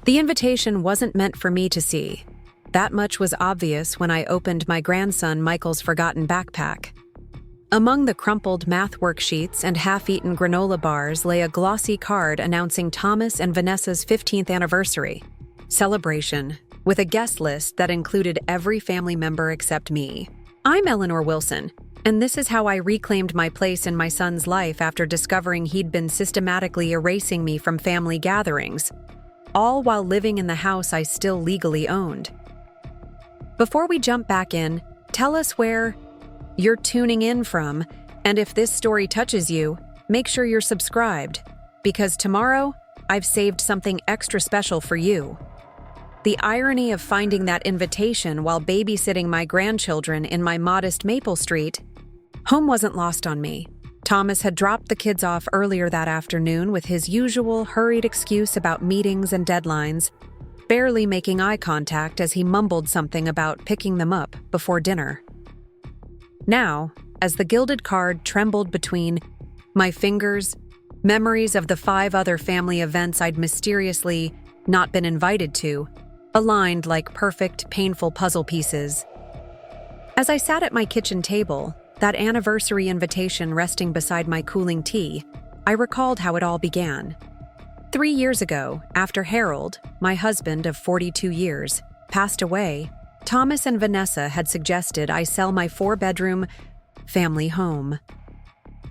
The invitation wasn't meant for me to see. That much was obvious when I opened my grandson Michael's forgotten backpack. Among the crumpled math worksheets and half-eaten granola bars lay a glossy card announcing Thomas and Vanessa's 15th anniversary celebration, with a guest list that included every family member except me. I'm Eleanor Wilson, and this is how I reclaimed my place in my son's life after discovering he'd been systematically erasing me from family gatherings, all while living in the house I still legally owned. Before we jump back in, tell us where you're tuning in from, and if this story touches you, make sure you're subscribed, because tomorrow, I've saved something extra special for you. The irony of finding that invitation while babysitting my grandchildren in my modest Maple Street home wasn't lost on me. Thomas had dropped the kids off earlier that afternoon with his usual hurried excuse about meetings and deadlines, barely making eye contact as he mumbled something about picking them up before dinner. Now, as the gilded card trembled between my fingers, memories of the 5 other family events I'd mysteriously not been invited to aligned like perfect, painful puzzle pieces. As I sat at my kitchen table, that anniversary invitation resting beside my cooling tea, I recalled how it all began. 3 years ago, after Harold, my husband of 42 years, passed away, Thomas and Vanessa had suggested I sell my 4-bedroom family home.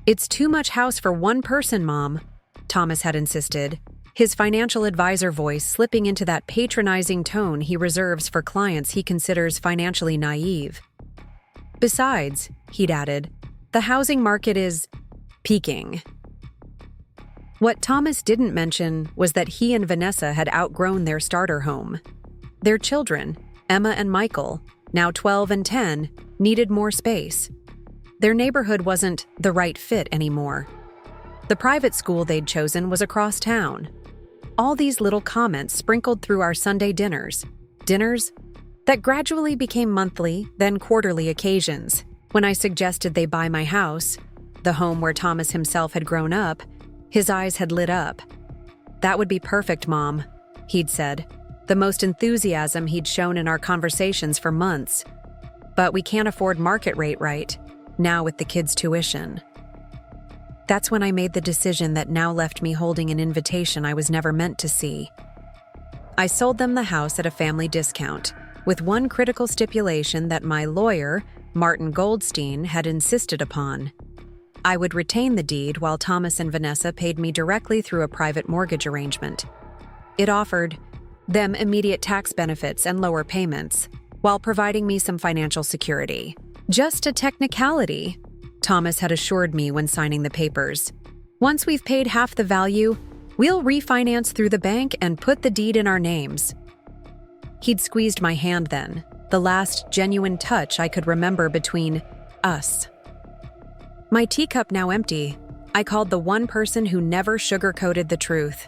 "It's too much house for one person, Mom," Thomas had insisted, his financial advisor voice slipping into that patronizing tone he reserves for clients he considers financially naive. "Besides," he'd added, "the housing market is peaking." What Thomas didn't mention was that he and Vanessa had outgrown their starter home. Their children, Emma and Michael, now 12 and 10, needed more space. Their neighborhood wasn't the right fit anymore. The private school they'd chosen was across town. All these little comments sprinkled through our Sunday dinners that gradually became monthly, then quarterly occasions. When I suggested they buy my house, the home where Thomas himself had grown up, his eyes had lit up. "That would be perfect, Mom," he'd said, the most enthusiasm he'd shown in our conversations for months. "But we can't afford market rate right now with the kids' tuition." That's when I made the decision that now left me holding an invitation I was never meant to see. I sold them the house at a family discount, with one critical stipulation that my lawyer, Martin Goldstein, had insisted upon. I would retain the deed while Thomas and Vanessa paid me directly through a private mortgage arrangement. It offered them immediate tax benefits and lower payments, while providing me some financial security. "Just a technicality," Thomas had assured me when signing the papers. "Once we've paid half the value, we'll refinance through the bank and put the deed in our names." He'd squeezed my hand then, the last genuine touch I could remember between us. My teacup now empty, I called the one person who never sugarcoated the truth.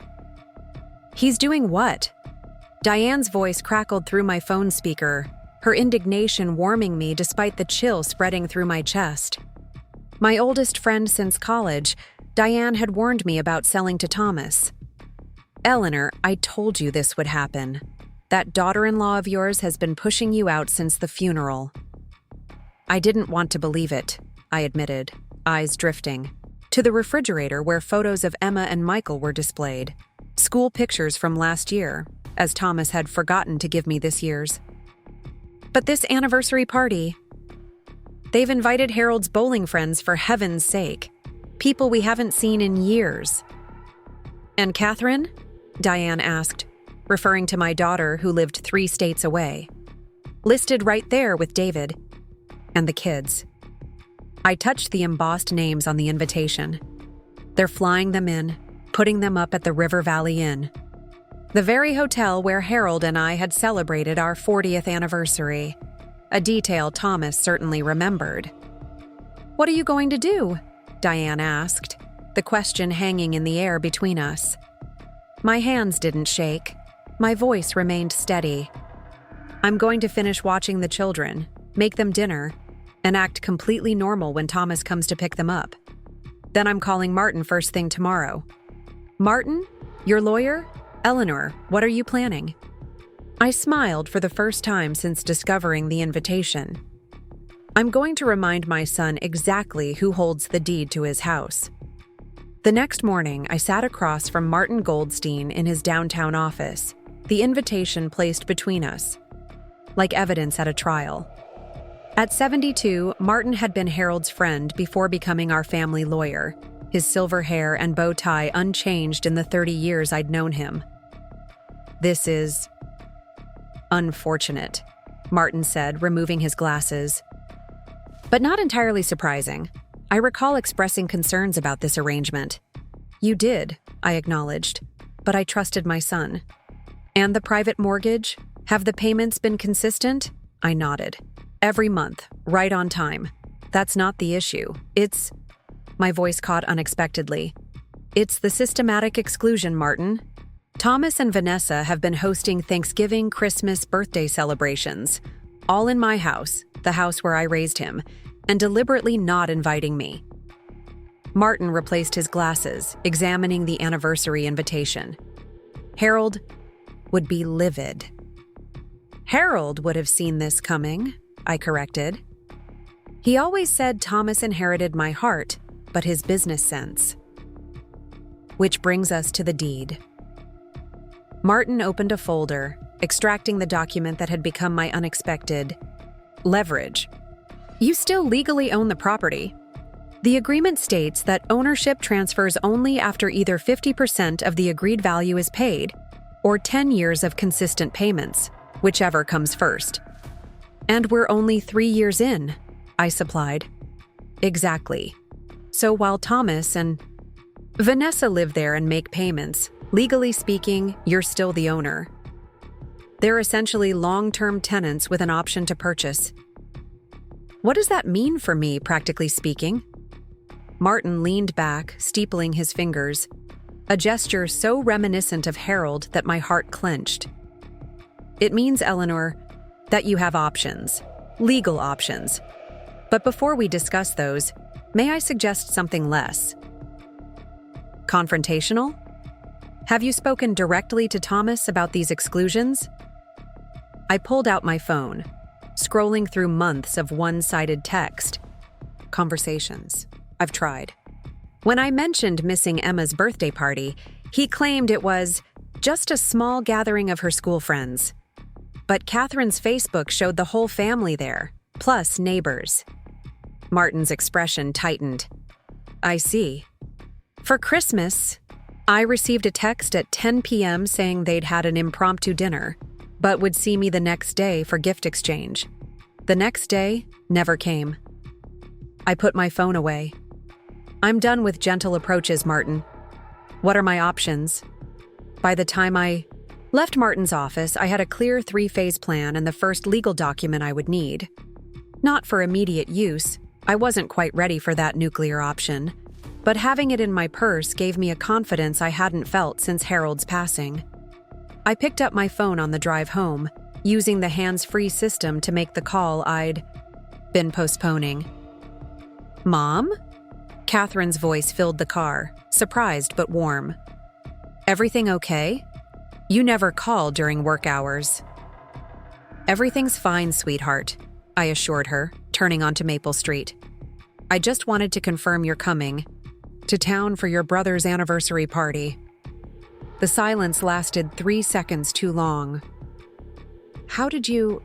"He's doing what?" Diane's voice crackled through my phone speaker, her indignation warming me despite the chill spreading through my chest. My oldest friend since college, Diane had warned me about selling to Thomas. "Eleanor, I told you this would happen. That daughter-in-law of yours has been pushing you out since the funeral." I didn't want to believe it, I admitted, eyes drifting to the refrigerator where photos of Emma and Michael were displayed. School pictures from last year, as Thomas had forgotten to give me this year's. "But this anniversary party, they've invited Harold's bowling friends for heaven's sake. People we haven't seen in years." "And Catherine?" Diane asked, referring to my daughter who lived 3 states away. "Listed right there with David. And the kids." I touched the embossed names on the invitation. "They're flying them in, putting them up at the River Valley Inn, the very hotel where Harold and I had celebrated our 40th anniversary," a detail Thomas certainly remembered. "What are you going to do?" Diane asked, the question hanging in the air between us. My hands didn't shake. My voice remained steady. "I'm going to finish watching the children, make them dinner, and act completely normal when Thomas comes to pick them up. Then I'm calling Martin first thing tomorrow." "Martin? Your lawyer?" Eleanor, what are you planning? I smiled for the first time since discovering the invitation. I'm going to remind my son exactly who holds the deed to his house. The next morning, I sat across from Martin Goldstein in his downtown office, the invitation placed between us, like evidence at a trial. At 72, Martin had been Harold's friend before becoming our family lawyer, his silver hair and bow tie unchanged in the 30 years I'd known him. This is unfortunate, Martin said, removing his glasses. But not entirely surprising. I recall expressing concerns about this arrangement. You did, I acknowledged, but I trusted my son. And the private mortgage? Have the payments been consistent? I nodded. Every month, right on time. That's not the issue. It's... My voice caught unexpectedly. It's the systematic exclusion, Martin. Thomas and Vanessa have been hosting Thanksgiving, Christmas, birthday celebrations, all in my house, the house where I raised him, and deliberately not inviting me. Martin replaced his glasses, examining the anniversary invitation. Harold would be livid. Harold would have seen this coming, I corrected. He always said Thomas inherited my heart, but his business sense. Which brings us to the deed. Martin opened a folder, extracting the document that had become my unexpected leverage. You still legally own the property. The agreement states that ownership transfers only after either 50% of the agreed value is paid or 10 years of consistent payments, whichever comes first. And we're only 3 years in, I supplied. Exactly. So while Thomas and Vanessa live there and make payments, legally speaking, you're still the owner. They're essentially long-term tenants with an option to purchase. What does that mean for me, practically speaking? Martin leaned back, steepling his fingers, a gesture so reminiscent of Harold that my heart clenched. It means, Eleanor, that you have options, legal options. But before we discuss those, may I suggest something less confrontational? Have you spoken directly to Thomas about these exclusions? I pulled out my phone, scrolling through months of one-sided text. Conversations. I've tried. When I mentioned missing Emma's birthday party, he claimed it was just a small gathering of her school friends. But Catherine's Facebook showed the whole family there, plus neighbors. Martin's expression tightened. I see. For Christmas, I received a text at 10 p.m. saying they'd had an impromptu dinner, but would see me the next day for gift exchange. The next day never came. I put my phone away. I'm done with gentle approaches, Martin. What are my options? By the time I left Martin's office, I had a clear 3-phase plan and the first legal document I would need. Not for immediate use. I wasn't quite ready for that nuclear option, but having it in my purse gave me a confidence I hadn't felt since Harold's passing. I picked up my phone on the drive home, using the hands-free system to make the call I'd been postponing. Mom? Catherine's voice filled the car, surprised but warm. Everything okay? You never call during work hours. Everything's fine, sweetheart, I assured her, turning onto Maple Street. I just wanted to confirm you're coming to town for your brother's anniversary party. The silence lasted 3 seconds too long. How did you...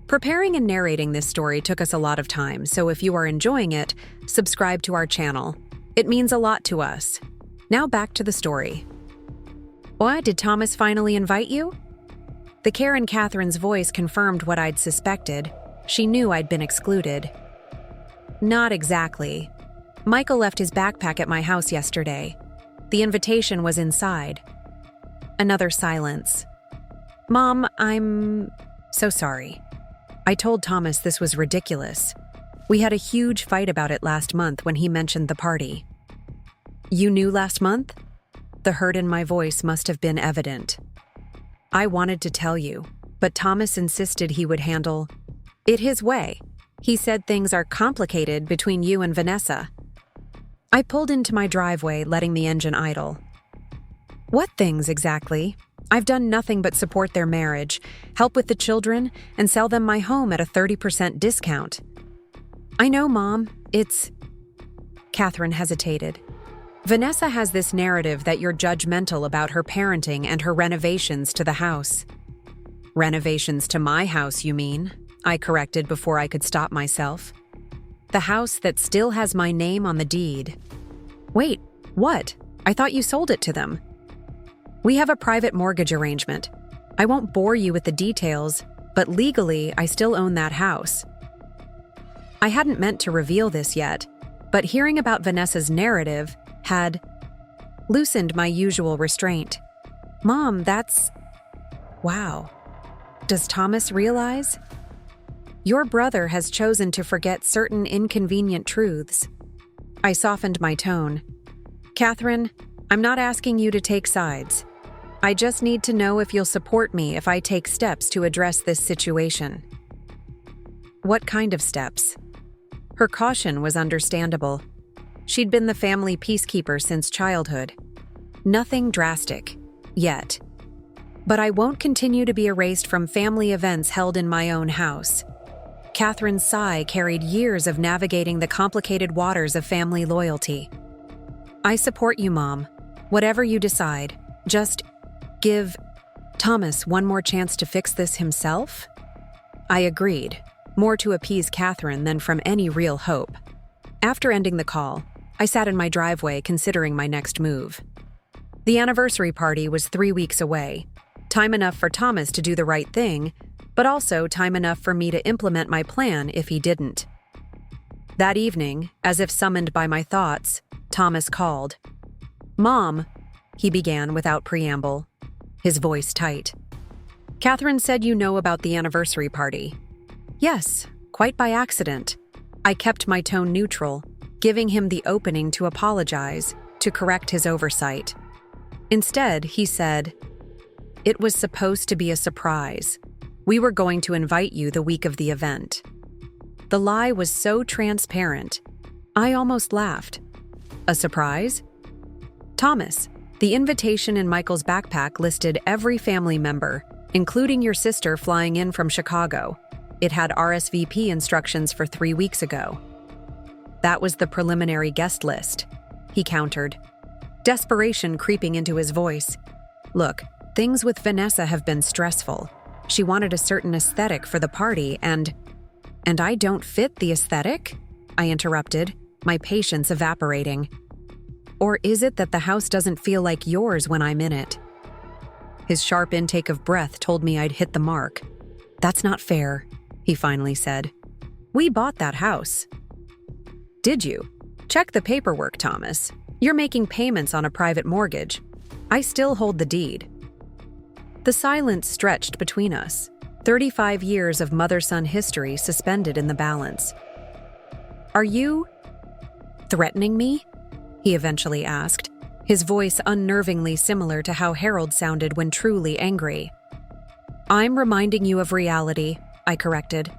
Preparing and narrating this story took us a lot of time, so if you are enjoying it, subscribe to our channel. It means a lot to us. Now back to the story. What, did Thomas finally invite you? The care in Catherine's voice confirmed what I'd suspected. She knew I'd been excluded. Not exactly. Michael left his backpack at my house yesterday. The invitation was inside. Another silence. Mom, I'm so sorry. I told Thomas this was ridiculous. We had a huge fight about it last month when he mentioned the party. You knew last month? The hurt in my voice must have been evident. I wanted to tell you, but Thomas insisted he would handle it his way. He said things are complicated between you and Vanessa. I pulled into my driveway, letting the engine idle. What things exactly? I've done nothing but support their marriage, help with the children, and sell them my home at a 30% discount. I know, Mom. Catherine hesitated. Vanessa has this narrative that you're judgmental about her parenting and her renovations to the house. Renovations to my house, you mean? I corrected before I could stop myself. The house that still has my name on the deed. Wait, what? I thought you sold it to them. We have a private mortgage arrangement. I won't bore you with the details, but legally, I still own that house. I hadn't meant to reveal this yet, but hearing about Vanessa's narrative had loosened my usual restraint. Mom, that's... Wow. Does Thomas realize? Your brother has chosen to forget certain inconvenient truths. I softened my tone. Catherine, I'm not asking you to take sides. I just need to know if you'll support me if I take steps to address this situation. What kind of steps? Her caution was understandable. She'd been the family peacekeeper since childhood. Nothing drastic, yet. But I won't continue to be erased from family events held in my own house. Catherine's sigh carried years of navigating the complicated waters of family loyalty. I support you, Mom. Whatever you decide, just give Thomas one more chance to fix this himself? I agreed, more to appease Catherine than from any real hope. After ending the call, I sat in my driveway considering my next move. The anniversary party was 3 weeks away, time enough for Thomas to do the right thing, but also time enough for me to implement my plan if he didn't. That evening, as if summoned by my thoughts, Thomas called. Mom, he began without preamble, his voice tight. Catherine said you know about the anniversary party. Yes, quite by accident. I kept my tone neutral, giving him the opening to apologize, to correct his oversight. Instead, he said, it was supposed to be a surprise. We were going to invite you the week of the event. The lie was so transparent, I almost laughed. A surprise? Thomas, the invitation in Michael's backpack listed every family member, including your sister flying in from Chicago. It had RSVP instructions for 3 weeks ago. That was the preliminary guest list, he countered, desperation creeping into his voice. Look, things with Vanessa have been stressful. She wanted a certain aesthetic for the party, and I don't fit the aesthetic? I interrupted, my patience evaporating. Or is it that the house doesn't feel like yours when I'm in it? His sharp intake of breath told me I'd hit the mark. That's not fair, he finally said. We bought that house. Did you? Check the paperwork, Thomas. You're making payments on a private mortgage. I still hold the deed. The silence stretched between us, 35 years of mother-son history suspended in the balance. Are you threatening me? He eventually asked, his voice unnervingly similar to how Harold sounded when truly angry. I'm reminding you of reality, I corrected.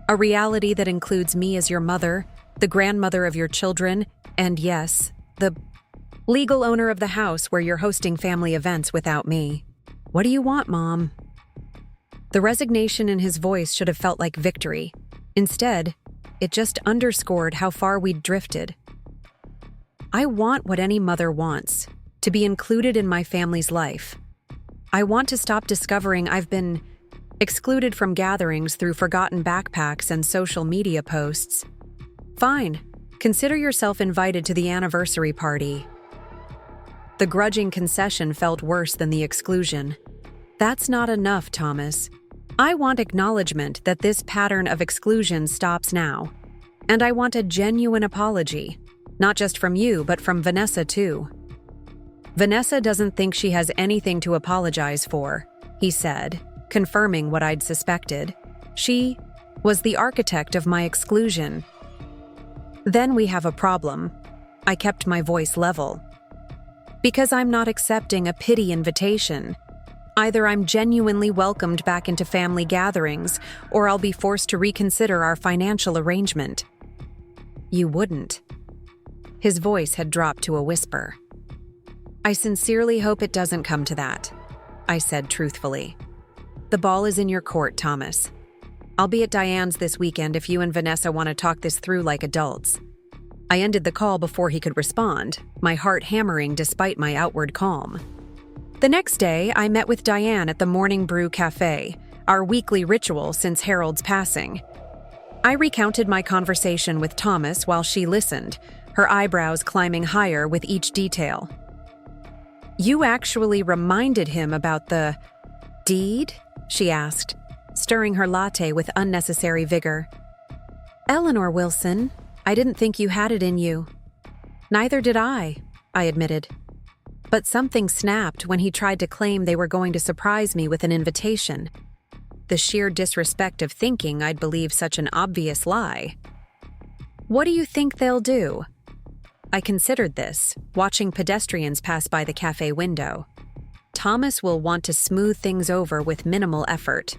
A reality that includes me as your mother, the grandmother of your children, and yes, the legal owner of the house where you're hosting family events without me. What do you want, Mom? The resignation in his voice should have felt like victory. Instead, it just underscored how far we'd drifted. I want what any mother wants, to be included in my family's life. I want to stop discovering I've been excluded from gatherings through forgotten backpacks and social media posts. Fine, consider yourself invited to the anniversary party. The grudging concession felt worse than the exclusion. That's not enough, Thomas. I want acknowledgement that this pattern of exclusion stops now. And I want a genuine apology, not just from you, but from Vanessa too. Vanessa doesn't think she has anything to apologize for, he said, confirming what I'd suspected. She was the architect of my exclusion. Then we have a problem. I kept my voice level. Because I'm not accepting a pity invitation. Either I'm genuinely welcomed back into family gatherings, or I'll be forced to reconsider our financial arrangement. You wouldn't. His voice had dropped to a whisper. I sincerely hope it doesn't come to that, I said truthfully. The ball is in your court, Thomas. I'll be at Diane's this weekend if you and Vanessa want to talk this through like adults. I ended the call before he could respond, my heart hammering despite my outward calm. The next day, I met with Diane at the Morning Brew Cafe, our weekly ritual since Harold's passing. I recounted my conversation with Thomas while she listened, her eyebrows climbing higher with each detail. You actually reminded him about the deed? She asked, stirring her latte with unnecessary vigor. Eleanor Wilson, I didn't think you had it in you. Neither did I admitted. But something snapped when he tried to claim they were going to surprise me with an invitation. The sheer disrespect of thinking I'd believe such an obvious lie. What do you think they'll do? I considered this, watching pedestrians pass by the cafe window. Thomas will want to smooth things over with minimal effort.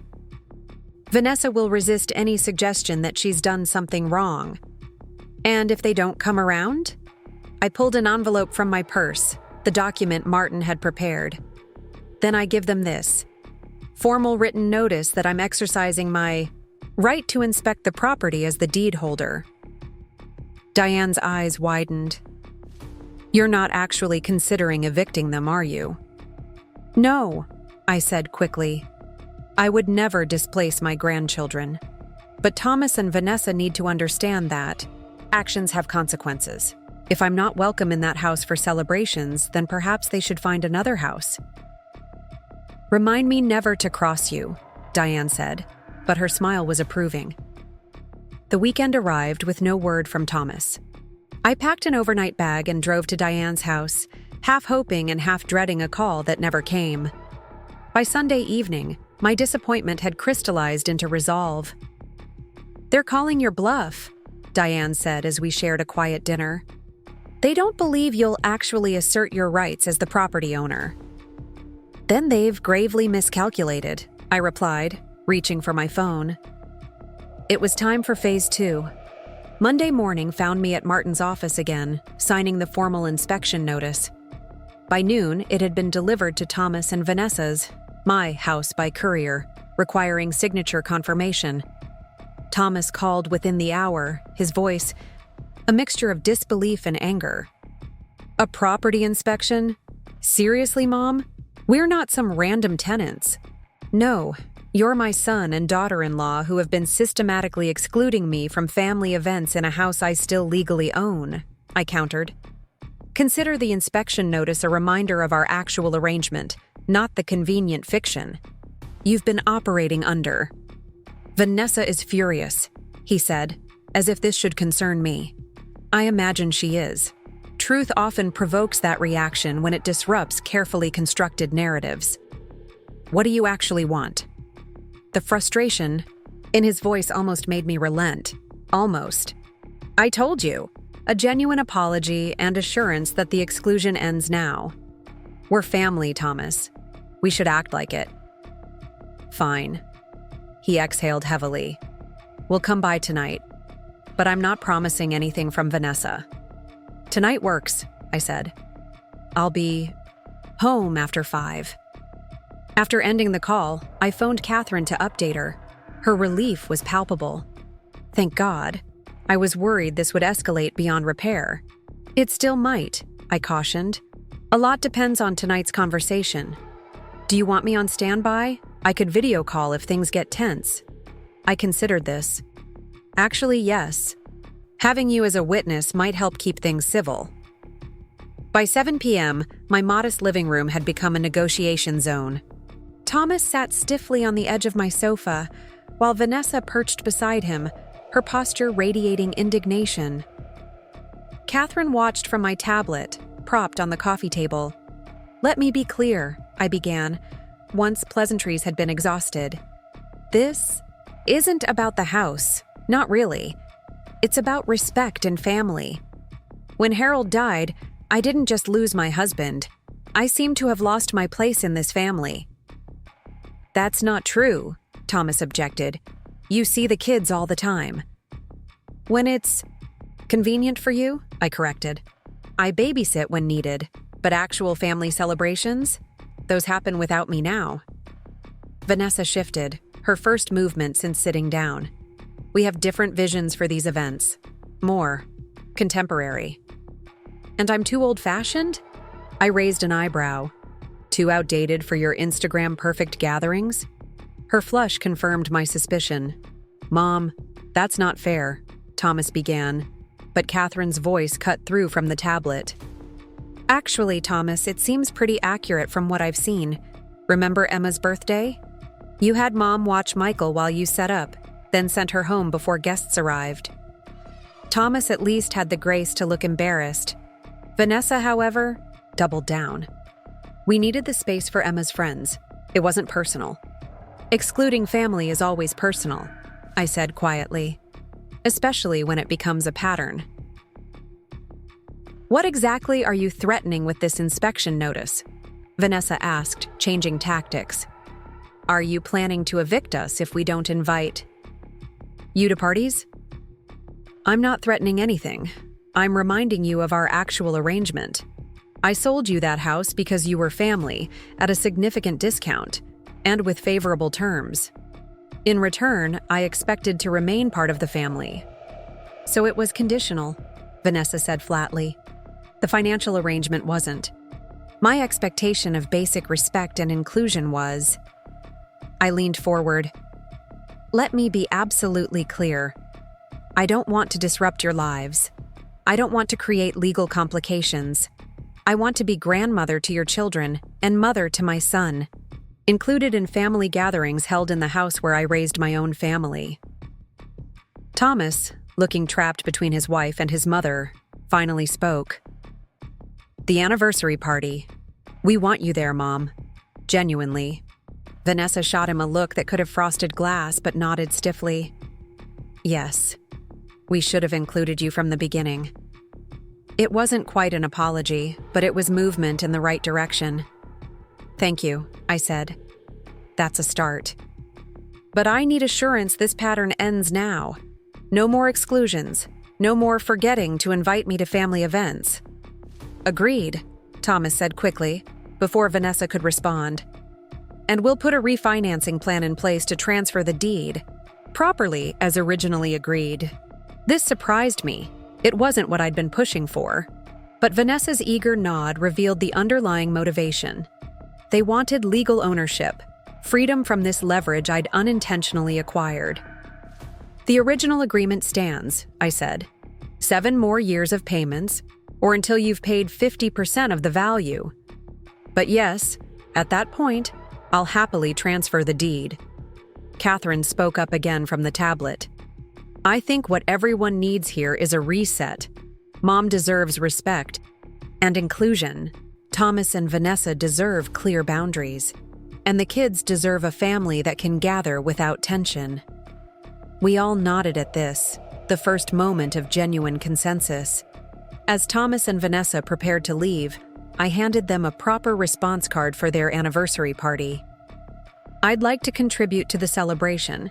Vanessa will resist any suggestion that she's done something wrong. And if they don't come around? I pulled an envelope from my purse, the document Martin had prepared. Then I give them this. Formal written notice that I'm exercising my right to inspect the property as the deed holder. Diane's eyes widened. You're not actually considering evicting them, are you? No, I said quickly. I would never displace my grandchildren. But Thomas and Vanessa need to understand that actions have consequences. If I'm not welcome in that house for celebrations, then perhaps they should find another house. Remind me never to cross you, Diane said, but her smile was approving. The weekend arrived with no word from Thomas. I packed an overnight bag and drove to Diane's house, half hoping and half dreading a call that never came. By Sunday evening, my disappointment had crystallized into resolve. They're calling your bluff, Diane said as we shared a quiet dinner. They don't believe you'll actually assert your rights as the property owner. Then they've gravely miscalculated, I replied, reaching for my phone. It was time for phase 2. Monday morning found me at Martin's office again, signing the formal inspection notice. By noon, it had been delivered to Thomas and Vanessa's, my house by courier, requiring signature confirmation. Thomas called within the hour, his voice a mixture of disbelief and anger. A property inspection? Seriously, Mom? We're not some random tenants. No, you're my son and daughter-in-law who have been systematically excluding me from family events in a house I still legally own, I countered. Consider the inspection notice a reminder of our actual arrangement, not the convenient fiction you've been operating under. Vanessa is furious, he said, as if this should concern me. I imagine she is. Truth often provokes that reaction when it disrupts carefully constructed narratives. What do you actually want? The frustration in his voice almost made me relent. Almost. I told you. A genuine apology and assurance that the exclusion ends now. We're family, Thomas. We should act like it. Fine. He exhaled heavily. We'll come by tonight, but I'm not promising anything from Vanessa. Tonight works, I said. I'll be home after 5. After ending the call, I phoned Catherine to update her. Her relief was palpable. Thank God. I was worried this would escalate beyond repair. It still might, I cautioned. A lot depends on tonight's conversation. Do you want me on standby? I could video call if things get tense. I considered this. Actually, yes. Having you as a witness might help keep things civil. By 7 p.m., my modest living room had become a negotiation zone. Thomas sat stiffly on the edge of my sofa, while Vanessa perched beside him, her posture radiating indignation. Catherine watched from my tablet, propped on the coffee table. Let me be clear, I began, once pleasantries had been exhausted. This isn't about the house, not really. It's about respect and family. When Harold died, I didn't just lose my husband. I seem to have lost my place in this family. That's not true, Thomas objected. You see the kids all the time. When it's convenient for you, I corrected. I babysit when needed. But actual family celebrations? Those happen without me now. Vanessa shifted, her first movement since sitting down. We have different visions for these events. More contemporary. And I'm too old-fashioned? I raised an eyebrow. Too outdated for your Instagram-perfect gatherings? Her flush confirmed my suspicion. Mom, that's not fair, Thomas began, but Catherine's voice cut through from the tablet. Actually, Thomas, it seems pretty accurate from what I've seen. Remember Emma's birthday? You had Mom watch Michael while you set up, then sent her home before guests arrived. Thomas at least had the grace to look embarrassed. Vanessa, however, doubled down. We needed the space for Emma's friends. It wasn't personal. Excluding family is always personal, I said quietly, especially when it becomes a pattern. What exactly are you threatening with this inspection notice? Vanessa asked, changing tactics. Are you planning to evict us if we don't invite you to parties? I'm not threatening anything. I'm reminding you of our actual arrangement. I sold you that house because you were family, at a significant discount, and with favorable terms. In return, I expected to remain part of the family. So it was conditional, Vanessa said flatly. The financial arrangement wasn't. My expectation of basic respect and inclusion was. I leaned forward. Let me be absolutely clear. I don't want to disrupt your lives. I don't want to create legal complications. I want to be grandmother to your children and mother to my son, included in family gatherings held in the house where I raised my own family. Thomas, looking trapped between his wife and his mother, finally spoke. The anniversary party. We want you there, Mom. Genuinely. Vanessa shot him a look that could have frosted glass, but nodded stiffly. Yes. We should have included you from the beginning. It wasn't quite an apology, but it was movement in the right direction. Thank you, I said. That's a start. But I need assurance this pattern ends now. No more exclusions. No more forgetting to invite me to family events. Agreed, Thomas said quickly, before Vanessa could respond. And we'll put a refinancing plan in place to transfer the deed, properly as originally agreed. This surprised me. It wasn't what I'd been pushing for. But Vanessa's eager nod revealed the underlying motivation. They wanted legal ownership, freedom from this leverage I'd unintentionally acquired. The original agreement stands, I said. 7 more years of payments, or until you've paid 50% of the value. But yes, at that point, I'll happily transfer the deed. Catherine spoke up again from the tablet. I think what everyone needs here is a reset. Mom deserves respect and inclusion. Thomas and Vanessa deserve clear boundaries. And the kids deserve a family that can gather without tension. We all nodded at this, the first moment of genuine consensus. As Thomas and Vanessa prepared to leave, I handed them a proper response card for their anniversary party. I'd like to contribute to the celebration.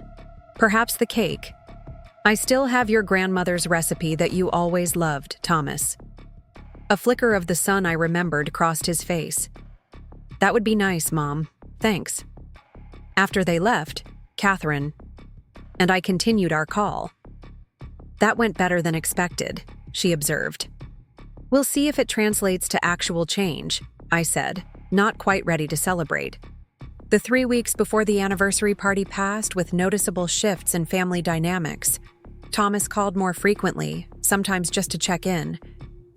Perhaps the cake. I still have your grandmother's recipe that you always loved, Thomas. A flicker of the sun I remembered crossed his face. That would be nice, Mom. Thanks. After they left, Catherine and I continued our call. That went better than expected, she observed. We'll see if it translates to actual change, I said, not quite ready to celebrate. The 3 weeks before the anniversary party passed with noticeable shifts in family dynamics. Thomas called more frequently, sometimes just to check in.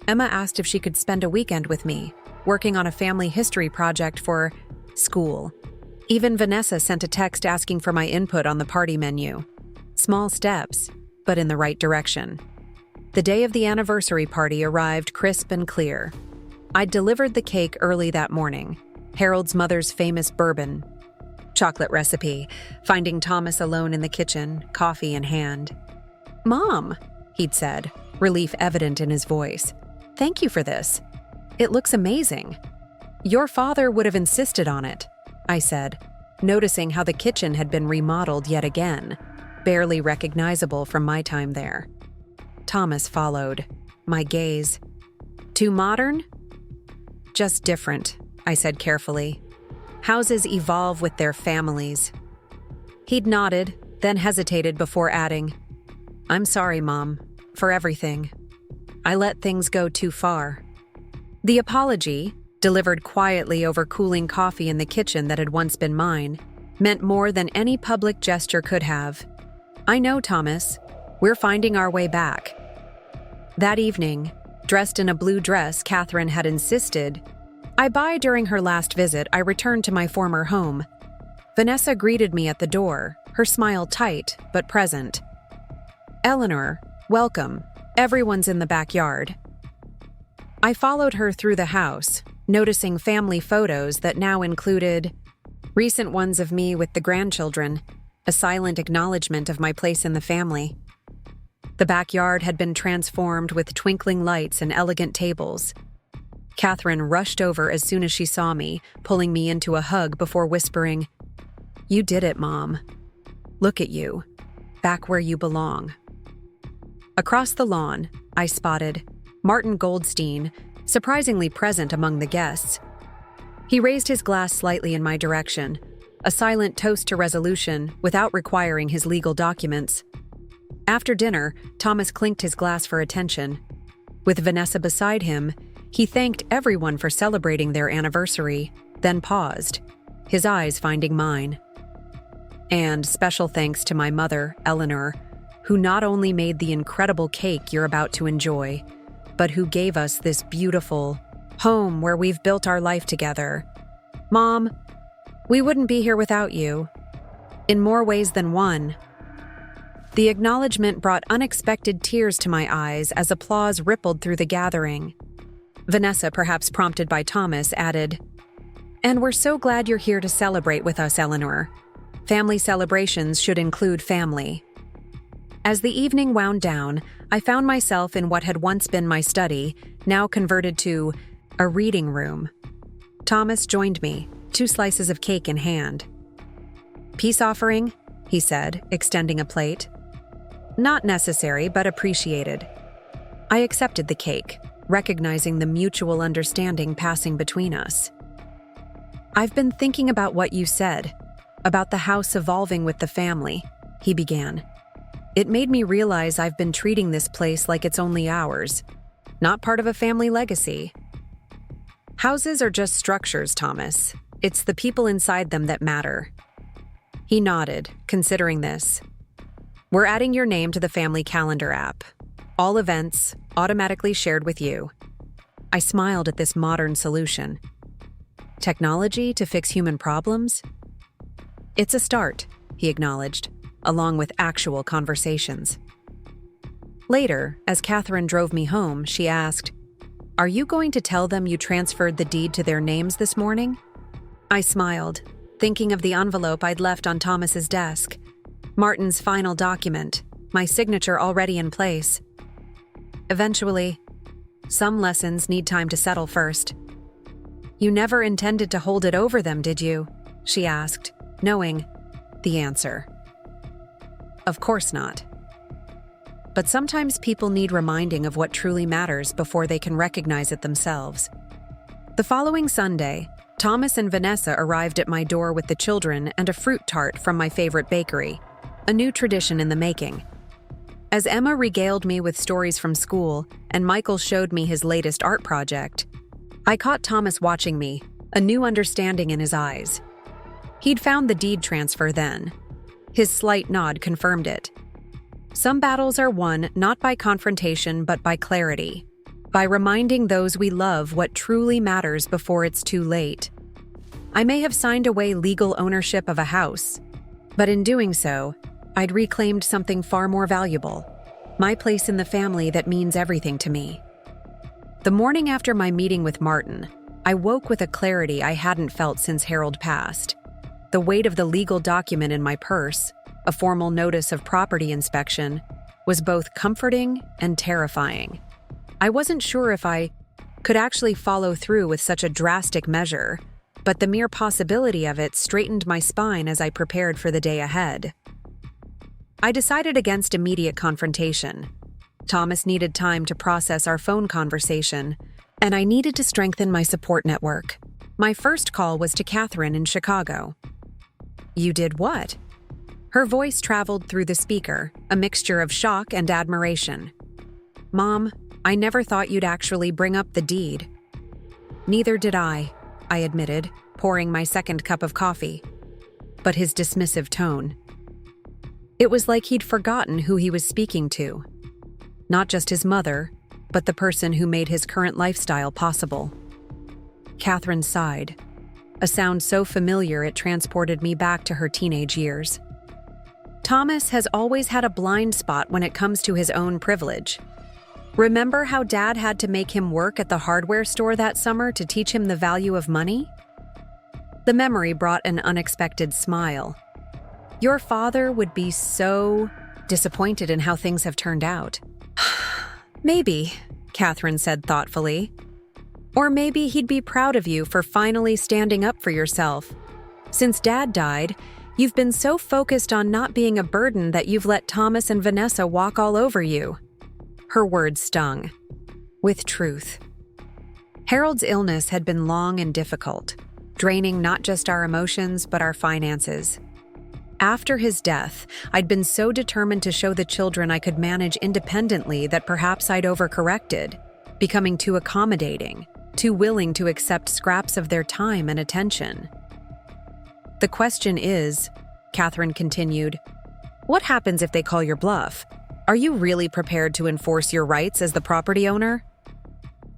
Emma asked if she could spend a weekend with me, working on a family history project for school. Even Vanessa sent a text asking for my input on the party menu. Small steps, but in the right direction. The day of the anniversary party arrived crisp and clear. I'd delivered the cake early that morning, Harold's mother's famous bourbon chocolate recipe, finding Thomas alone in the kitchen, coffee in hand. Mom, he'd said, relief evident in his voice. Thank you for this. It looks amazing. Your father would have insisted on it, I said, noticing how the kitchen had been remodeled yet again, barely recognizable from my time there. Thomas followed, my gaze. Too modern? just different," I said carefully. "Houses evolve with their families." He'd nodded, then hesitated before adding, "I'm sorry, Mom, for everything. I let things go too far." The apology, delivered quietly over cooling coffee in the kitchen that had once been mine, meant more than any public gesture could have. "I know, Thomas. We're finding our way back." That evening, dressed in a blue dress Catherine had insisted I buy during her last visit, I returned to my former home. Vanessa greeted me at the door, her smile tight but present. "Eleanor, welcome. Everyone's in the backyard." I followed her through the house, noticing family photos that now included recent ones of me with the grandchildren, a silent acknowledgement of my place in the family. The backyard had been transformed with twinkling lights and elegant tables. Catherine rushed over as soon as she saw me, pulling me into a hug before whispering, "You did it, Mom. Look at you, back where you belong." Across the lawn, I spotted Martin Goldstein, surprisingly present among the guests. He raised his glass slightly in my direction, a silent toast to resolution without requiring his legal documents. After dinner, Thomas clinked his glass for attention. With Vanessa beside him, he thanked everyone for celebrating their anniversary, then paused, his eyes finding mine. "And special thanks to my mother, Eleanor, who not only made the incredible cake you're about to enjoy, but who gave us this beautiful home where we've built our life together. Mom, we wouldn't be here without you. In more ways than one." The acknowledgement brought unexpected tears to my eyes as applause rippled through the gathering. Vanessa, perhaps prompted by Thomas, added, "And we're so glad you're here to celebrate with us, Eleanor. Family celebrations should include family." As the evening wound down, I found myself in what had once been my study, now converted to a reading room. Thomas joined me, 2 slices of cake in hand. "Peace offering," he said, extending a plate. "Not necessary, but appreciated." I accepted the cake, recognizing the mutual understanding passing between us. "I've been thinking about what you said, about the house evolving with the family," he began. "It made me realize I've been treating this place like it's only ours, not part of a family legacy." "Houses are just structures, Thomas. It's the people inside them that matter." He nodded, considering this. "We're adding your name to the family calendar app. All events automatically shared with you." I smiled at this modern solution. Technology to fix human problems? "It's a start," he acknowledged, along with actual conversations. Later, as Catherine drove me home, she asked, "Are you going to tell them you transferred the deed to their names this morning?" I smiled, thinking of the envelope I'd left on Thomas's desk. Martin's final document, my signature already in place. "Eventually, some lessons need time to settle first." "You never intended to hold it over them, did you?" she asked, knowing the answer. "Of course not. But sometimes people need reminding of what truly matters before they can recognize it themselves." The following Sunday, Thomas and Vanessa arrived at my door with the children and a fruit tart from my favorite bakery, a new tradition in the making. As Emma regaled me with stories from school and Michael showed me his latest art project, I caught Thomas watching me, a new understanding in his eyes. He'd found the deed transfer then. His slight nod confirmed it. Some battles are won not by confrontation but by clarity, by reminding those we love what truly matters before it's too late. I may have signed away legal ownership of a house, but in doing so, I'd reclaimed something far more valuable, my place in the family that means everything to me. The morning after my meeting with Martin, I woke with a clarity I hadn't felt since Harold passed. The weight of the legal document in my purse, a formal notice of property inspection, was both comforting and terrifying. I wasn't sure if I could actually follow through with such a drastic measure, but the mere possibility of it straightened my spine as I prepared for the day ahead. I decided against immediate confrontation. Thomas needed time to process our phone conversation, and I needed to strengthen my support network. My first call was to Catherine in Chicago. You did what? Her voice traveled through the speaker, a mixture of shock and admiration. Mom, I never thought you'd actually bring up the deed. Neither did I admitted, pouring my second cup of coffee. But his dismissive tone. It was like he'd forgotten who he was speaking to. Not just his mother, but the person who made his current lifestyle possible. Catherine sighed, a sound so familiar it transported me back to her teenage years. Thomas has always had a blind spot when it comes to his own privilege. Remember how Dad had to make him work at the hardware store that summer to teach him the value of money? The memory brought an unexpected smile. Your father would be so disappointed in how things have turned out. Maybe, Catherine said thoughtfully. Or maybe he'd be proud of you for finally standing up for yourself. Since Dad died, you've been so focused on not being a burden that you've let Thomas and Vanessa walk all over you. Her words stung, with truth. Harold's illness had been long and difficult, draining not just our emotions but our finances. After his death, I'd been so determined to show the children I could manage independently that perhaps I'd overcorrected, becoming too accommodating, too willing to accept scraps of their time and attention. The question is, Catherine continued, what happens if they call your bluff? Are you really prepared to enforce your rights as the property owner?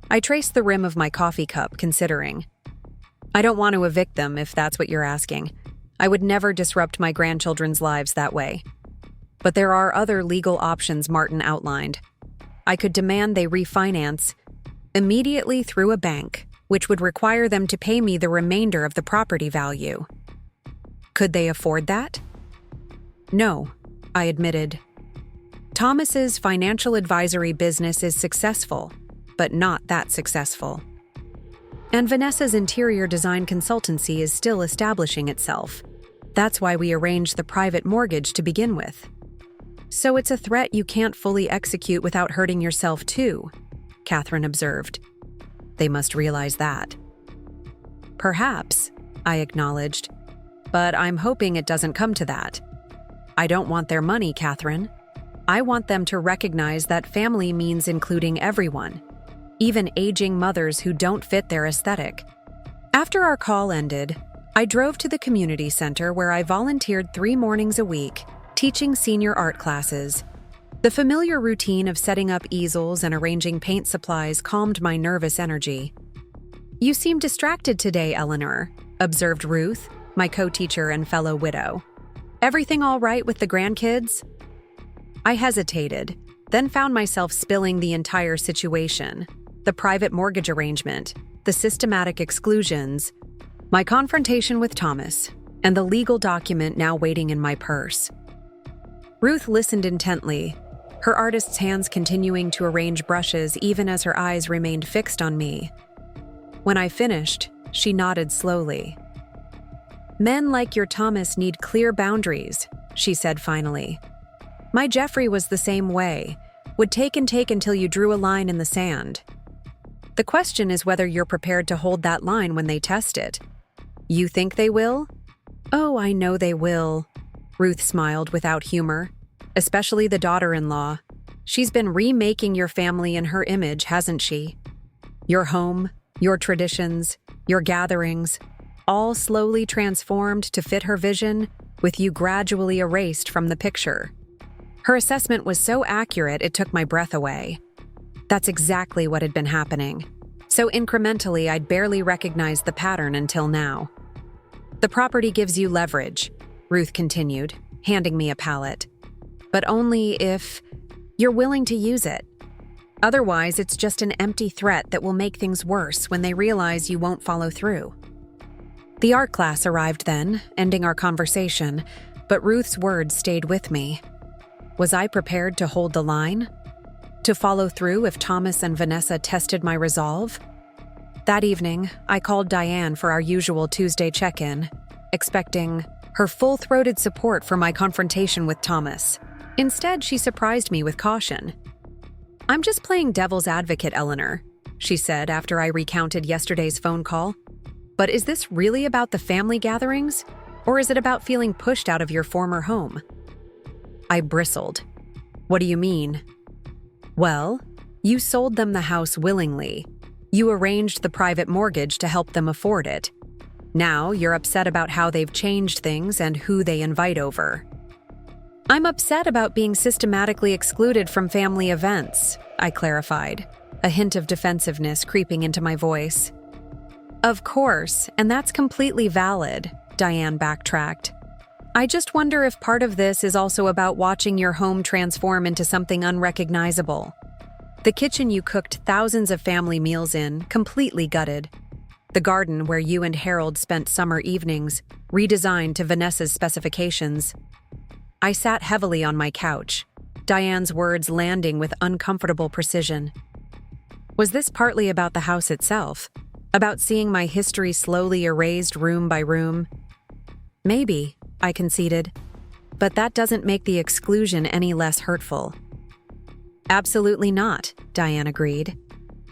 I traced the rim of my coffee cup, considering. I don't want to evict them, if that's what you're asking. I would never disrupt my grandchildren's lives that way. But there are other legal options Martin outlined. I could demand they refinance immediately through a bank, which would require them to pay me the remainder of the property value. Could they afford that? No, I admitted. Thomas's financial advisory business is successful, but not that successful. And Vanessa's interior design consultancy is still establishing itself. That's why we arranged the private mortgage to begin with. So it's a threat you can't fully execute without hurting yourself too, Catherine observed. They must realize that. Perhaps, I acknowledged, but I'm hoping it doesn't come to that. I don't want their money, Catherine. I want them to recognize that family means including everyone, even aging mothers who don't fit their aesthetic. After our call ended, I drove to the community center where I volunteered 3 mornings a week, teaching senior art classes. The familiar routine of setting up easels and arranging paint supplies calmed my nervous energy. You seem distracted today, Eleanor, observed Ruth, my co-teacher and fellow widow. Everything all right with the grandkids? I hesitated, then found myself spilling the entire situation. The private mortgage arrangement, the systematic exclusions, my confrontation with Thomas, and the legal document now waiting in my purse. Ruth listened intently, her artist's hands continuing to arrange brushes even as her eyes remained fixed on me. When I finished, she nodded slowly. Men like your Thomas need clear boundaries, she said finally. My Jeffrey was the same way, would take until you drew a line in the sand. The question is whether you're prepared to hold that line when they test it. You think they will? Oh, I know they will. Ruth smiled without humor, especially the daughter-in-law. She's been remaking your family in her image, hasn't she? Your home, your traditions, your gatherings, all slowly transformed to fit her vision, with you gradually erased from the picture. Her assessment was so accurate it took my breath away. That's exactly what had been happening. So incrementally, I'd barely recognized the pattern until now. The property gives you leverage, Ruth continued, handing me a palette. But only if you're willing to use it. Otherwise, it's just an empty threat that will make things worse when they realize you won't follow through. The art class arrived then, ending our conversation, but Ruth's words stayed with me. Was I prepared to hold the line? To follow through if Thomas and Vanessa tested my resolve? That evening, I called Diane for our usual Tuesday check-in, expecting her full-throated support for my confrontation with Thomas. Instead, she surprised me with caution. I'm just playing devil's advocate, Eleanor. she said after I recounted yesterday's phone call. But is this really about the family gatherings? Or is it about feeling pushed out of your former home? I bristled. What do you mean? Well, you sold them the house willingly. You arranged the private mortgage to help them afford it. Now you're upset about how they've changed things and who they invite over. I'm upset about being systematically excluded from family events, I clarified, a hint of defensiveness creeping into my voice. Of course, and that's completely valid, Diane backtracked. I just wonder if part of this is also about watching your home transform into something unrecognizable. The kitchen you cooked thousands of family meals in, completely gutted. The garden where you and Harold spent summer evenings, redesigned to Vanessa's specifications. I sat heavily on my couch, Diane's words landing with uncomfortable precision. Was this partly about the house itself? About seeing my history slowly erased room by room? Maybe, I conceded, but that doesn't make the exclusion any less hurtful. Absolutely not, Diane agreed.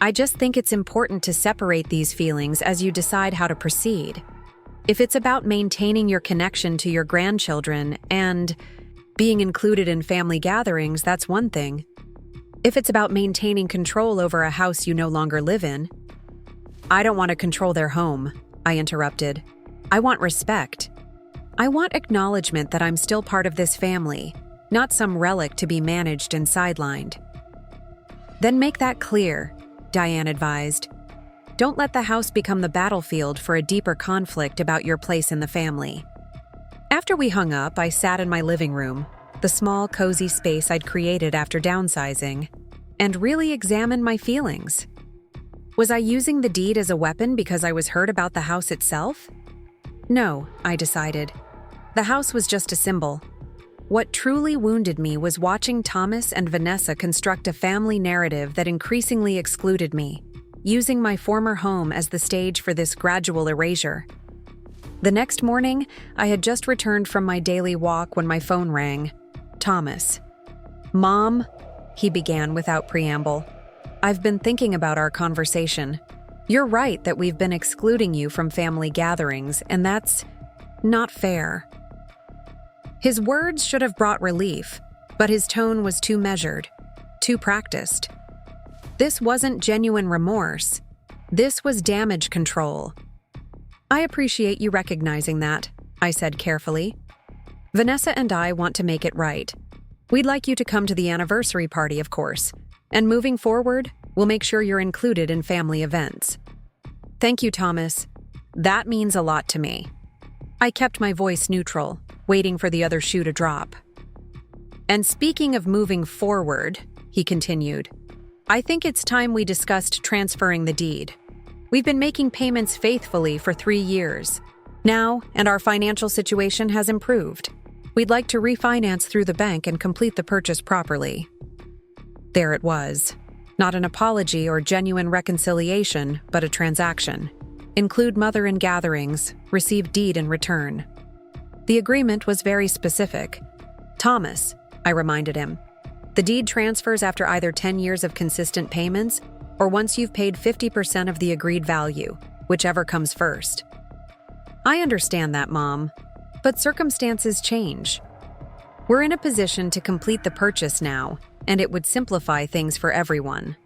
I just think it's important to separate these feelings as you decide how to proceed. If it's about maintaining your connection to your grandchildren and being included in family gatherings, that's one thing. If it's about maintaining control over a house you no longer live in, I don't want to control their home, I interrupted. I want respect. I want acknowledgement that I'm still part of this family, not some relic to be managed and sidelined. Then make that clear, Diane advised. Don't let the house become the battlefield for a deeper conflict about your place in the family. After we hung up, I sat in my living room, the small, cozy space I'd created after downsizing, and really examined my feelings. Was I using the deed as a weapon because I was hurt about the house itself? No, I decided. The house was just a symbol. What truly wounded me was watching Thomas and Vanessa construct a family narrative that increasingly excluded me, using my former home as the stage for this gradual erasure. The next morning, I had just returned from my daily walk when my phone rang. Thomas. "Mom," he began without preamble. "I've been thinking about our conversation. You're right that we've been excluding you from family gatherings, and that's not fair." His words should have brought relief, but his tone was too measured, too practiced. This wasn't genuine remorse. This was damage control. "I appreciate you recognizing that," I said carefully. "Vanessa and I want to make it right. We'd like you to come to the anniversary party, of course, and moving forward, we'll make sure you're included in family events." "Thank you, Thomas. That means a lot to me." I kept my voice neutral, waiting for the other shoe to drop. "And speaking of moving forward," he continued, "I think it's time we discussed transferring the deed. We've been making payments faithfully for 3 years now, and our financial situation has improved. We'd like to refinance through the bank and complete the purchase properly." There it was. Not an apology or genuine reconciliation, but a transaction. Include mother in gatherings, receive deed in return. The agreement was very specific. "Thomas," I reminded him, "the deed transfers after either 10 years of consistent payments or once you've paid 50% of the agreed value, whichever comes first." "I understand that, Mom, but circumstances change. We're in a position to complete the purchase now, and it would simplify things for everyone."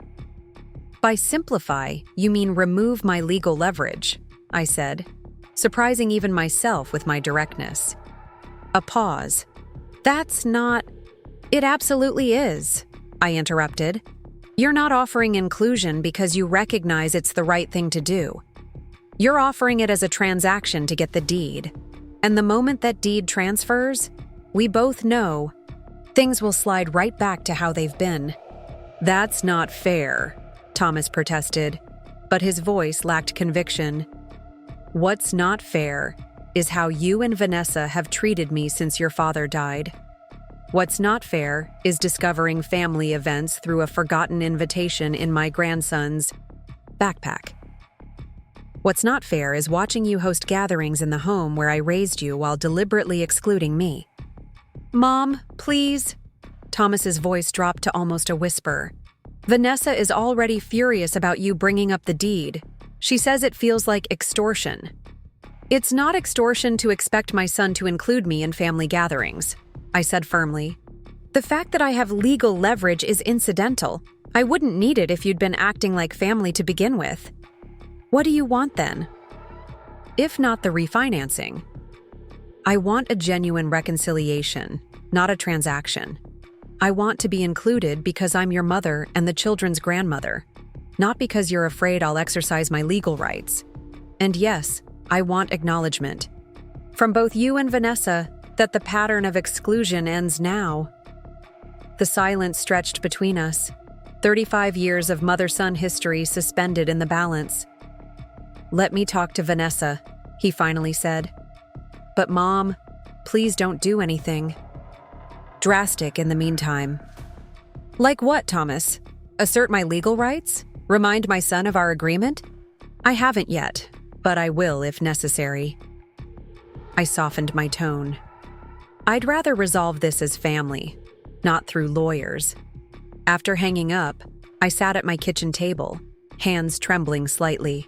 "By simplify, you mean remove my legal leverage," I said, surprising even myself with my directness. A pause. "That's not—" "It absolutely is," I interrupted. "You're not offering inclusion because you recognize it's the right thing to do. You're offering it as a transaction to get the deed. And the moment that deed transfers, we both know things will slide right back to how they've been." "That's not fair," Thomas protested, but his voice lacked conviction. "What's not fair is how you and Vanessa have treated me since your father died. What's not fair is discovering family events through a forgotten invitation in my grandson's backpack. What's not fair is watching you host gatherings in the home where I raised you while deliberately excluding me." "Mom, please." Thomas's voice dropped to almost a whisper. Vanessa is already furious about you bringing up the deed. She says it feels like extortion. It's not extortion to expect my son to include me in family gatherings, I said firmly. The fact that I have legal leverage is incidental. I wouldn't need it if you'd been acting like family to begin with. What do you want then? If not the refinancing. I want a genuine reconciliation, not a transaction. I want to be included because I'm your mother and the children's grandmother, not because you're afraid I'll exercise my legal rights. And yes, I want acknowledgement from both you and Vanessa that the pattern of exclusion ends now. The silence stretched between us, 35 years of mother-son history suspended in the balance. Let me talk to Vanessa, he finally said. But Mom, please don't do anything drastic in the meantime. Like what, Thomas? Assert my legal rights? Remind my son of our agreement? I haven't yet, but I will if necessary. I softened my tone. I'd rather resolve this as family, not through lawyers. After hanging up, I sat at my kitchen table, hands trembling slightly.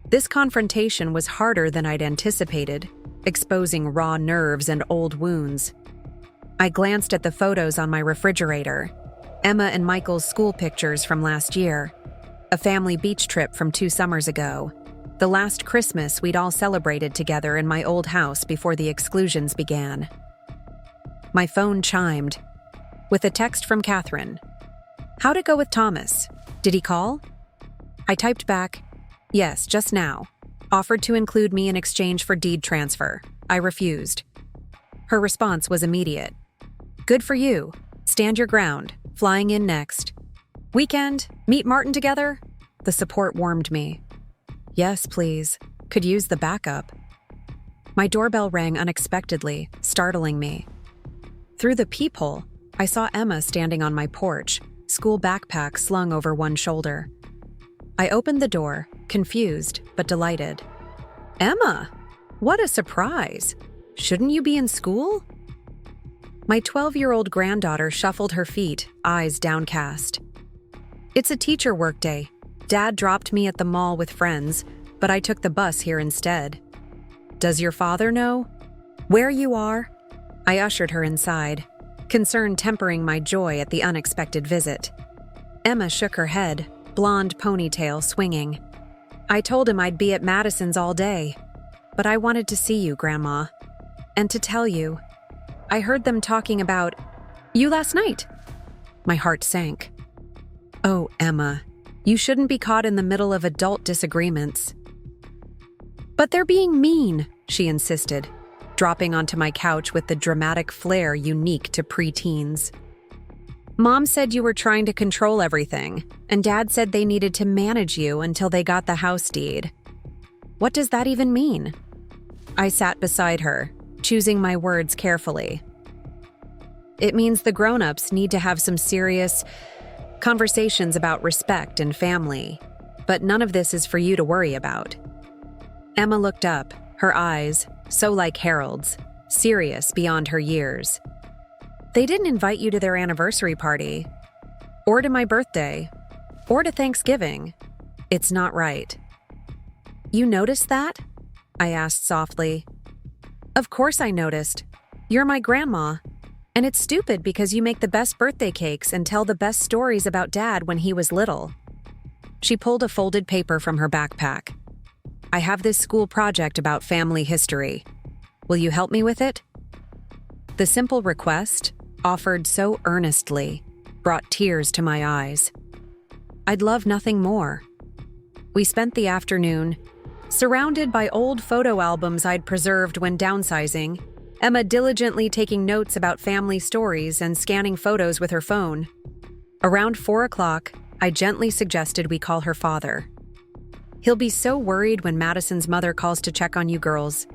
This confrontation was harder than I'd anticipated, exposing raw nerves and old wounds. I glanced at the photos on my refrigerator, Emma and Michael's school pictures from last year, a family beach trip from 2 summers ago, the last Christmas we'd all celebrated together in my old house before the exclusions began. My phone chimed, with a text from Catherine. How'd it go with Thomas? Did he call? I typed back, yes, just now. Offered to include me in exchange for deed transfer. I refused. Her response was immediate. Good for you. Stand your ground. Flying in next. Weekend? Meet Martin together? The support warmed me. Yes, please. Could use the backup. My doorbell rang unexpectedly, startling me. Through the peephole, I saw Emma standing on my porch, school backpack slung over one shoulder. I opened the door, confused but delighted. Emma! What a surprise! Shouldn't you be in school? My 12-year-old granddaughter shuffled her feet, eyes downcast. It's a teacher workday. Dad dropped me at the mall with friends, but I took the bus here instead. Does your father know where you are? I ushered her inside, concern tempering my joy at the unexpected visit. Emma shook her head, blonde ponytail swinging. I told him I'd be at Madison's all day, but I wanted to see you, Grandma. And to tell you, I heard them talking about you last night. My heart sank. Oh, Emma, you shouldn't be caught in the middle of adult disagreements. But they're being mean, she insisted, dropping onto my couch with the dramatic flair unique to preteens. Mom said you were trying to control everything, and Dad said they needed to manage you until they got the house deed. What does that even mean? I sat beside her, choosing my words carefully. It means the grown-ups need to have some serious conversations about respect and family, but none of this is for you to worry about. Emma looked up, her eyes, so like Harold's, serious beyond her years. They didn't invite you to their anniversary party, or to my birthday, or to Thanksgiving. It's not right. You noticed that? I asked softly. Of course I noticed. You're my grandma. And it's stupid because you make the best birthday cakes and tell the best stories about Dad when he was little. She pulled a folded paper from her backpack. I have this school project about family history. Will you help me with it? The simple request, offered so earnestly, brought tears to my eyes. I'd love nothing more. We spent the afternoon, surrounded by old photo albums I'd preserved when downsizing, Emma diligently taking notes about family stories and scanning photos with her phone. Around 4 o'clock, I gently suggested we call her father. He'll be so worried when Madison's mother calls to check on you girls.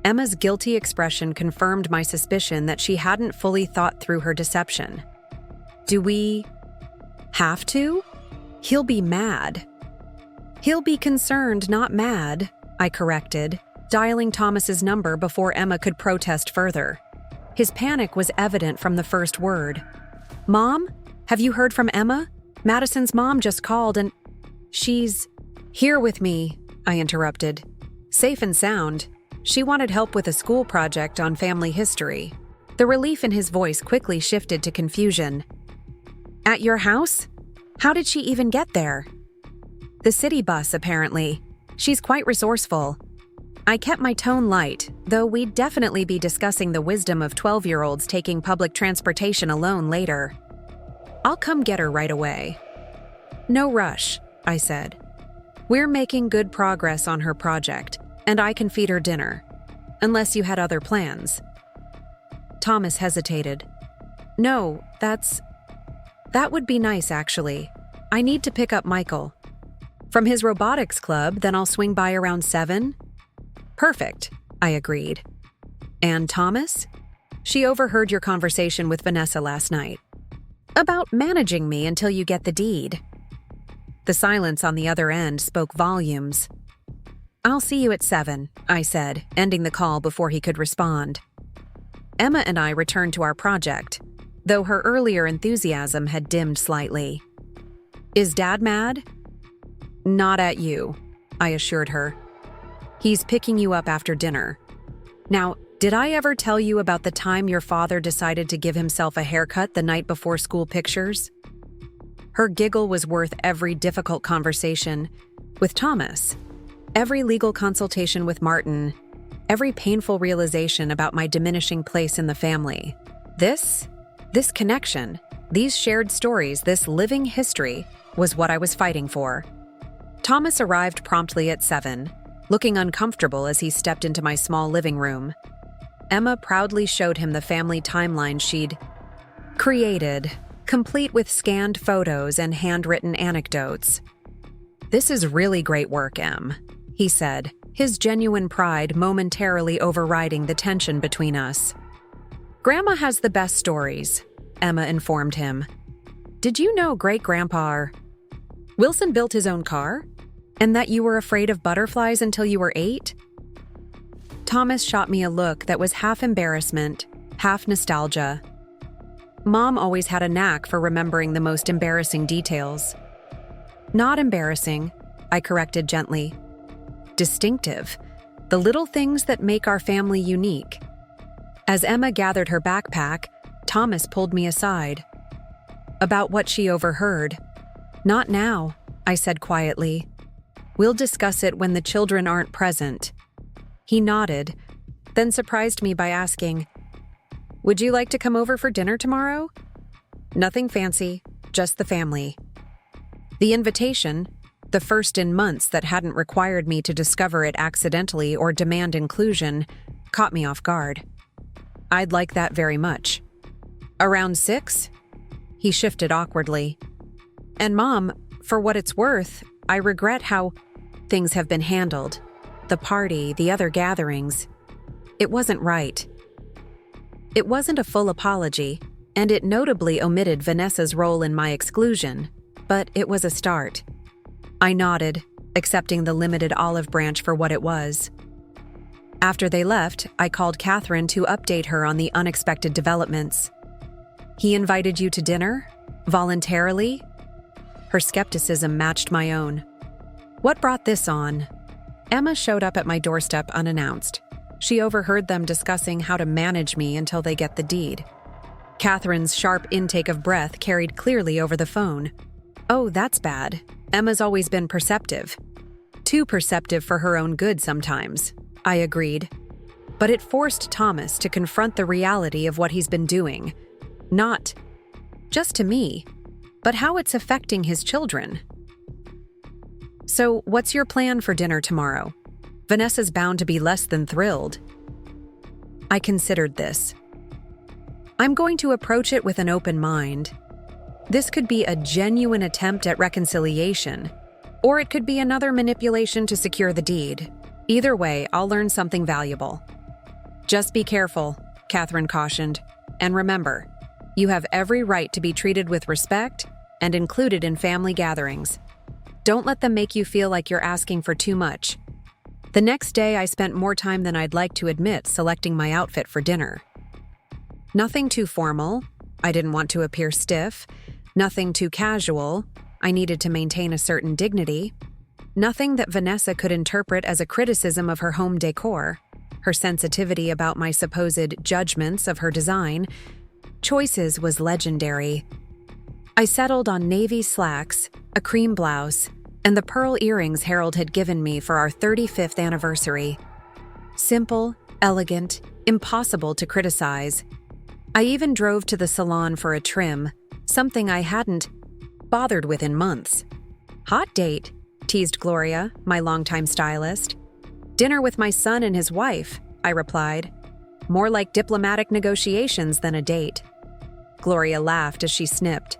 Emma's guilty expression confirmed my suspicion that she hadn't fully thought through her deception. Do we have to? He'll be mad. He'll be concerned, not mad, I corrected, dialing Thomas's number before Emma could protest further. His panic was evident from the first word. Mom, have you heard from Emma? Madison's mom just called and she's here with me, I interrupted. Safe and sound. She wanted help with a school project on family history. The relief in his voice quickly shifted to confusion. At your house? How did she even get there? The city bus, apparently. She's quite resourceful. I kept my tone light, though we'd definitely be discussing the wisdom of 12-year-olds taking public transportation alone later. I'll come get her right away. No rush, I said. We're making good progress on her project, and I can feed her dinner. Unless you had other plans. Thomas hesitated. No, that would be nice, actually. I need to pick up Michael. From his robotics club, then I'll swing by around 7? Perfect, I agreed. And Thomas? She overheard your conversation with Vanessa last night. About managing me until you get the deed. The silence on the other end spoke volumes. I'll see you at 7, I said, ending the call before he could respond. Emma and I returned to our project, though her earlier enthusiasm had dimmed slightly. Is Dad mad? Not at you, I assured her. He's picking you up after dinner. Now, did I ever tell you about the time your father decided to give himself a haircut the night before school pictures? Her giggle was worth every difficult conversation with Thomas, every legal consultation with Martin, every painful realization about my diminishing place in the family. This connection, these shared stories, this living history was what I was fighting for. Thomas arrived promptly at 7, looking uncomfortable as he stepped into my small living room. Emma proudly showed him the family timeline she'd created, complete with scanned photos and handwritten anecdotes. This is really great work, Em, he said, his genuine pride momentarily overriding the tension between us. Grandma has the best stories, Emma informed him. Did you know Great-Grandpa Wilson built his own car? And that you were afraid of butterflies until you were 8? Thomas shot me a look that was half embarrassment, half nostalgia. Mom always had a knack for remembering the most embarrassing details. Not embarrassing, I corrected gently. Distinctive, the little things that make our family unique. As Emma gathered her backpack, Thomas pulled me aside. About what she overheard. Not now, I said quietly. We'll discuss it when the children aren't present. He nodded, then surprised me by asking, Would you like to come over for dinner tomorrow? Nothing fancy, just the family. The invitation, the first in months that hadn't required me to discover it accidentally or demand inclusion, caught me off guard. I'd like that very much. Around 6? He shifted awkwardly. And Mom, for what it's worth, I regret how things have been handled. The party, the other gatherings. It wasn't right. It wasn't a full apology, and it notably omitted Vanessa's role in my exclusion, but it was a start. I nodded, accepting the limited olive branch for what it was. After they left, I called Catherine to update her on the unexpected developments. He invited you to dinner? Voluntarily? Her skepticism matched my own. What brought this on? Emma showed up at my doorstep unannounced. She overheard them discussing how to manage me until they get the deed. Catherine's sharp intake of breath carried clearly over the phone. Oh, that's bad. Emma's always been perceptive. Too perceptive for her own good sometimes, I agreed. But it forced Thomas to confront the reality of what he's been doing. Not just to me, but how it's affecting his children. So, what's your plan for dinner tomorrow? Vanessa's bound to be less than thrilled. I considered this. I'm going to approach it with an open mind. This could be a genuine attempt at reconciliation, or it could be another manipulation to secure the deed. Either way, I'll learn something valuable. Just be careful, Catherine cautioned, and remember, you have every right to be treated with respect and included in family gatherings. Don't let them make you feel like you're asking for too much. The next day, I spent more time than I'd like to admit selecting my outfit for dinner. Nothing too formal. I didn't want to appear stiff, Nothing too casual. I needed to maintain a certain dignity. Nothing that Vanessa could interpret as a criticism of her home decor. Her sensitivity about my supposed judgments of her design choices was legendary. I settled on navy slacks, a cream blouse, and the pearl earrings Harold had given me for our 35th anniversary. Simple, elegant, impossible to criticize. I even drove to the salon for a trim, something I hadn't bothered with in months. Hot date, teased Gloria, my longtime stylist. Dinner with my son and his wife, I replied. More like diplomatic negotiations than a date. Gloria laughed as she snipped.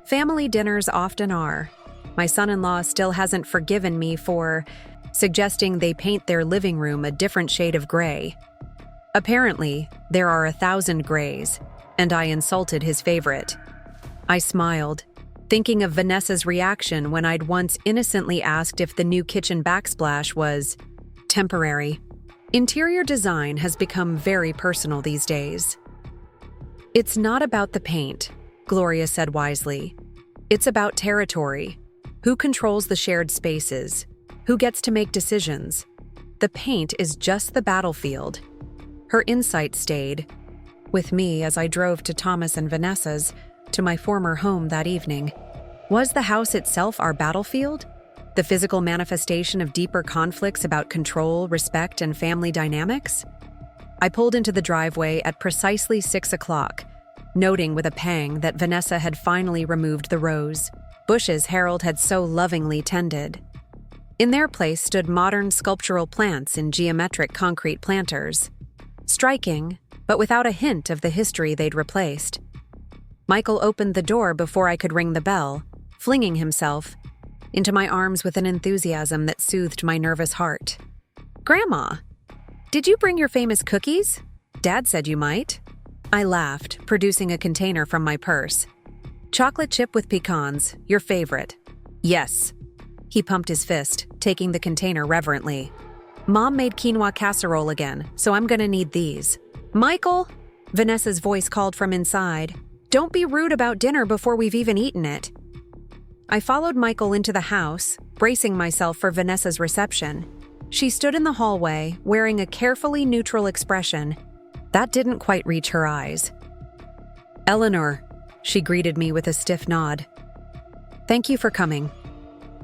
Family dinners often are. My son-in-law still hasn't forgiven me for suggesting they paint their living room a different shade of gray. Apparently, there are 1,000 grays, and I insulted his favorite. I smiled, thinking of Vanessa's reaction when I'd once innocently asked if the new kitchen backsplash was temporary. Interior design has become very personal these days. It's not about the paint, Gloria said wisely. It's about territory. Who controls the shared spaces? Who gets to make decisions? The paint is just the battlefield. Her insight stayed with me as I drove to Thomas and Vanessa's, to my former home that evening. Was the house itself our battlefield? The physical manifestation of deeper conflicts about control, respect, and family dynamics? I pulled into the driveway at precisely 6 o'clock, noting with a pang that Vanessa had finally removed the rose bushes Harold had so lovingly tended. In their place stood modern sculptural plants in geometric concrete planters. Striking, but without a hint of the history they'd replaced. Michael opened the door before I could ring the bell, flinging himself into my arms with an enthusiasm that soothed my nervous heart. Grandma, did you bring your famous cookies? Dad said you might. I laughed, producing a container from my purse. Chocolate chip with pecans, your favorite. Yes. He pumped his fist, taking the container reverently. Mom made quinoa casserole again, so I'm gonna need these. Michael! Vanessa's voice called from inside. Don't be rude about dinner before we've even eaten it. I followed Michael into the house, bracing myself for Vanessa's reception. She stood in the hallway, wearing a carefully neutral expression. That didn't quite reach her eyes. Eleanor, she greeted me with a stiff nod. Thank you for coming.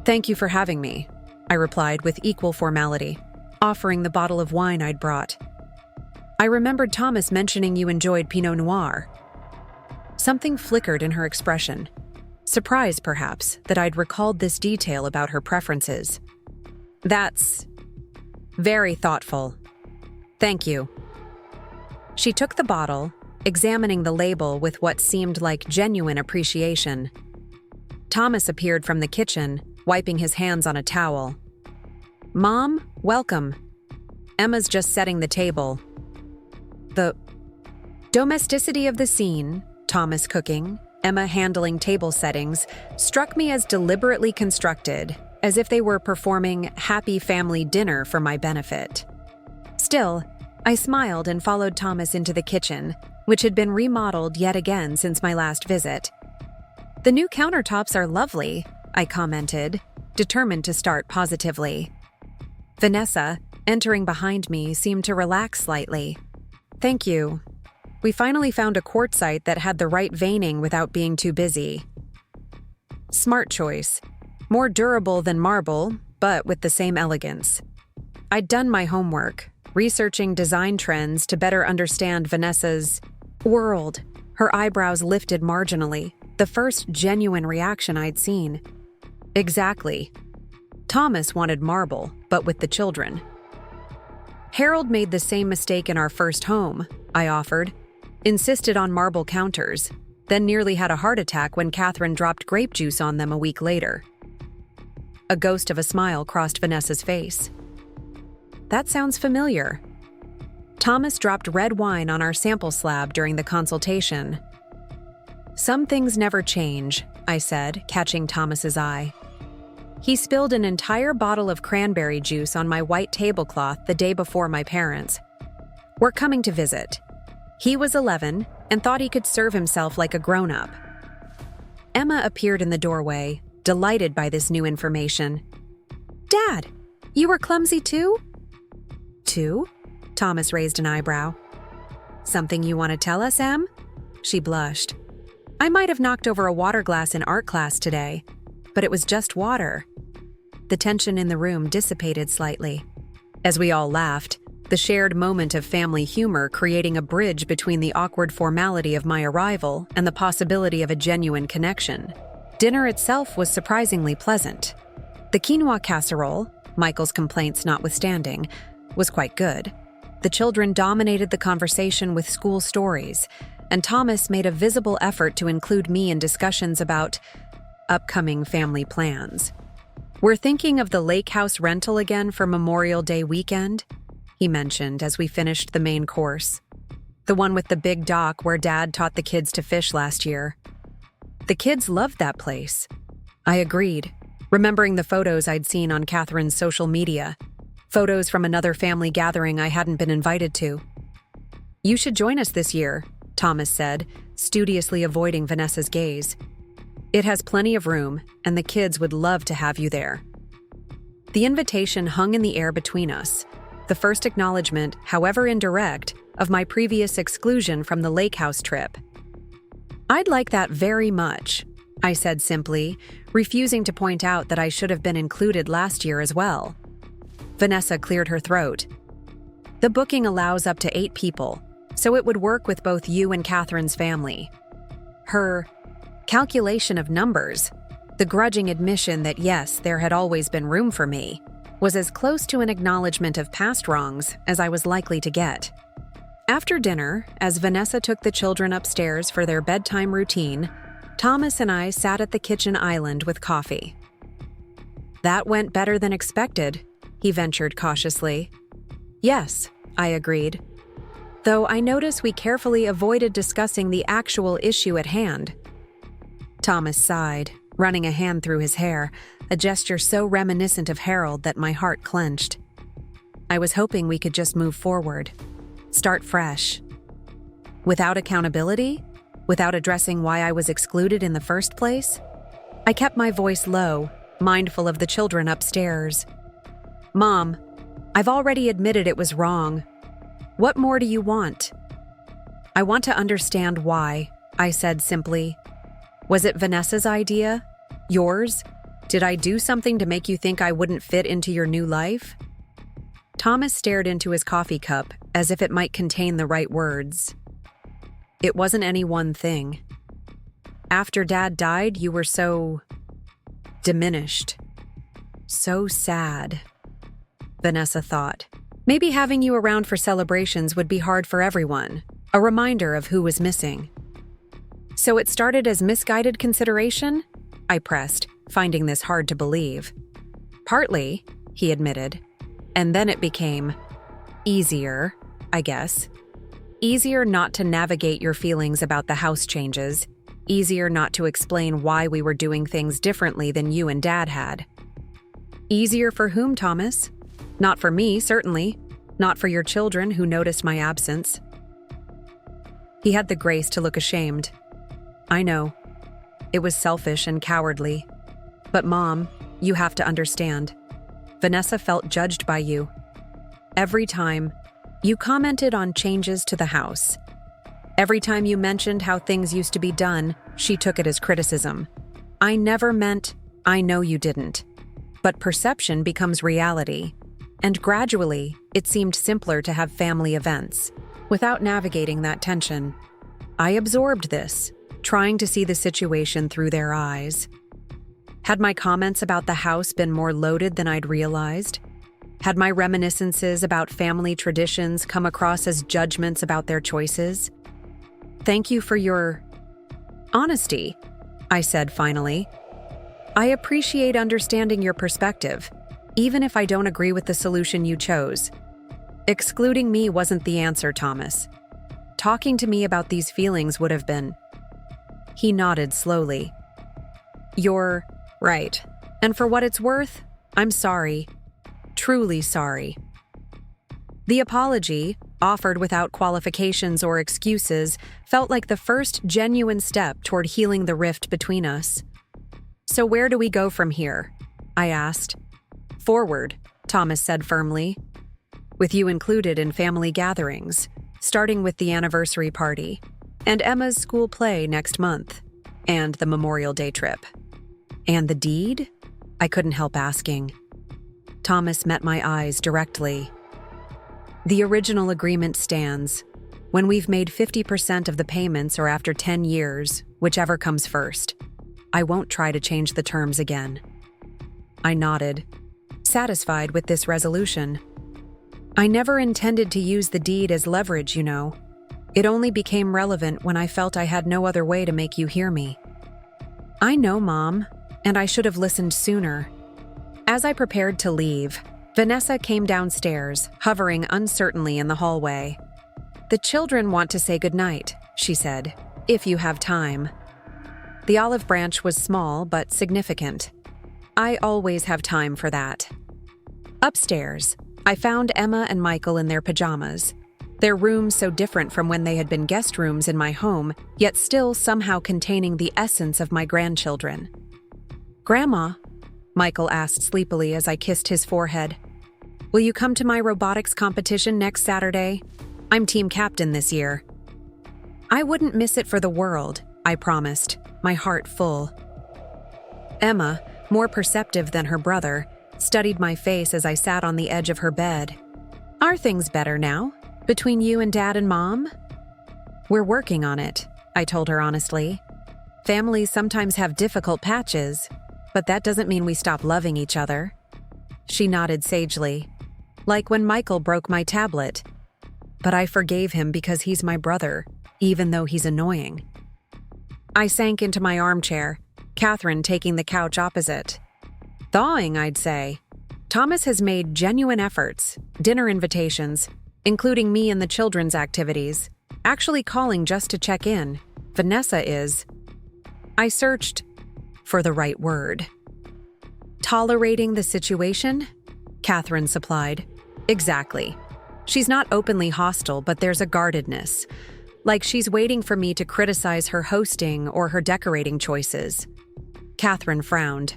Thank you for having me, I replied with equal formality, offering the bottle of wine I'd brought. I remembered Thomas mentioning you enjoyed Pinot Noir. Something flickered in her expression. Surprise, perhaps, that I'd recalled this detail about her preferences. That's very thoughtful. Thank you. She took the bottle, examining the label with what seemed like genuine appreciation. Thomas appeared from the kitchen, wiping his hands on a towel. Mom, welcome. Emma's just setting the table. The domesticity of the scene, Thomas cooking, Emma handling table settings, struck me as deliberately constructed, as if they were performing happy family dinner for my benefit. Still, I smiled and followed Thomas into the kitchen, which had been remodeled yet again since my last visit. The new countertops are lovely, I commented, determined to start positively. Vanessa, entering behind me, seemed to relax slightly. Thank you. We finally found a quartzite that had the right veining without being too busy. Smart choice. More durable than marble, but with the same elegance. I'd done my homework, researching design trends to better understand Vanessa's world. Her eyebrows lifted marginally, the first genuine reaction I'd seen. Exactly. Thomas wanted marble, but with the children. Harold made the same mistake in our first home, I offered. Insisted on marble counters, then nearly had a heart attack when Catherine dropped grape juice on them a week later. A ghost of a smile crossed Vanessa's face. That sounds familiar. Thomas dropped red wine on our sample slab during the consultation. Some things never change, I said, catching Thomas's eye. He spilled an entire bottle of cranberry juice on my white tablecloth the day before my parents. We're coming to visit. He was 11 and thought he could serve himself like a grown-up. Emma appeared in the doorway, delighted by this new information. "Dad, you were clumsy too?" "Too?" Thomas raised an eyebrow. "Something you want to tell us, Em?" She blushed. "I might have knocked over a water glass in art class today, but it was just water." The tension in the room dissipated slightly. As we all laughed, the shared moment of family humor creating a bridge between the awkward formality of my arrival and the possibility of a genuine connection. Dinner itself was surprisingly pleasant. The quinoa casserole, Michael's complaints notwithstanding, was quite good. The children dominated the conversation with school stories, and Thomas made a visible effort to include me in discussions about upcoming family plans. "We're thinking of the lake house rental again for Memorial Day weekend," he mentioned as we finished the main course. "The one with the big dock where Dad taught the kids to fish last year." The kids loved that place. I agreed, remembering the photos I'd seen on Catherine's social media, photos from another family gathering I hadn't been invited to. "You should join us this year," Thomas said, studiously avoiding Vanessa's gaze. "It has plenty of room, and the kids would love to have you there." The invitation hung in the air between us, the first acknowledgement, however indirect, of my previous exclusion from the lake house trip. "I'd like that very much," I said simply, refusing to point out that I should have been included last year as well. Vanessa cleared her throat. "The booking allows up to 8 people, so it would work with both you and Catherine's family." Her calculation of numbers, the grudging admission that yes, there had always been room for me, was as close to an acknowledgement of past wrongs as I was likely to get. After dinner, as Vanessa took the children upstairs for their bedtime routine, Thomas and I sat at the kitchen island with coffee. "That went better than expected," he ventured cautiously. "Yes," I agreed, though I notice we carefully avoided discussing the actual issue at hand. Thomas sighed, running a hand through his hair, a gesture so reminiscent of Harold that my heart clenched. I was hoping we could just move forward, start fresh. Without accountability? Without addressing why I was excluded in the first place? I kept my voice low, mindful of the children upstairs. "Mom, I've already admitted it was wrong. What more do you want?" "I want to understand why," I said simply. "Was it Vanessa's idea? Yours? Did I do something to make you think I wouldn't fit into your new life?" Thomas stared into his coffee cup as if it might contain the right words. "It wasn't any one thing. After Dad died, you were so diminished. So sad." Vanessa thought. "Maybe having you around for celebrations would be hard for everyone, a reminder of who was missing." "So it started as misguided consideration?" I pressed, finding this hard to believe. "Partly," he admitted. "And then it became easier, I guess. Easier not to navigate your feelings about the house changes. Easier not to explain why we were doing things differently than you and Dad had." "Easier for whom, Thomas? Not for me, certainly. Not for your children who noticed my absence." He had the grace to look ashamed. "I know. It was selfish and cowardly. But Mom, you have to understand. Vanessa felt judged by you. Every time you commented on changes to the house. Every time you mentioned how things used to be done, she took it as criticism. I never meant, I know you didn't. But perception becomes reality. And gradually, it seemed simpler to have family events, without navigating that tension. I absorbed this, trying to see the situation through their eyes. Had my comments about the house been more loaded than I'd realized? Had my reminiscences about family traditions come across as judgments about their choices? "Thank you for your honesty," I said finally. "I appreciate understanding your perspective, even if I don't agree with the solution you chose. Excluding me wasn't the answer, Thomas. Talking to me about these feelings would have been." He nodded slowly. "You're right. And for what it's worth, I'm sorry. Truly sorry." The apology, offered without qualifications or excuses, felt like the first genuine step toward healing the rift between us. "So where do we go from here?" I asked. "Forward," Thomas said firmly. "With you included in family gatherings, starting with the anniversary party, and Emma's school play next month, and the Memorial Day trip." "And the deed?" I couldn't help asking. Thomas met my eyes directly. "The original agreement stands. When we've made 50% of the payments or after 10 years, whichever comes first. I won't try to change the terms again." I nodded, satisfied with this resolution. I never intended to use the deed as leverage, you know. It only became relevant when I felt I had no other way to make you hear me. "I know, Mom, and I should have listened sooner." As I prepared to leave, Vanessa came downstairs, hovering uncertainly in the hallway. "The children want to say goodnight," she said, "if you have time." The olive branch was small but significant. I always have time for that. Upstairs, I found Emma and Michael in their pajamas, their rooms so different from when they had been guest rooms in my home, yet still somehow containing the essence of my grandchildren. "Grandma," Michael asked sleepily as I kissed his forehead, "will you come to my robotics competition next Saturday? I'm team captain this year." "I wouldn't miss it for the world," I promised, my heart full. Emma, more perceptive than her brother, studied my face as I sat on the edge of her bed. "Are things better now? Between you and Dad and Mom?" "We're working on it," I told her honestly. "Families sometimes have difficult patches, but that doesn't mean we stop loving each other." She nodded sagely, like when Michael broke my tablet. But I forgave him because he's my brother, even though he's annoying. I sank into my armchair, Catherine taking the couch opposite. Thawing, I'd say. Thomas has made genuine efforts, dinner invitations, including me in the children's activities, actually calling just to check in. Vanessa is. I searched for the right word. "Tolerating the situation?" Catherine supplied. "Exactly. She's not openly hostile, but there's a guardedness. Like she's waiting for me to criticize her hosting or her decorating choices." Catherine frowned.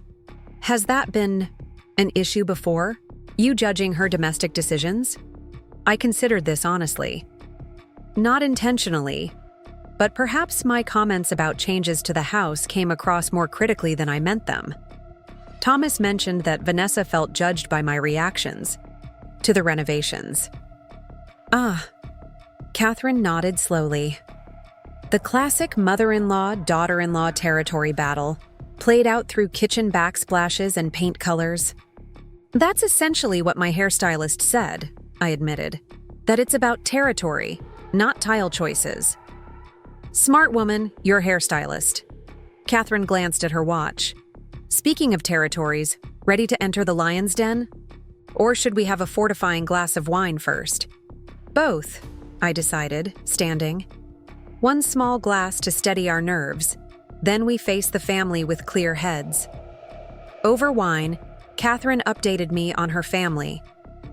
"Has that been an issue before? You judging her domestic decisions?" I considered this honestly. Not intentionally, but perhaps my comments about changes to the house came across more critically than I meant them. Thomas mentioned that Vanessa felt judged by my reactions to the renovations. "Ah." Catherine nodded slowly. The classic mother-in-law, daughter-in-law territory battle, played out through kitchen backsplashes and paint colors. "That's essentially what my hairstylist said," I admitted. "That it's about territory, not tile choices." "Smart woman, your hairstylist." Catherine glanced at her watch. "Speaking of territories, ready to enter the lion's den? Or should we have a fortifying glass of wine first?" "Both," I decided, standing. "One small glass to steady our nerves. Then we face the family with clear heads." Over wine, Catherine updated me on her family,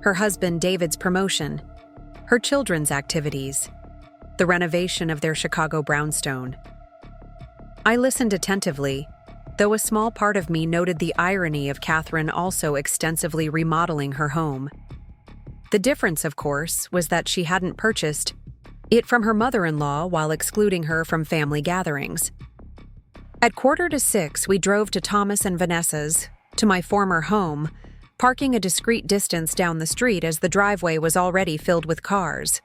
her husband David's promotion, her children's activities, the renovation of their Chicago brownstone. I listened attentively, though a small part of me noted the irony of Catherine also extensively remodeling her home. The difference, of course, was that she hadn't purchased it from her mother-in-law while excluding her from family gatherings. At 5:45, we drove to Thomas and Vanessa's, to my former home, parking a discreet distance down the street as the driveway was already filled with cars.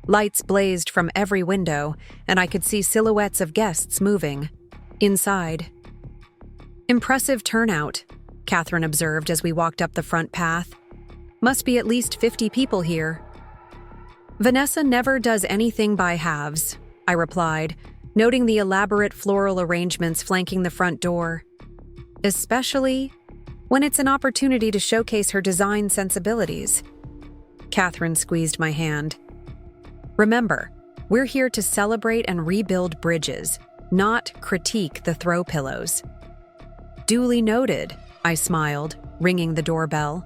Lights blazed from every window, and I could see silhouettes of guests moving. Inside. "Impressive turnout," Catherine observed as we walked up the front path. "Must be at least 50 people here." "Vanessa never does anything by halves," I replied, noting the elaborate floral arrangements flanking the front door. "Especially when it's an opportunity to showcase her design sensibilities." Catherine squeezed my hand. "Remember, we're here to celebrate and rebuild bridges, not critique the throw pillows." "Duly noted," I smiled, ringing the doorbell.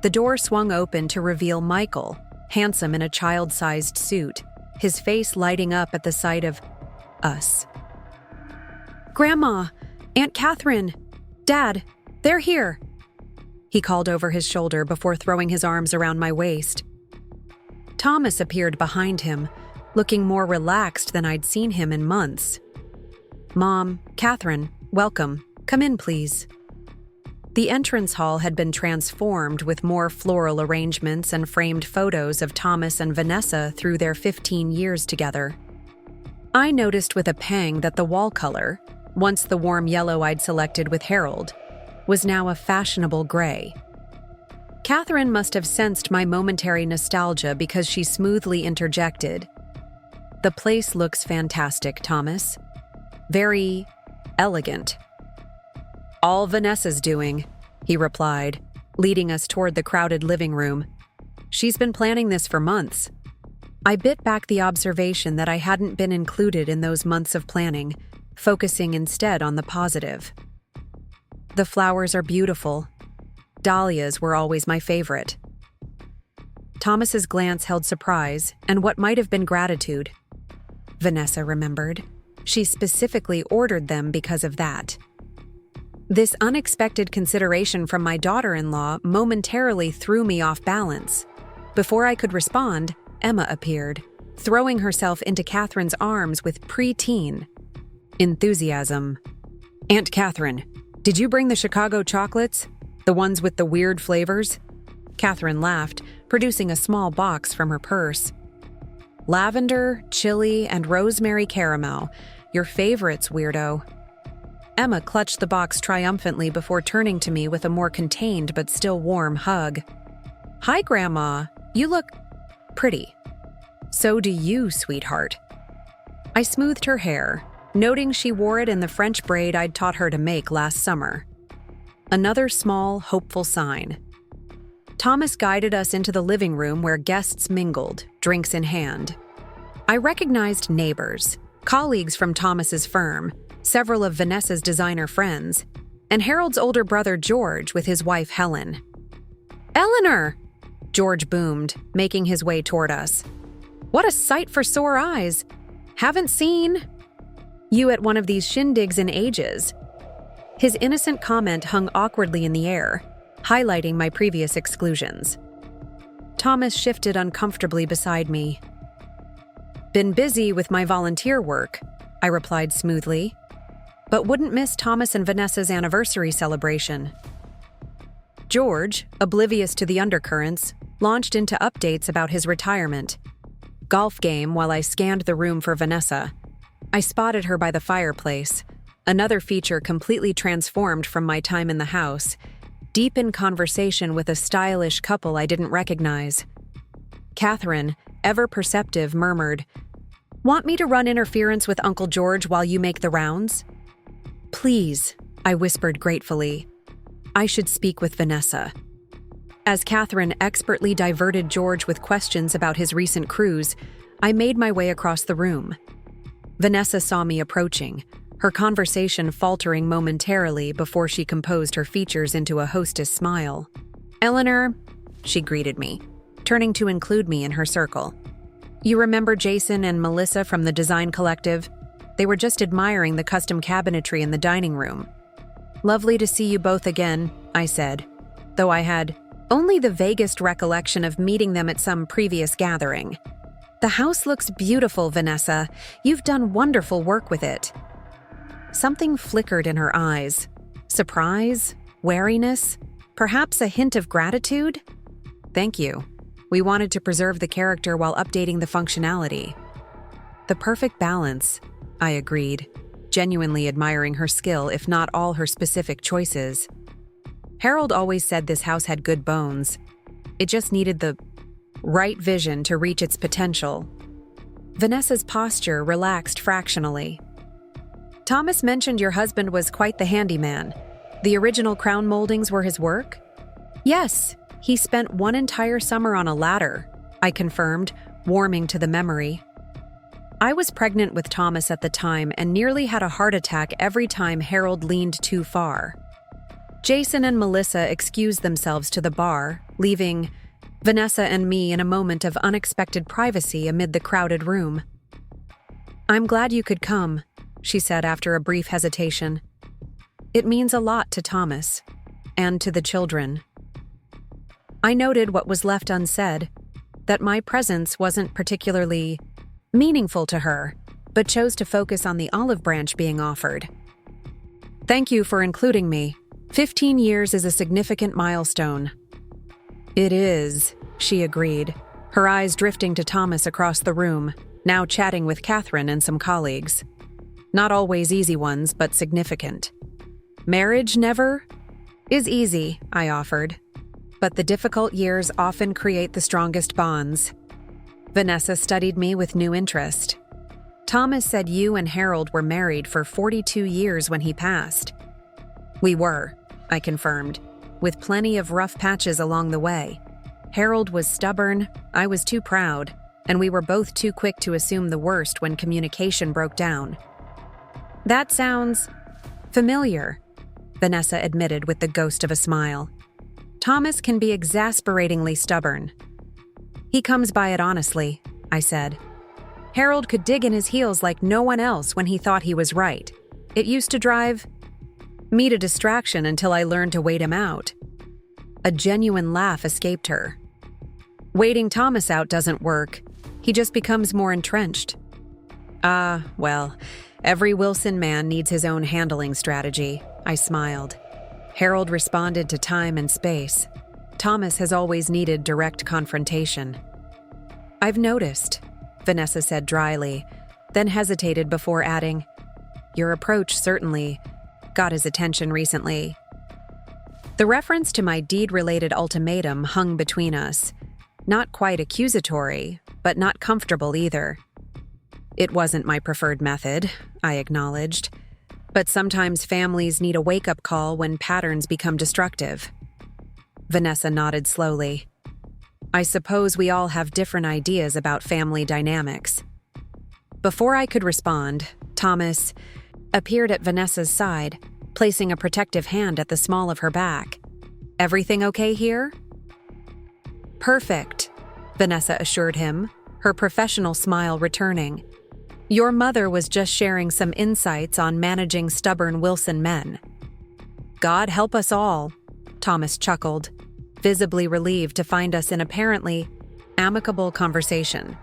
The door swung open to reveal Michael, handsome in a child-sized suit, his face lighting up at the sight of us. "Grandma! Aunt Catherine! Dad! They're here!" He called over his shoulder before throwing his arms around my waist. Thomas appeared behind him, looking more relaxed than I'd seen him in months. "Mom, Catherine, welcome. Come in, please." The entrance hall had been transformed with more floral arrangements and framed photos of Thomas and Vanessa through their 15 years together. I noticed with a pang that the wall color, once the warm yellow I'd selected with Harold, was now a fashionable gray. Catherine must have sensed my momentary nostalgia because she smoothly interjected, "The place looks fantastic, Thomas. Very elegant." "All Vanessa's doing," he replied, leading us toward the crowded living room. "She's been planning this for months." I bit back the observation that I hadn't been included in those months of planning, focusing instead on the positive. "The flowers are beautiful. Dahlias were always my favorite." Thomas's glance held surprise and what might have been gratitude. Vanessa remembered. She specifically ordered them because of that. This unexpected consideration from my daughter-in-law momentarily threw me off balance. Before I could respond, Emma appeared, throwing herself into Catherine's arms with preteen enthusiasm. "Aunt Catherine, did you bring the Chicago chocolates? The ones with the weird flavors?" Catherine laughed, producing a small box from her purse. "Lavender, chili, and rosemary caramel. Your favorites, weirdo." Emma clutched the box triumphantly before turning to me with a more contained but still warm hug. "Hi, Grandma. You look pretty." "So do you, sweetheart." I smoothed her hair, noting she wore it in the French braid I'd taught her to make last summer. Another small, hopeful sign. Thomas guided us into the living room where guests mingled, drinks in hand. I recognized neighbors, colleagues from Thomas's firm, several of Vanessa's designer friends, and Harold's older brother George with his wife Helen. "Eleanor!" George boomed, making his way toward us. "What a sight for sore eyes! Haven't seen you at one of these shindigs in ages." His innocent comment hung awkwardly in the air, highlighting my previous exclusions. Thomas shifted uncomfortably beside me. "Been busy with my volunteer work," I replied smoothly, "but wouldn't miss Thomas and Vanessa's anniversary celebration." George, oblivious to the undercurrents, launched into updates about his retirement. Golf game while I scanned the room for Vanessa. I spotted her by the fireplace, another feature completely transformed from my time in the house, deep in conversation with a stylish couple I didn't recognize. Catherine, ever perceptive, murmured, "Want me to run interference with Uncle George while you make the rounds?" "Please," I whispered gratefully. "I should speak with Vanessa." As Catherine expertly diverted George with questions about his recent cruise, I made my way across the room. Vanessa saw me approaching, her conversation faltering momentarily before she composed her features into a hostess smile. "Eleanor," she greeted me, turning to include me in her circle. "You remember Jason and Melissa from the design collective? They were just admiring the custom cabinetry in the dining room." "Lovely to see you both again," I said, though I had only the vaguest recollection of meeting them at some previous gathering. "The house looks beautiful, Vanessa. You've done wonderful work with it." Something flickered in her eyes. Surprise? Wariness? Perhaps a hint of gratitude? "Thank you. We wanted to preserve the character while updating the functionality." "The perfect balance," I agreed, genuinely admiring her skill if not all her specific choices. Harold always said this house had good bones. It just needed the right vision to reach its potential. Vanessa's posture relaxed fractionally. "Thomas mentioned your husband was quite the handyman. The original crown moldings were his work?" "Yes, he spent one entire summer on a ladder," I confirmed, warming to the memory. I was pregnant with Thomas at the time and nearly had a heart attack every time Harold leaned too far. Jason and Melissa excused themselves to the bar, leaving Vanessa and me in a moment of unexpected privacy amid the crowded room. "I'm glad you could come," she said after a brief hesitation. "It means a lot to Thomas, and to the children." I noted what was left unsaid, that my presence wasn't particularly meaningful to her, but chose to focus on the olive branch being offered. "Thank you for including me. 15 years is a significant milestone." "It is," she agreed, her eyes drifting to Thomas across the room, now chatting with Catherine and some colleagues. "Not always easy ones, but significant." "Marriage never is easy," I offered. "But the difficult years often create the strongest bonds." Vanessa studied me with new interest. "Thomas said you and Harold were married for 42 years when he passed." "We were," I confirmed, with plenty of rough patches along the way. Harold was stubborn, I was too proud, and we were both too quick to assume the worst when communication broke down. "That sounds familiar," Vanessa admitted with the ghost of a smile. "Thomas can be exasperatingly stubborn." "He comes by it honestly," I said. "Harold could dig in his heels like no one else when he thought he was right. It used to drive me to distraction until I learned to wait him out." A genuine laugh escaped her. "Waiting Thomas out doesn't work. He just becomes more entrenched." Well, every Wilson man needs his own handling strategy," I smiled. Harold responded to time and space. Thomas has always needed direct confrontation. "I've noticed," Vanessa said dryly, then hesitated before adding, "Your approach certainly got his attention recently." The reference to my deed-related ultimatum hung between us. Not quite accusatory, but not comfortable either. "It wasn't my preferred method," I acknowledged. "But sometimes families need a wake-up call when patterns become destructive." Vanessa nodded slowly. "I suppose we all have different ideas about family dynamics." Before I could respond, Thomas appeared at Vanessa's side, placing a protective hand at the small of her back. "Everything okay here?" "Perfect," Vanessa assured him, her professional smile returning. "Your mother was just sharing some insights on managing stubborn Wilson men." "God help us all," Thomas chuckled, visibly relieved to find us in apparently amicable conversation.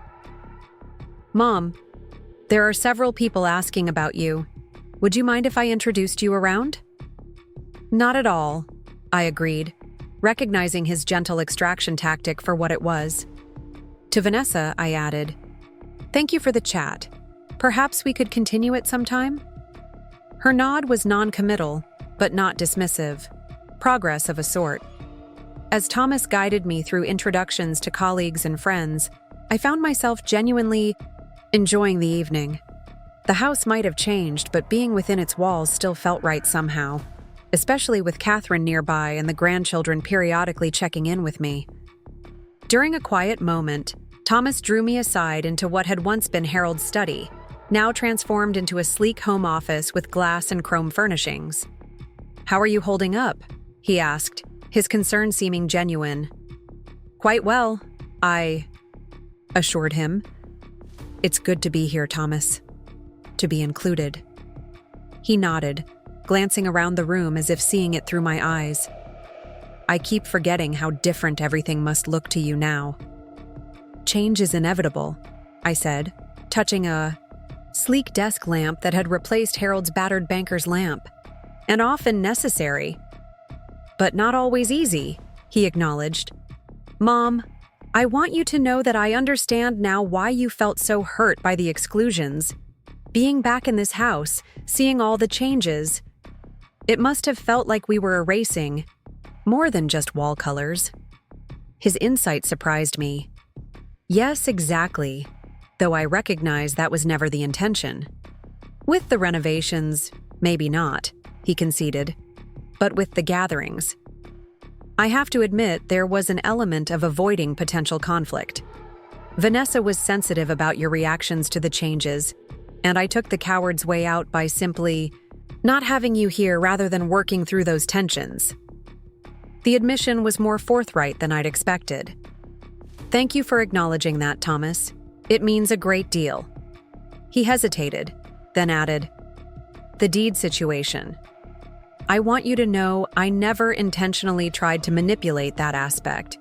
"Mom, there are several people asking about you. Would you mind if I introduced you around?" "Not at all," I agreed, recognizing his gentle extraction tactic for what it was. To Vanessa, I added, "Thank you for the chat. Perhaps we could continue it sometime?" Her nod was non-committal, but not dismissive. Progress of a sort. As Thomas guided me through introductions to colleagues and friends, I found myself genuinely enjoying the evening. The house might have changed, but being within its walls still felt right somehow, especially with Catherine nearby and the grandchildren periodically checking in with me. During a quiet moment, Thomas drew me aside into what had once been Harold's study, now transformed into a sleek home office with glass and chrome furnishings. "How are you holding up?" he asked, his concern seeming genuine. "Quite well," I assured him. "It's good to be here, Thomas. To be included." He nodded, glancing around the room as if seeing it through my eyes. "I keep forgetting how different everything must look to you now." "Change is inevitable," I said, touching a sleek desk lamp that had replaced Harold's battered banker's lamp. "And often necessary. But not always easy," he acknowledged. "Mom, I want you to know that I understand now why you felt so hurt by the exclusions. Being back in this house, seeing all the changes, it must have felt like we were erasing more than just wall colors." His insight surprised me. "Yes, exactly, though I recognize that was never the intention. With the renovations, maybe not," he conceded, "but with the gatherings. I have to admit there was an element of avoiding potential conflict. Vanessa was sensitive about your reactions to the changes, and I took the coward's way out by simply not having you here rather than working through those tensions." The admission was more forthright than I'd expected. Thank you for acknowledging that, Thomas. It means a great deal. He hesitated, then added, "The deed situation. I want you to know I never intentionally tried to manipulate that aspect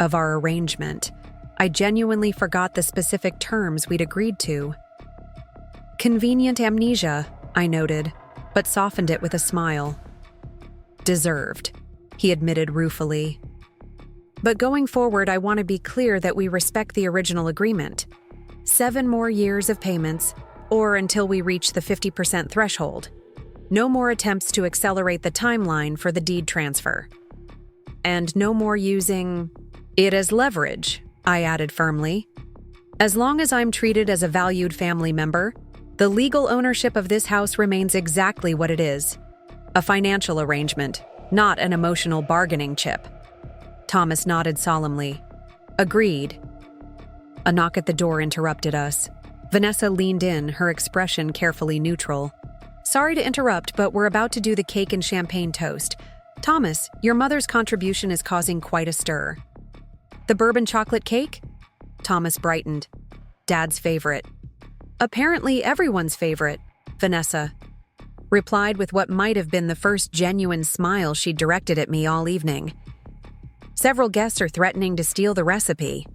of our arrangement. I genuinely forgot the specific terms we'd agreed to." Convenient amnesia, I noted, but softened it with a smile. Deserved, he admitted ruefully. But going forward, I want to be clear that we respect the original agreement. 7 more years of payments, or until we reach the 50% threshold. No more attempts to accelerate the timeline for the deed transfer. And no more using it as leverage, I added firmly. As long as I'm treated as a valued family member, the legal ownership of this house remains exactly what it is. A financial arrangement, not an emotional bargaining chip. Thomas nodded solemnly. Agreed. A knock at the door interrupted us. Vanessa leaned in, her expression carefully neutral. Sorry to interrupt, but we're about to do the cake and champagne toast. Thomas, your mother's contribution is causing quite a stir. The bourbon chocolate cake? Thomas brightened. Dad's favorite. Apparently everyone's favorite, Vanessa replied with what might have been the first genuine smile she'd directed at me all evening. Several guests are threatening to steal the recipe.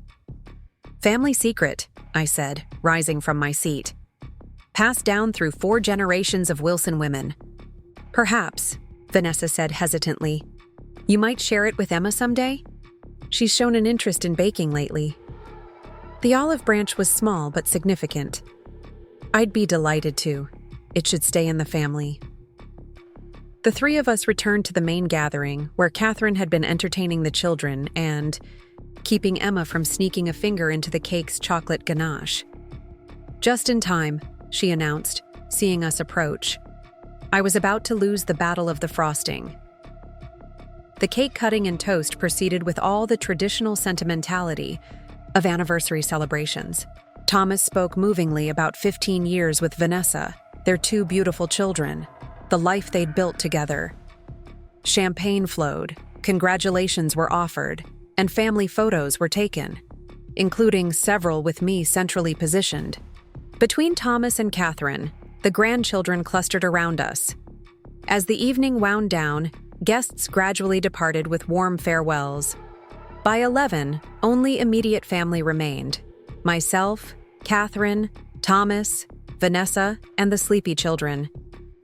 Family secret, I said, rising from my seat. Passed down through 4 generations of Wilson women. Perhaps, Vanessa said hesitantly. You might share it with Emma someday? She's shown an interest in baking lately. The olive branch was small but significant. I'd be delighted to. It should stay in the family. The 3 of us returned to the main gathering, where Catherine had been entertaining the children and keeping Emma from sneaking a finger into the cake's chocolate ganache. Just in time, she announced, seeing us approach. I was about to lose the battle of the frosting. The cake cutting and toast proceeded with all the traditional sentimentality of anniversary celebrations. Thomas spoke movingly about 15 years with Vanessa, their 2 beautiful children, the life they'd built together. Champagne flowed, congratulations were offered, and family photos were taken, including several with me centrally positioned. Between Thomas and Catherine, the grandchildren clustered around us. As the evening wound down, guests gradually departed with warm farewells. By 11, only immediate family remained. Myself, Catherine, Thomas, Vanessa, and the sleepy children,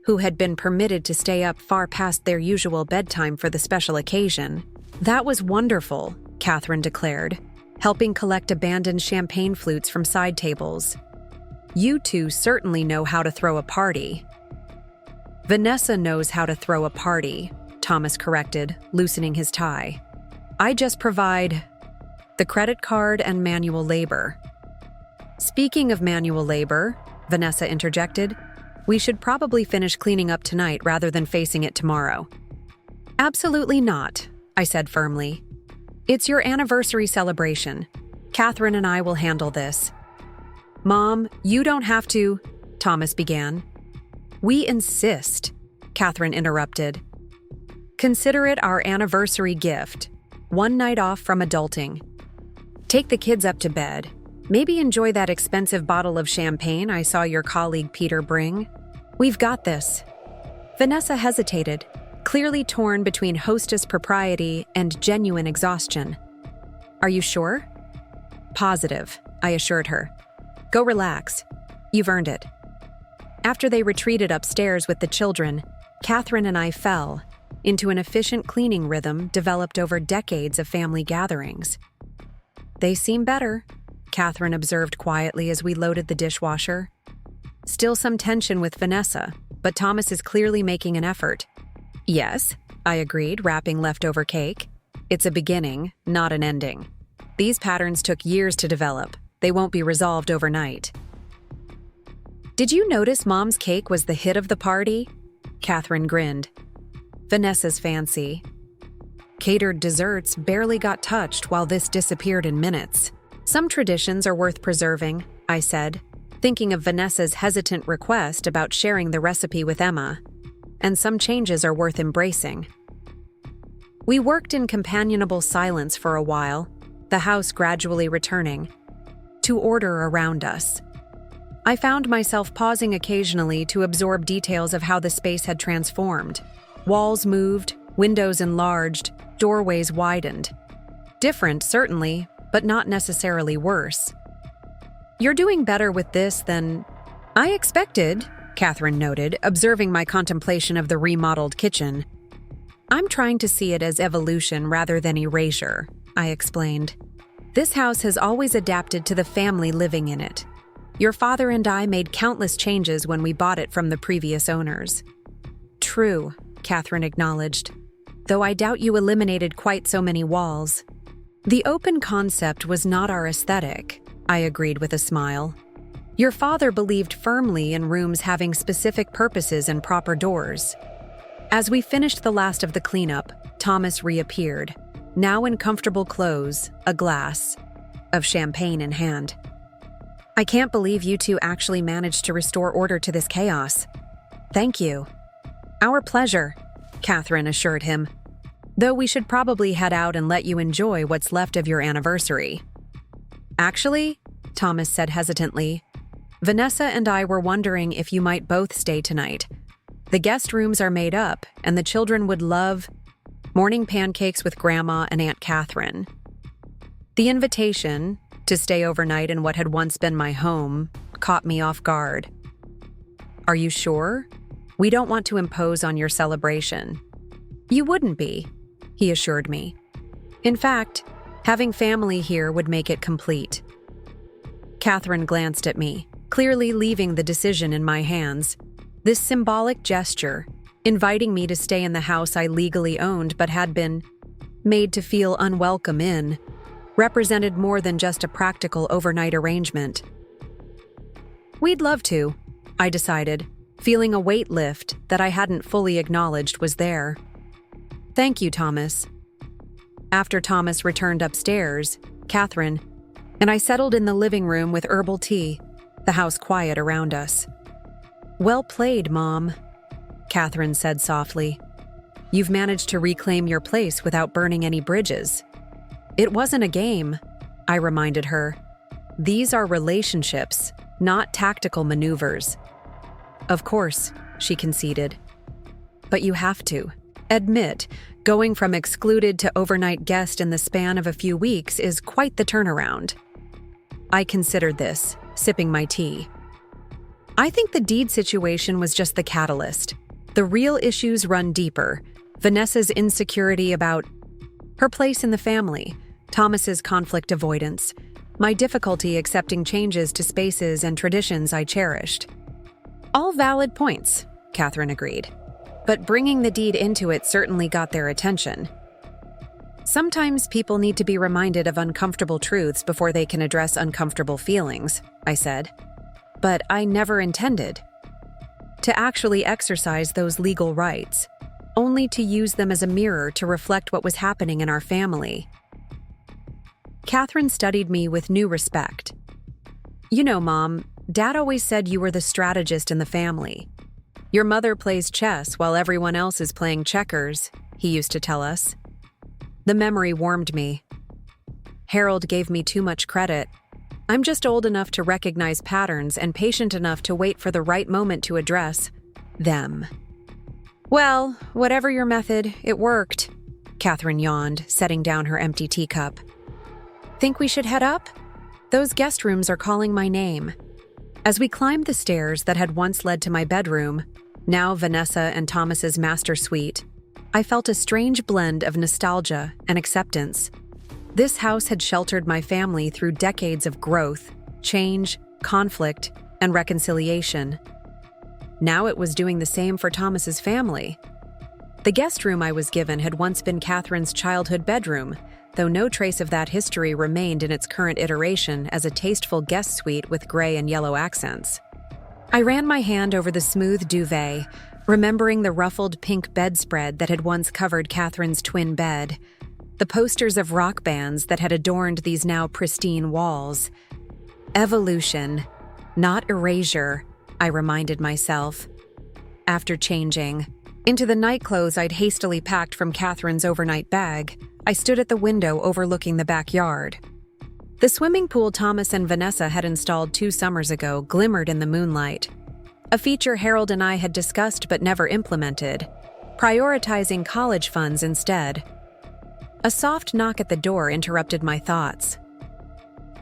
who had been permitted to stay up far past their usual bedtime for the special occasion. That was wonderful, Catherine declared, helping collect abandoned champagne flutes from side tables. You 2 certainly know how to throw a party. Vanessa knows how to throw a party, Thomas corrected, loosening his tie. I just provide the credit card and manual labor. Speaking of manual labor, Vanessa interjected, we should probably finish cleaning up tonight rather than facing it tomorrow. Absolutely not, I said firmly. It's your anniversary celebration. Catherine and I will handle this. Mom, you don't have to, Thomas began. We insist, Catherine interrupted. Consider it our anniversary gift. 1 night off from adulting. Take the kids up to bed. Maybe enjoy that expensive bottle of champagne I saw your colleague Peter bring. We've got this. Vanessa hesitated, clearly torn between hostess propriety and genuine exhaustion. Are you sure? Positive, I assured her. Go relax. You've earned it. After they retreated upstairs with the children, Catherine and I fell into an efficient cleaning rhythm developed over decades of family gatherings. They seem better, Catherine observed quietly as we loaded the dishwasher. Still some tension with Vanessa, but Thomas is clearly making an effort. Yes, I agreed, wrapping leftover cake. It's a beginning, not an ending. These patterns took years to develop. They won't be resolved overnight. Did you notice Mom's cake was the hit of the party? Catherine grinned. Vanessa's fancy. Catered desserts barely got touched while this disappeared in minutes. Some traditions are worth preserving, I said, thinking of Vanessa's hesitant request about sharing the recipe with Emma. And some changes are worth embracing. We worked in companionable silence for a while, the house gradually returning to order around us. I found myself pausing occasionally to absorb details of how the space had transformed. Walls moved, windows enlarged, doorways widened. Different, certainly, but not necessarily worse. "You're doing better with this than I expected," Catherine noted, observing my contemplation of the remodeled kitchen. "I'm trying to see it as evolution rather than erasure," I explained. "This house has always adapted to the family living in it. Your father and I made countless changes when we bought it from the previous owners." "True," Catherine acknowledged, "though I doubt you eliminated quite so many walls." "The open concept was not our aesthetic," I agreed with a smile. "Your father believed firmly in rooms having specific purposes and proper doors." As we finished the last of the cleanup, Thomas reappeared, now in comfortable clothes, a glass of champagne in hand. "I can't believe you two actually managed to restore order to this chaos." "Thank you." "Our pleasure," Catherine assured him, "though we should probably head out and let you enjoy what's left of your anniversary." "Actually," Thomas said hesitantly, "Vanessa and I were wondering if you might both stay tonight. The guest rooms are made up, and the children would love morning pancakes with Grandma and Aunt Catherine." The invitation to stay overnight in what had once been my home caught me off guard. "Are you sure? We don't want to impose on your celebration." "You wouldn't be," he assured me. "In fact, having family here would make it complete." Catherine glanced at me, clearly leaving the decision in my hands. This symbolic gesture, inviting me to stay in the house I legally owned but had been made to feel unwelcome in, represented more than just a practical overnight arrangement. "We'd love to," I decided, feeling a weight lift that I hadn't fully acknowledged was there. "Thank you, Thomas." After Thomas returned upstairs, Catherine and I settled in the living room with herbal tea, the house quiet around us. "Well played, Mom," Catherine said softly. "You've managed to reclaim your place without burning any bridges." "It wasn't a game," I reminded her. "These are relationships, not tactical maneuvers." "Of course," she conceded. "But you have to admit, going from excluded to overnight guest in the span of a few weeks is quite the turnaround." I considered this, sipping my tea. "I think the deed situation was just the catalyst. The real issues run deeper. Vanessa's insecurity about her place in the family, Thomas's conflict avoidance, my difficulty accepting changes to spaces and traditions I cherished." "All valid points," Catherine agreed. "But bringing the deed into it certainly got their attention." "Sometimes people need to be reminded of uncomfortable truths before they can address uncomfortable feelings," I said. "But I never intended to actually exercise those legal rights, only to use them as a mirror to reflect what was happening in our family." Catherine studied me with new respect. "You know, Mom, Dad always said you were the strategist in the family. Your mother plays chess while everyone else is playing checkers," he used to tell us. The memory warmed me. Harold gave me too much credit. I'm just old enough to recognize patterns and patient enough to wait for the right moment to address them. "Well, whatever your method, it worked," Catherine yawned, setting down her empty teacup. "Think we should head up? Those guest rooms are calling my name." As we climbed the stairs that had once led to my bedroom, now Vanessa and Thomas's master suite, I felt a strange blend of nostalgia and acceptance. This house had sheltered my family through decades of growth, change, conflict, and reconciliation. Now it was doing the same for Thomas's family. The guest room I was given had once been Catherine's childhood bedroom, though no trace of that history remained in its current iteration as a tasteful guest suite with gray and yellow accents. I ran my hand over the smooth duvet, remembering the ruffled pink bedspread that had once covered Catherine's twin bed, the posters of rock bands that had adorned these now pristine walls. Evolution, not erasure, I reminded myself. After changing into the nightclothes I'd hastily packed from Catherine's overnight bag, I stood at the window overlooking the backyard. The swimming pool Thomas and Vanessa had installed 2 summers ago glimmered in the moonlight, a feature Harold and I had discussed but never implemented, prioritizing college funds instead. A soft knock at the door interrupted my thoughts.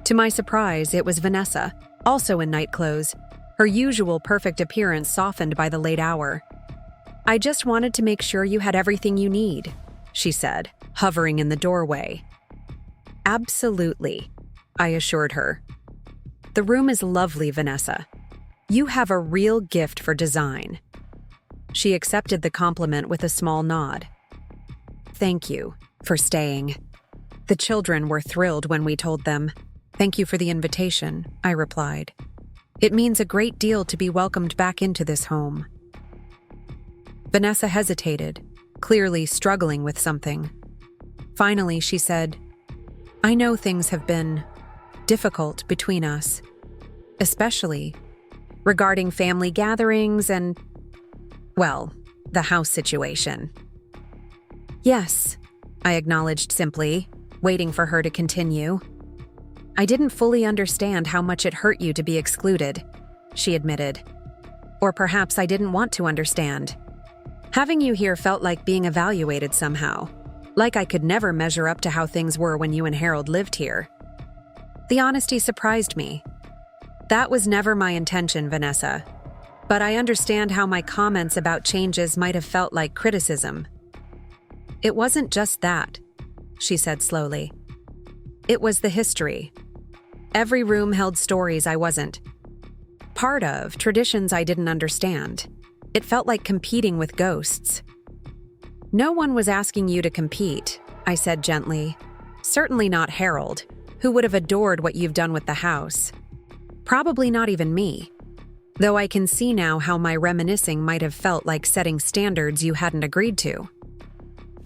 To my surprise, it was Vanessa, also in night clothes, her usual perfect appearance softened by the late hour. "I just wanted to make sure you had everything you need," she said, hovering in the doorway. "Absolutely," I assured her. "The room is lovely, Vanessa. You have a real gift for design." She accepted the compliment with a small nod. "Thank you for staying." The children were thrilled when we told them. "Thank you for the invitation," I replied. "It means a great deal to be welcomed back into this home." Vanessa hesitated, clearly struggling with something. Finally, she said, "I know things have been difficult between us, especially regarding family gatherings and, well, the house situation." "Yes," I acknowledged simply, waiting for her to continue. "I didn't fully understand how much it hurt you to be excluded," she admitted. "Or perhaps I didn't want to understand. Having you here felt like being evaluated somehow, like I could never measure up to how things were when you and Harold lived here." The honesty surprised me. "That was never my intention, Vanessa. But I understand how my comments about changes might have felt like criticism." "It wasn't just that," she said slowly. "It was the history. Every room held stories I wasn't part of, traditions I didn't understand. It felt like competing with ghosts." "No one was asking you to compete," I said gently. "Certainly not Harold, who would have adored what you've done with the house. Probably not even me. Though I can see now how my reminiscing might have felt like setting standards you hadn't agreed to."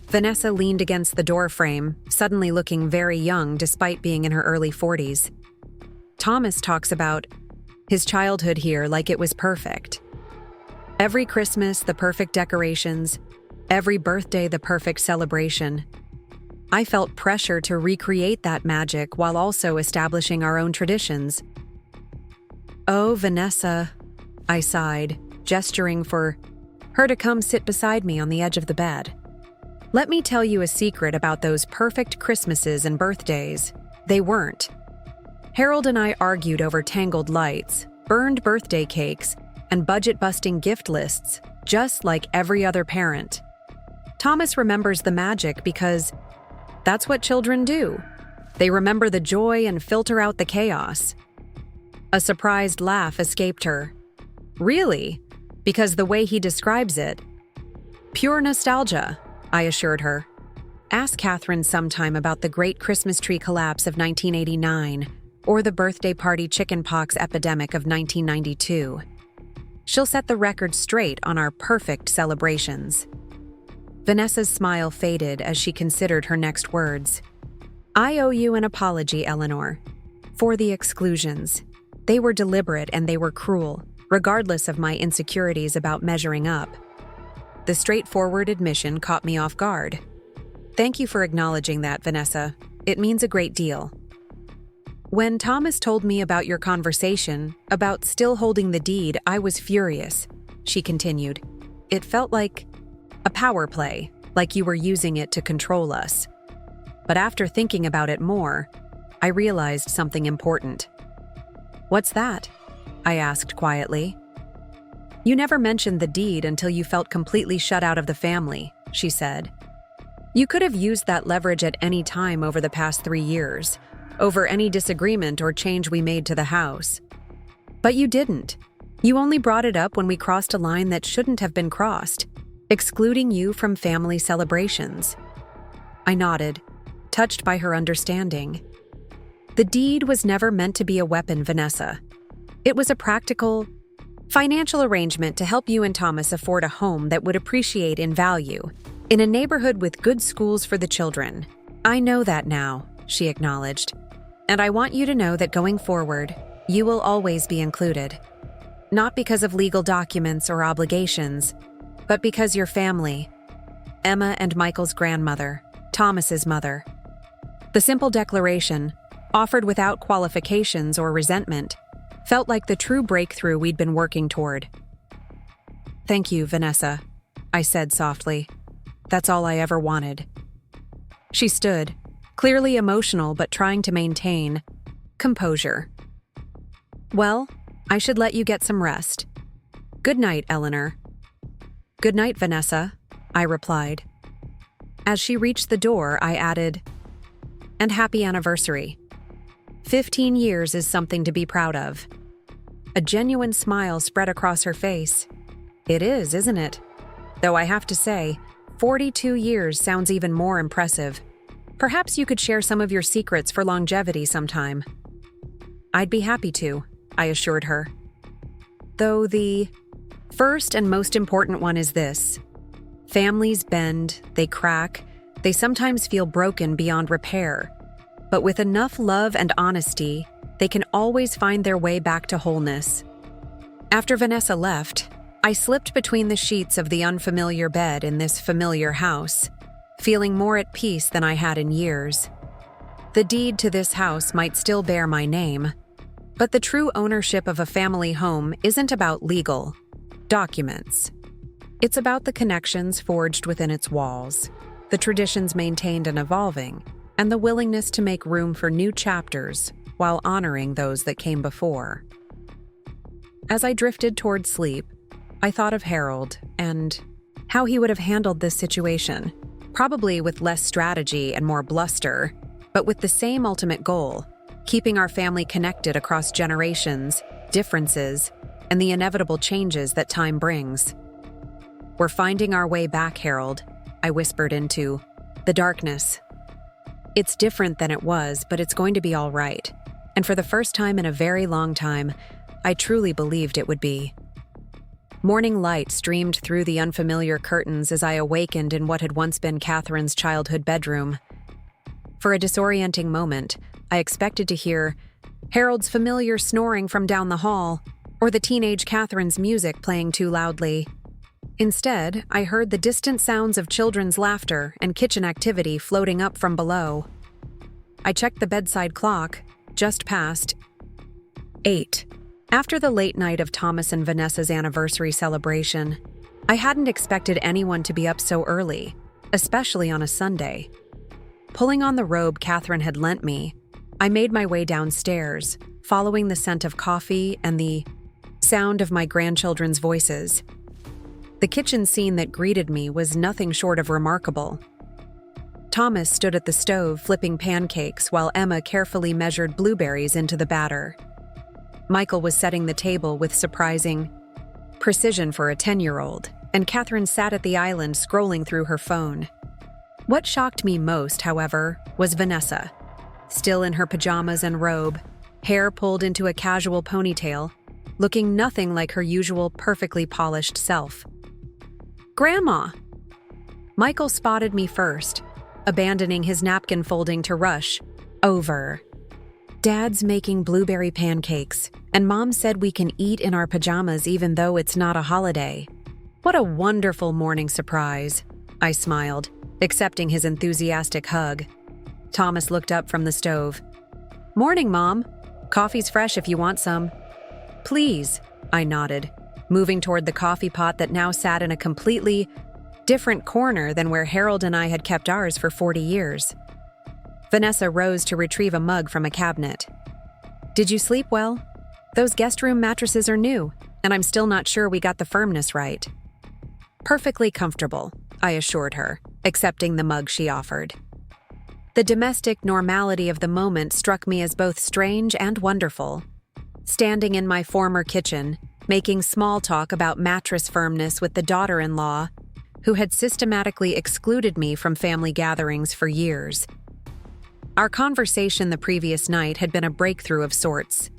Vanessa leaned against the doorframe, suddenly looking very young despite being in her early 40s. "Thomas talks about his childhood here like it was perfect. Every Christmas, the perfect decorations. Every birthday, the perfect celebration. I felt pressure to recreate that magic while also establishing our own traditions." "Oh, Vanessa," I sighed, gesturing for her to come sit beside me on the edge of the bed. "Let me tell you a secret about those perfect Christmases and birthdays. They weren't. Harold and I argued over tangled lights, burned birthday cakes, and budget-busting gift lists, just like every other parent. Thomas remembers the magic because that's what children do. They remember the joy and filter out the chaos." A surprised laugh escaped her. "Really? Because the way he describes it—" "Pure nostalgia," I assured her. "Ask Catherine sometime about the great Christmas tree collapse of 1989 or the birthday party chickenpox epidemic of 1992. She'll set the record straight on our perfect celebrations." Vanessa's smile faded as she considered her next words. "I owe you an apology, Eleanor, for the exclusions. They were deliberate and they were cruel, regardless of my insecurities about measuring up." The straightforward admission caught me off guard. "Thank you for acknowledging that, Vanessa. It means a great deal." "When Thomas told me about your conversation, about still holding the deed, I was furious," she continued. "It felt like a power play, like you were using it to control us. But after thinking about it more, I realized something important." "What's that?" I asked quietly. "You never mentioned the deed until you felt completely shut out of the family," she said. "You could have used that leverage at any time over the past 3 years, over any disagreement or change we made to the house. But you didn't. You only brought it up when we crossed a line that shouldn't have been crossed, excluding you from family celebrations." I nodded, touched by her understanding. "The deed was never meant to be a weapon, Vanessa. It was a practical, financial arrangement to help you and Thomas afford a home that would appreciate in value, in a neighborhood with good schools for the children. I know that now," she acknowledged. "And I want you to know that going forward, you will always be included. Not because of legal documents or obligations, but because your family, Emma and Michael's grandmother, Thomas's mother. The simple declaration, offered without qualifications or resentment, felt like the true breakthrough we'd been working toward. "Thank you, Vanessa," I said softly. "That's all I ever wanted." She stood, clearly emotional but trying to maintain composure. "Well, I should let you get some rest. Good night, Eleanor." "Good night, Vanessa," I replied. As she reached the door, I added, "And happy anniversary. 15 years is something to be proud of." A genuine smile spread across her face. "It is, isn't it? Though I have to say, 42 years sounds even more impressive. Perhaps you could share some of your secrets for longevity sometime." "I'd be happy to," I assured her. "Though the first and most important one is this. Families bend, they crack, they sometimes feel broken beyond repair. But with enough love and honesty, they can always find their way back to wholeness." After Vanessa left, I slipped between the sheets of the unfamiliar bed in this familiar house, feeling more at peace than I had in years. The deed to this house might still bear my name, but the true ownership of a family home isn't about legal documents. It's about the connections forged within its walls, the traditions maintained and evolving, and the willingness to make room for new chapters while honoring those that came before. As I drifted toward sleep, I thought of Harold and how he would have handled this situation, probably with less strategy and more bluster, but with the same ultimate goal, keeping our family connected across generations, differences, and the inevitable changes that time brings. "We're finding our way back, Harold," I whispered into the darkness. "It's different than it was, but it's going to be all right." And for the first time in a very long time, I truly believed it would be. Morning light streamed through the unfamiliar curtains as I awakened in what had once been Catherine's childhood bedroom. For a disorienting moment, I expected to hear Harold's familiar snoring from down the hall, or the teenage Catherine's music playing too loudly. Instead, I heard the distant sounds of children's laughter and kitchen activity floating up from below. I checked the bedside clock, just past 8. After the late night of Thomas and Vanessa's anniversary celebration, I hadn't expected anyone to be up so early, especially on a Sunday. Pulling on the robe Catherine had lent me, I made my way downstairs, following the scent of coffee and the sound of my grandchildren's voices. The kitchen scene that greeted me was nothing short of remarkable. Thomas stood at the stove flipping pancakes while Emma carefully measured blueberries into the batter. Michael was setting the table with surprising precision for a 10-year-old, and Catherine sat at the island scrolling through her phone. What shocked me most, however, was Vanessa, still in her pajamas and robe, hair pulled into a casual ponytail, looking nothing like her usual perfectly polished self. "Grandma!" Michael spotted me first, abandoning his napkin folding to rush over. "Dad's making blueberry pancakes, and Mom said we can eat in our pajamas even though it's not a holiday." "What a wonderful morning surprise," I smiled, accepting his enthusiastic hug. Thomas looked up from the stove. "Morning, Mom. Coffee's fresh if you want some." "Please," I nodded, moving toward the coffee pot that now sat in a completely different corner than where Harold and I had kept ours for 40 years. Vanessa rose to retrieve a mug from a cabinet. "Did you sleep well? Those guest room mattresses are new, and I'm still not sure we got the firmness right." "Perfectly comfortable," I assured her, accepting the mug she offered. The domestic normality of the moment struck me as both strange and wonderful. Standing in my former kitchen, making small talk about mattress firmness with the daughter-in-law, who had systematically excluded me from family gatherings for years. Our conversation the previous night had been a breakthrough of sorts.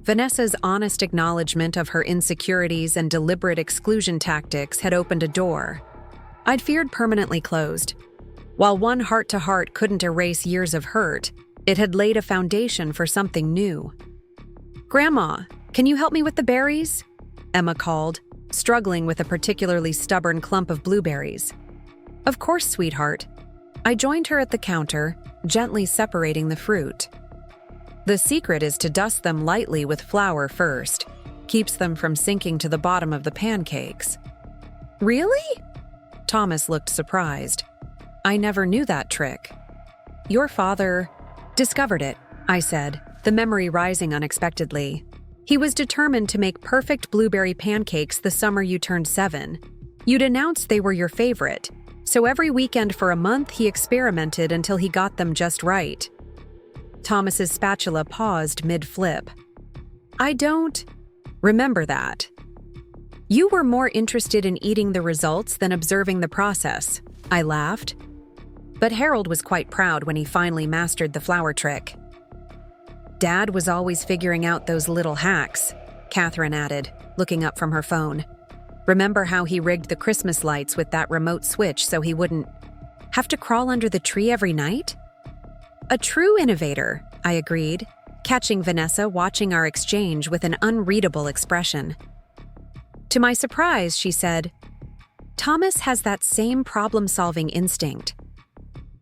Vanessa's honest acknowledgement of her insecurities and deliberate exclusion tactics had opened a door I'd feared permanently closed. While one heart-to-heart couldn't erase years of hurt, it had laid a foundation for something new. "Grandma, can you help me with the berries?" Emma called, struggling with a particularly stubborn clump of blueberries. "Of course, sweetheart." I joined her at the counter, gently separating the fruit. The secret is to dust them lightly with flour first. Keeps them from sinking to the bottom of the pancakes. Really? Thomas looked surprised. I never knew that trick. Your father discovered it, I said, the memory rising unexpectedly. He was determined to make perfect blueberry pancakes the summer you turned 7. You'd announced they were your favorite, so every weekend for a month he experimented until he got them just right. Thomas's spatula paused mid-flip. I don't remember that. You were more interested in eating the results than observing the process, I laughed. But Harold was quite proud when he finally mastered the flour trick. Dad was always figuring out those little hacks, Catherine added, looking up from her phone. Remember how he rigged the Christmas lights with that remote switch so he wouldn't have to crawl under the tree every night? A true innovator, I agreed, catching Vanessa watching our exchange with an unreadable expression. To my surprise, she said, Thomas has that same problem-solving instinct.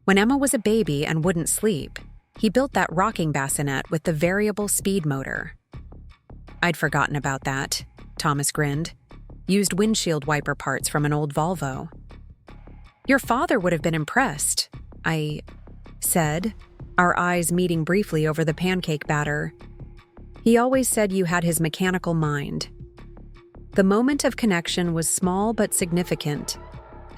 When Emma was a baby and wouldn't sleep, he built that rocking bassinet with the variable speed motor. I'd forgotten about that, Thomas grinned. Used windshield wiper parts from an old Volvo. Your father would have been impressed, I said, our eyes meeting briefly over the pancake batter. He always said you had his mechanical mind. The moment of connection was small but significant,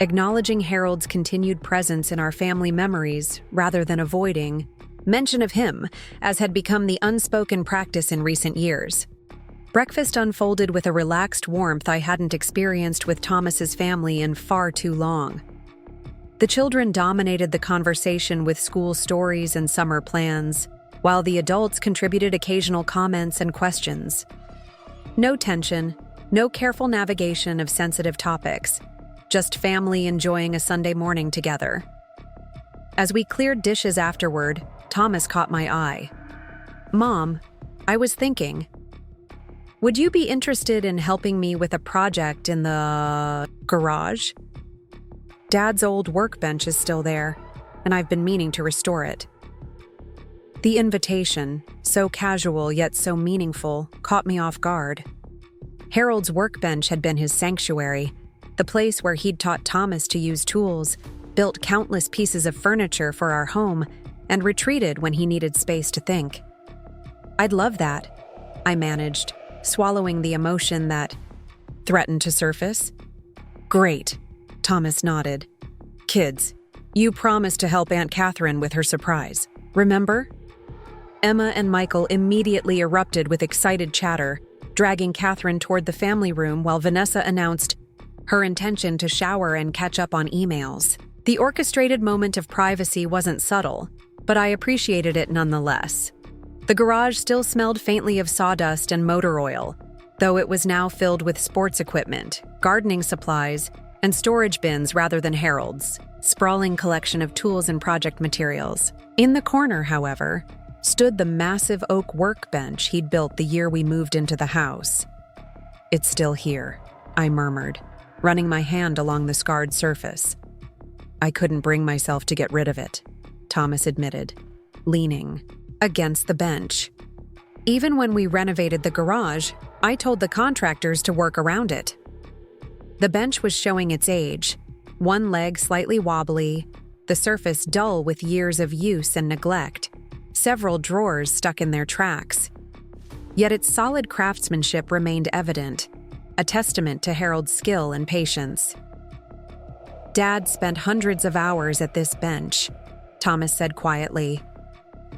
acknowledging Harold's continued presence in our family memories rather than avoiding mention of him, as had become the unspoken practice in recent years. Breakfast unfolded with a relaxed warmth I hadn't experienced with Thomas's family in far too long. The children dominated the conversation with school stories and summer plans, while the adults contributed occasional comments and questions. No tension, no careful navigation of sensitive topics, just family enjoying a Sunday morning together. As we cleared dishes afterward, Thomas caught my eye. Mom, I was thinking, would you be interested in helping me with a project in the garage? Dad's old workbench is still there, and I've been meaning to restore it. The invitation, so casual yet so meaningful, caught me off guard. Harold's workbench had been his sanctuary, the place where he'd taught Thomas to use tools, built countless pieces of furniture for our home, and retreated when he needed space to think. I'd love that, I managed, swallowing the emotion that threatened to surface. Great, Thomas nodded. Kids, you promised to help Aunt Catherine with her surprise, remember? Emma and Michael immediately erupted with excited chatter, dragging Catherine toward the family room while Vanessa announced her intention to shower and catch up on emails. The orchestrated moment of privacy wasn't subtle, but I appreciated it nonetheless. The garage still smelled faintly of sawdust and motor oil, though it was now filled with sports equipment, gardening supplies, and storage bins rather than Harold's sprawling collection of tools and project materials. In the corner, however, stood the massive oak workbench he'd built the year we moved into the house. It's still here, I murmured, running my hand along the scarred surface. I couldn't bring myself to get rid of it, Thomas admitted, leaning against the bench. Even when we renovated the garage, I told the contractors to work around it. The bench was showing its age, one leg slightly wobbly, the surface dull with years of use and neglect, several drawers stuck in their tracks. Yet its solid craftsmanship remained evident, a testament to Harold's skill and patience. Dad spent hundreds of hours at this bench, Thomas said quietly,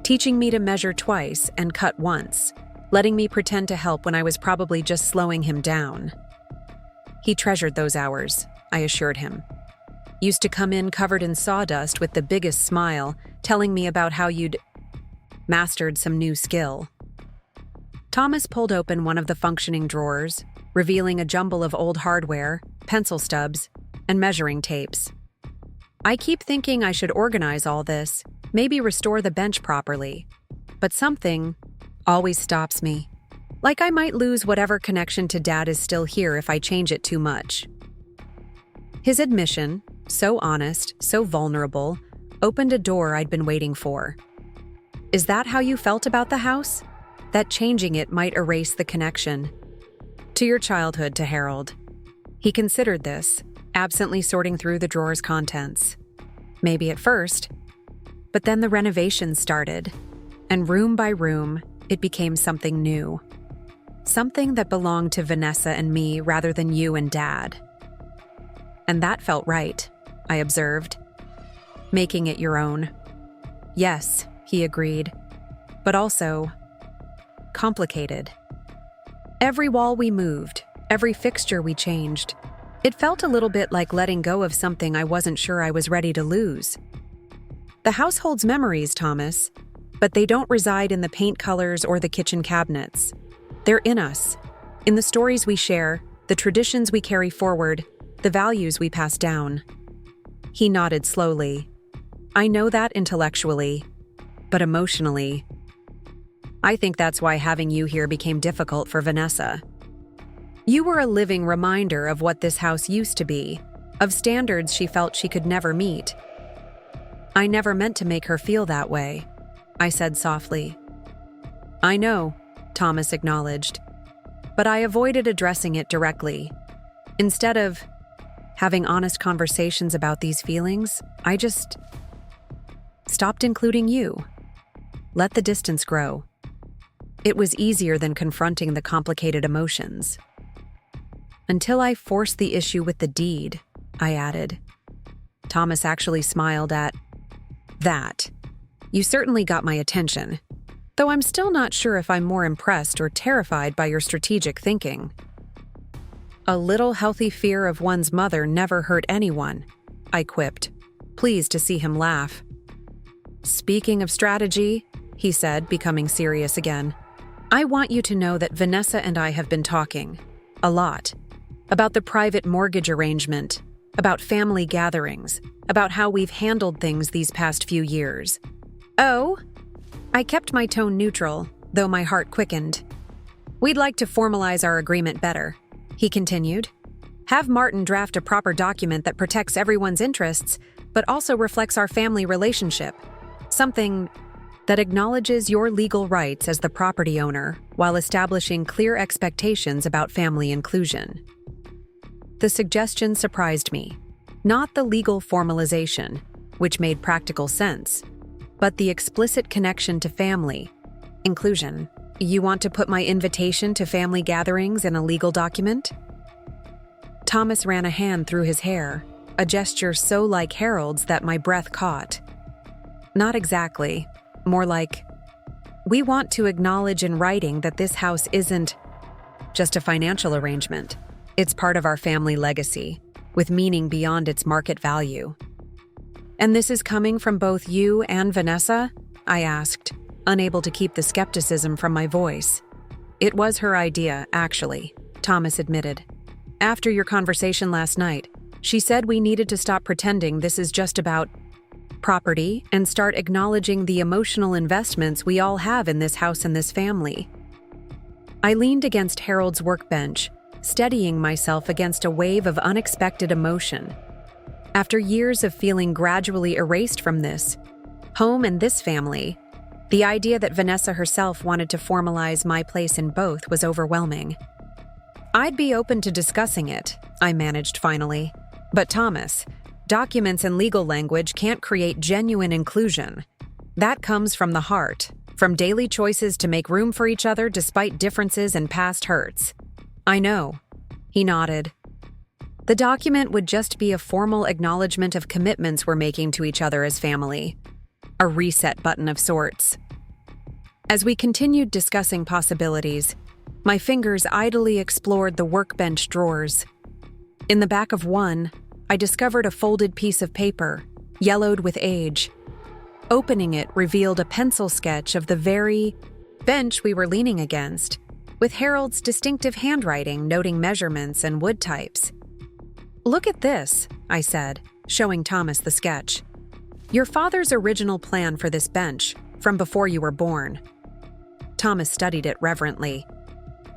teaching me to measure twice and cut once, letting me pretend to help when I was probably just slowing him down. He treasured those hours, I assured him. Used to come in covered in sawdust with the biggest smile, telling me about how you'd mastered some new skill. Thomas pulled open one of the functioning drawers, revealing a jumble of old hardware, pencil stubs, and measuring tapes. I keep thinking I should organize all this, maybe restore the bench properly, but something always stops me. Like I might lose whatever connection to Dad is still here if I change it too much. His admission, so honest, so vulnerable, opened a door I'd been waiting for. Is that how you felt about the house? That changing it might erase the connection to your childhood to Harold. He considered this, absently sorting through the drawer's contents. Maybe at first, but then the renovations started, and room by room, it became something new. Something that belonged to Vanessa and me rather than you and Dad. And that felt right, I observed. Making it your own. Yes, he agreed, but also complicated. Every wall we moved, every fixture we changed, it felt a little bit like letting go of something I wasn't sure I was ready to lose. The house holds memories, Thomas, but they don't reside in the paint colors or the kitchen cabinets. They're in us, in the stories we share, the traditions we carry forward, the values we pass down. He nodded slowly. I know that intellectually, but emotionally, I think that's why having you here became difficult for Vanessa. You were a living reminder of what this house used to be, of standards she felt she could never meet. I never meant to make her feel that way, I said softly. I know, Thomas acknowledged, but I avoided addressing it directly. Instead of having honest conversations about these feelings, I just stopped including you. Let the distance grow. It was easier than confronting the complicated emotions. Until I forced the issue with the deed, I added. Thomas actually smiled at that. You certainly got my attention, though I'm still not sure if I'm more impressed or terrified by your strategic thinking. A little healthy fear of one's mother never hurt anyone, I quipped, pleased to see him laugh. Speaking of strategy, he said, becoming serious again, I want you to know that Vanessa and I have been talking, a lot, about the private mortgage arrangement, about family gatherings, about how we've handled things these past few years. Oh? I kept my tone neutral, though my heart quickened. We'd like to formalize our agreement better, he continued. Have Martin draft a proper document that protects everyone's interests, but also reflects our family relationship. Something that acknowledges your legal rights as the property owner while establishing clear expectations about family inclusion. The suggestion surprised me. Not the legal formalization, which made practical sense, but the explicit connection to family. Inclusion. You want to put my invitation to family gatherings in a legal document? Thomas ran a hand through his hair, a gesture so like Harold's that my breath caught. Not exactly. More like, we want to acknowledge in writing that this house isn't just a financial arrangement. It's part of our family legacy, with meaning beyond its market value. And this is coming from both you and Vanessa? I asked, unable to keep the skepticism from my voice. It was her idea, actually, Thomas admitted. After your conversation last night, she said we needed to stop pretending this is just about property and start acknowledging the emotional investments we all have in this house and this family. I leaned against Harold's workbench, steadying myself against a wave of unexpected emotion. After years of feeling gradually erased from this home and this family, the idea that Vanessa herself wanted to formalize my place in both was overwhelming. I'd be open to discussing it, I managed finally. But Thomas, documents and legal language can't create genuine inclusion. That comes from the heart, from daily choices to make room for each other despite differences and past hurts. I know, he nodded. The document would just be a formal acknowledgement of commitments we're making to each other as family. A reset button of sorts. As we continued discussing possibilities, my fingers idly explored the workbench drawers. In the back of one, I discovered a folded piece of paper, yellowed with age. Opening it revealed a pencil sketch of the very bench we were leaning against, with Harold's distinctive handwriting noting measurements and wood types. Look at this, I said, showing Thomas the sketch. Your father's original plan for this bench, from before you were born. Thomas studied it reverently.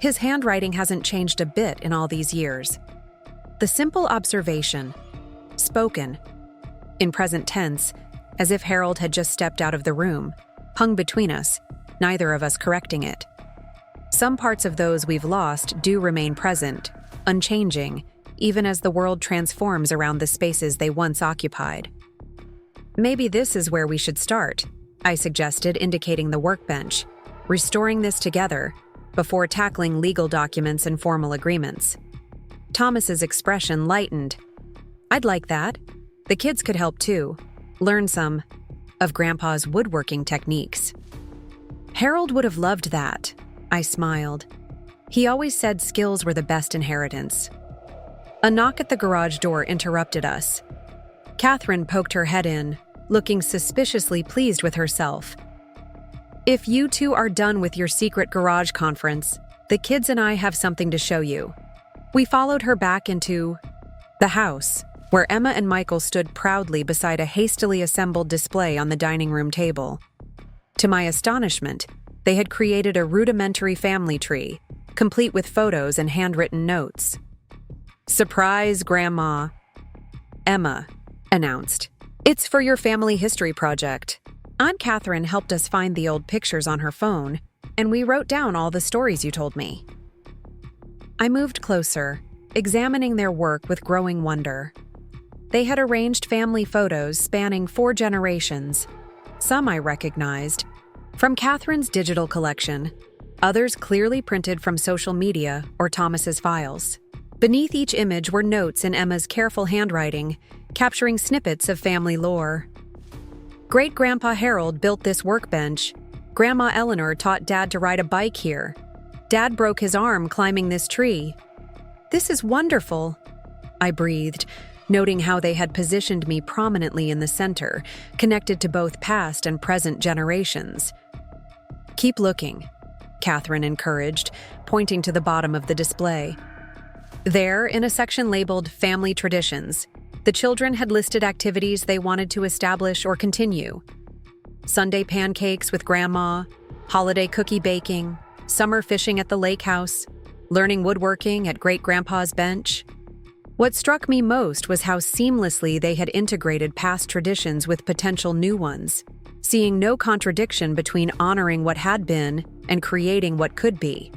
His handwriting hasn't changed a bit in all these years. The simple observation, spoken, in present tense, as if Harold had just stepped out of the room, hung between us, neither of us correcting it. Some parts of those we've lost do remain present, unchanging, even as the world transforms around the spaces they once occupied. Maybe this is where we should start, I suggested, indicating the workbench, restoring this together before tackling legal documents and formal agreements. Thomas's expression lightened. I'd like that. The kids could help too, learn some of Grandpa's woodworking techniques. Harold would have loved that, I smiled. He always said skills were the best inheritance. A knock at the garage door interrupted us. Catherine poked her head in, looking suspiciously pleased with herself. If you two are done with your secret garage conference, the kids and I have something to show you. We followed her back into the house, where Emma and Michael stood proudly beside a hastily assembled display on the dining room table. To my astonishment, they had created a rudimentary family tree, complete with photos and handwritten notes. "Surprise, Grandma," Emma announced. "It's for your family history project." Aunt Catherine helped us find the old pictures on her phone, and we wrote down all the stories you told me. I moved closer, examining their work with growing wonder. They had arranged family photos spanning 4 generations. Some I recognized from Catherine's digital collection, others clearly printed from social media or Thomas's files. Beneath each image were notes in Emma's careful handwriting, capturing snippets of family lore. Great-Grandpa Harold built this workbench. Grandma Eleanor taught Dad to ride a bike here. Dad broke his arm climbing this tree. This is wonderful, I breathed, noting how they had positioned me prominently in the center, connected to both past and present generations. Keep looking, Catherine encouraged, pointing to the bottom of the display. There, in a section labeled Family Traditions, the children had listed activities they wanted to establish or continue. Sunday pancakes with Grandma, holiday cookie baking, summer fishing at the lake house, learning woodworking at Great-Grandpa's bench. What struck me most was how seamlessly they had integrated past traditions with potential new ones, seeing no contradiction between honoring what had been and creating what could be.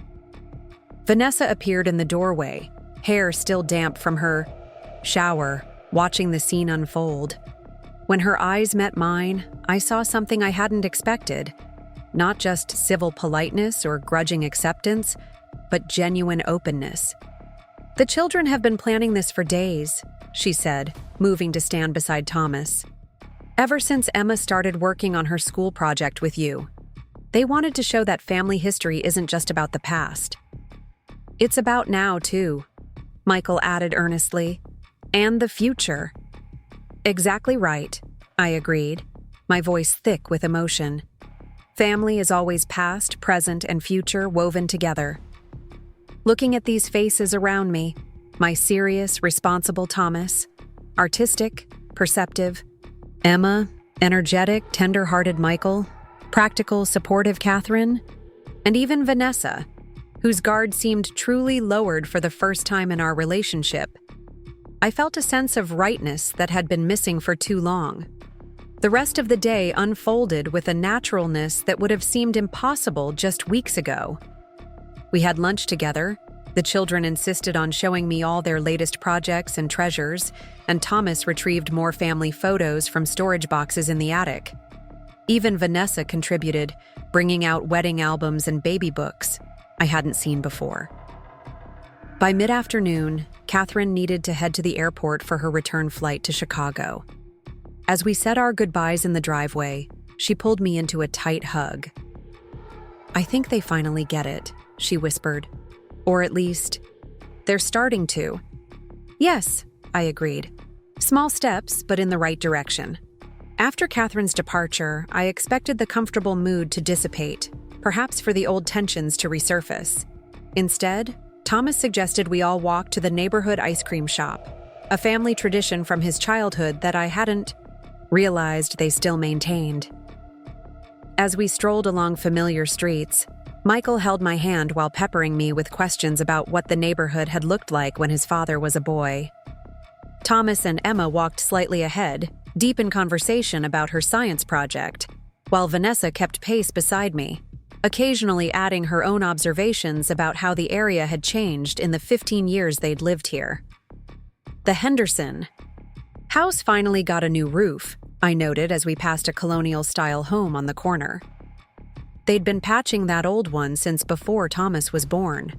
Vanessa appeared in the doorway, hair still damp from her shower, watching the scene unfold. When her eyes met mine, I saw something I hadn't expected. Not just civil politeness or grudging acceptance, but genuine openness. "The children have been planning this for days," she said, moving to stand beside Thomas. "Ever since Emma started working on her school project with you. They wanted to show that family history isn't just about the past. It's about now, too," Michael added earnestly. "And the future." "Exactly right," I agreed, my voice thick with emotion. Family is always past, present, and future woven together. Looking at these faces around me, my serious, responsible Thomas, artistic, perceptive, Emma, energetic, tender-hearted Michael, practical, supportive Catherine, and even Vanessa, whose guard seemed truly lowered for the first time in our relationship, I felt a sense of rightness that had been missing for too long. The rest of the day unfolded with a naturalness that would have seemed impossible just weeks ago. We had lunch together. The children insisted on showing me all their latest projects and treasures, and Thomas retrieved more family photos from storage boxes in the attic. Even Vanessa contributed, bringing out wedding albums and baby books I hadn't seen before. By mid-afternoon, Catherine needed to head to the airport for her return flight to Chicago. As we said our goodbyes in the driveway, she pulled me into a tight hug. "I think they finally get it," she whispered. "Or at least, they're starting to." "Yes," I agreed. "Small steps, but in the right direction." After Catherine's departure, I expected the comfortable mood to dissipate, perhaps for the old tensions to resurface. Instead, Thomas suggested we all walk to the neighborhood ice cream shop, a family tradition from his childhood that I hadn't realized they still maintained. As we strolled along familiar streets, Michael held my hand while peppering me with questions about what the neighborhood had looked like when his father was a boy. Thomas and Emma walked slightly ahead, deep in conversation about her science project, while Vanessa kept pace beside me, occasionally adding her own observations about how the area had changed in the 15 years they'd lived here. The Henderson house finally got a new roof, I noted as we passed a colonial-style home on the corner. They'd been patching that old one since before Thomas was born.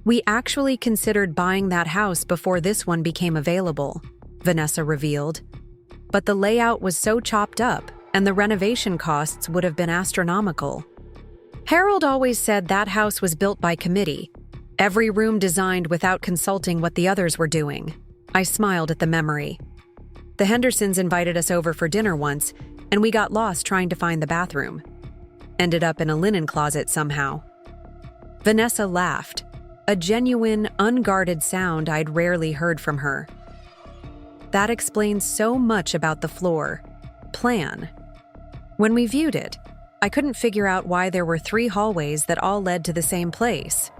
We actually considered buying that house before this one became available, Vanessa revealed. But the layout was so chopped up, and the renovation costs would have been astronomical. Harold always said that house was built by committee, every room designed without consulting what the others were doing. I smiled at the memory. The Hendersons invited us over for dinner once, and we got lost trying to find the bathroom. Ended up in a linen closet somehow. Vanessa laughed, a genuine, unguarded sound I'd rarely heard from her. That explains so much about the floor plan. When we viewed it, I couldn't figure out why there were 3 hallways that all led to the same place.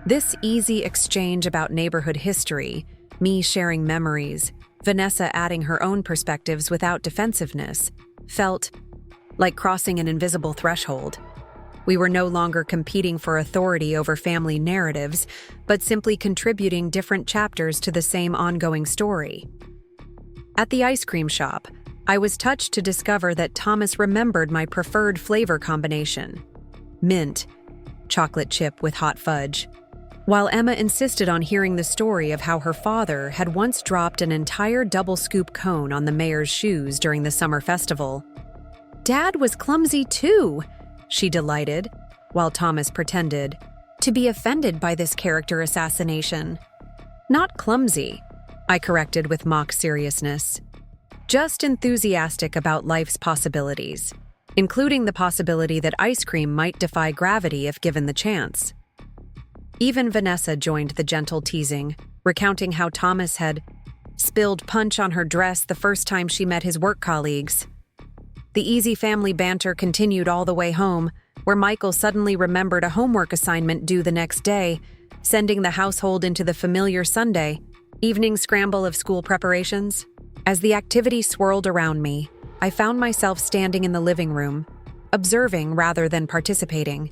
This easy exchange about neighborhood history, me sharing memories, Vanessa adding her own perspectives without defensiveness, felt like crossing an invisible threshold. We were no longer competing for authority over family narratives, but simply contributing different chapters to the same ongoing story. At the ice cream shop, I was touched to discover that Thomas remembered my preferred flavor combination: mint, chocolate chip with hot fudge, while Emma insisted on hearing the story of how her father had once dropped an entire double-scoop cone on the mayor's shoes during the summer festival. "Dad was clumsy too," she delighted, while Thomas pretended to be offended by this character assassination. "Not clumsy," I corrected with mock seriousness. "Just enthusiastic about life's possibilities, including the possibility that ice cream might defy gravity if given the chance." Even Vanessa joined the gentle teasing, recounting how Thomas had spilled punch on her dress the first time she met his work colleagues. The easy family banter continued all the way home, where Michael suddenly remembered a homework assignment due the next day, sending the household into the familiar Sunday evening scramble of school preparations. As the activity swirled around me, I found myself standing in the living room, observing rather than participating.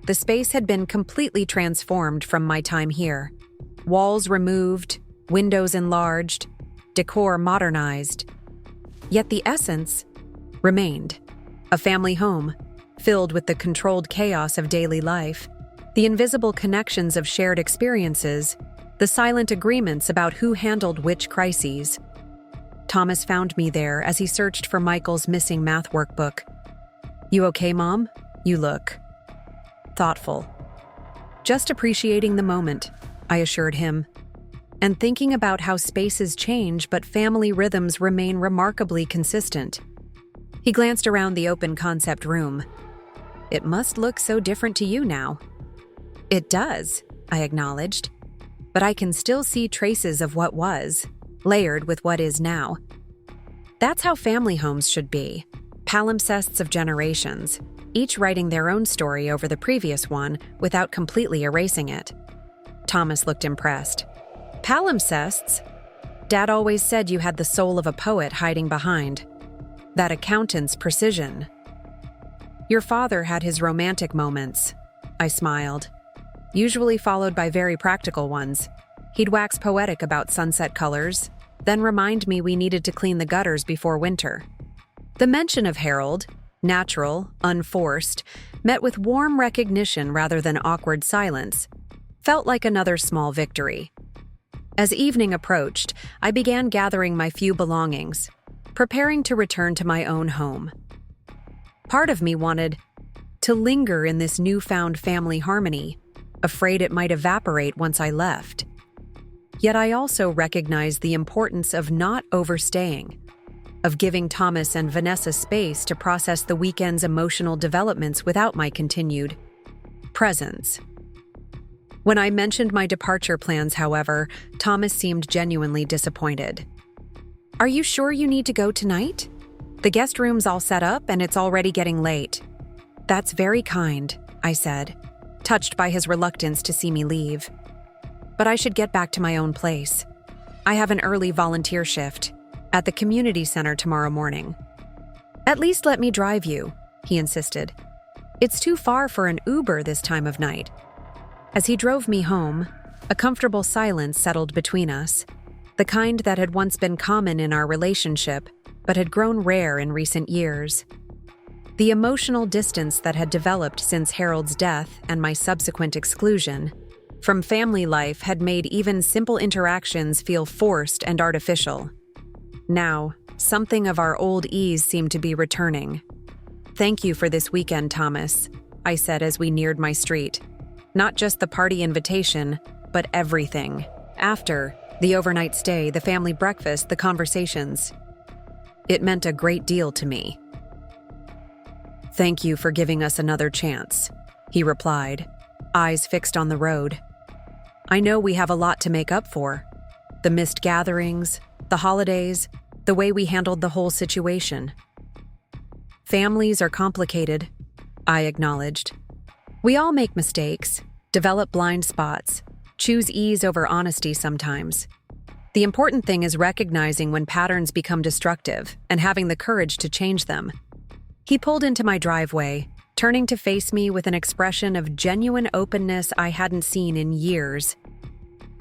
The space had been completely transformed from my time here. Walls removed, windows enlarged, decor modernized. Yet the essence remained: a family home, filled with the controlled chaos of daily life, the invisible connections of shared experiences, the silent agreements about who handled which crises. Thomas found me there as he searched for Michael's missing math workbook. "You okay, Mom? You look thoughtful." "Just appreciating the moment," I assured him, and thinking about how spaces change but family rhythms remain remarkably consistent. He glanced around the open concept room. "It must look so different to you now." "It does," I acknowledged, "but I can still see traces of what was, layered with what is now." That's how family homes should be, palimpsests of generations, each writing their own story over the previous one without completely erasing it. Thomas looked impressed. "Palimpsests? Dad always said you had the soul of a poet hiding behind that accountant's precision." "Your father had his romantic moments," I smiled, "usually followed by very practical ones. He'd wax poetic about sunset colors, then remind me we needed to clean the gutters before winter." The mention of Harold, natural, unforced, met with warm recognition rather than awkward silence, felt like another small victory. As evening approached, I began gathering my few belongings, preparing to return to my own home. Part of me wanted to linger in this newfound family harmony, afraid it might evaporate once I left. Yet I also recognized the importance of not overstaying, of giving Thomas and Vanessa space to process the weekend's emotional developments without my continued presence. When I mentioned my departure plans, however, Thomas seemed genuinely disappointed. "Are you sure you need to go tonight? The guest room's all set up and it's already getting late." "That's very kind," I said, touched by his reluctance to see me leave. "But I should get back to my own place. I have an early volunteer shift. At the community center tomorrow morning. At least let me drive you, he insisted. It's too far for an Uber this time of night. As he drove me home, a comfortable silence settled between us, the kind that had once been common in our relationship, but had grown rare in recent years. The emotional distance that had developed since Harold's death and my subsequent exclusion from family life had made even simple interactions feel forced and artificial. Now, something of our old ease seemed to be returning. "Thank you for this weekend, Thomas," I said as we neared my street. "Not just the party invitation, but everything. After, the overnight stay, the family breakfast, the conversations. It meant a great deal to me." "Thank you for giving us another chance," he replied, eyes fixed on the road. "I know we have a lot to make up for. The missed gatherings, the holidays, the way we handled the whole situation." "Families are complicated," I acknowledged. "We all make mistakes, develop blind spots, choose ease over honesty sometimes. The important thing is recognizing when patterns become destructive and having the courage to change them." He pulled into my driveway, turning to face me with an expression of genuine openness I hadn't seen in years.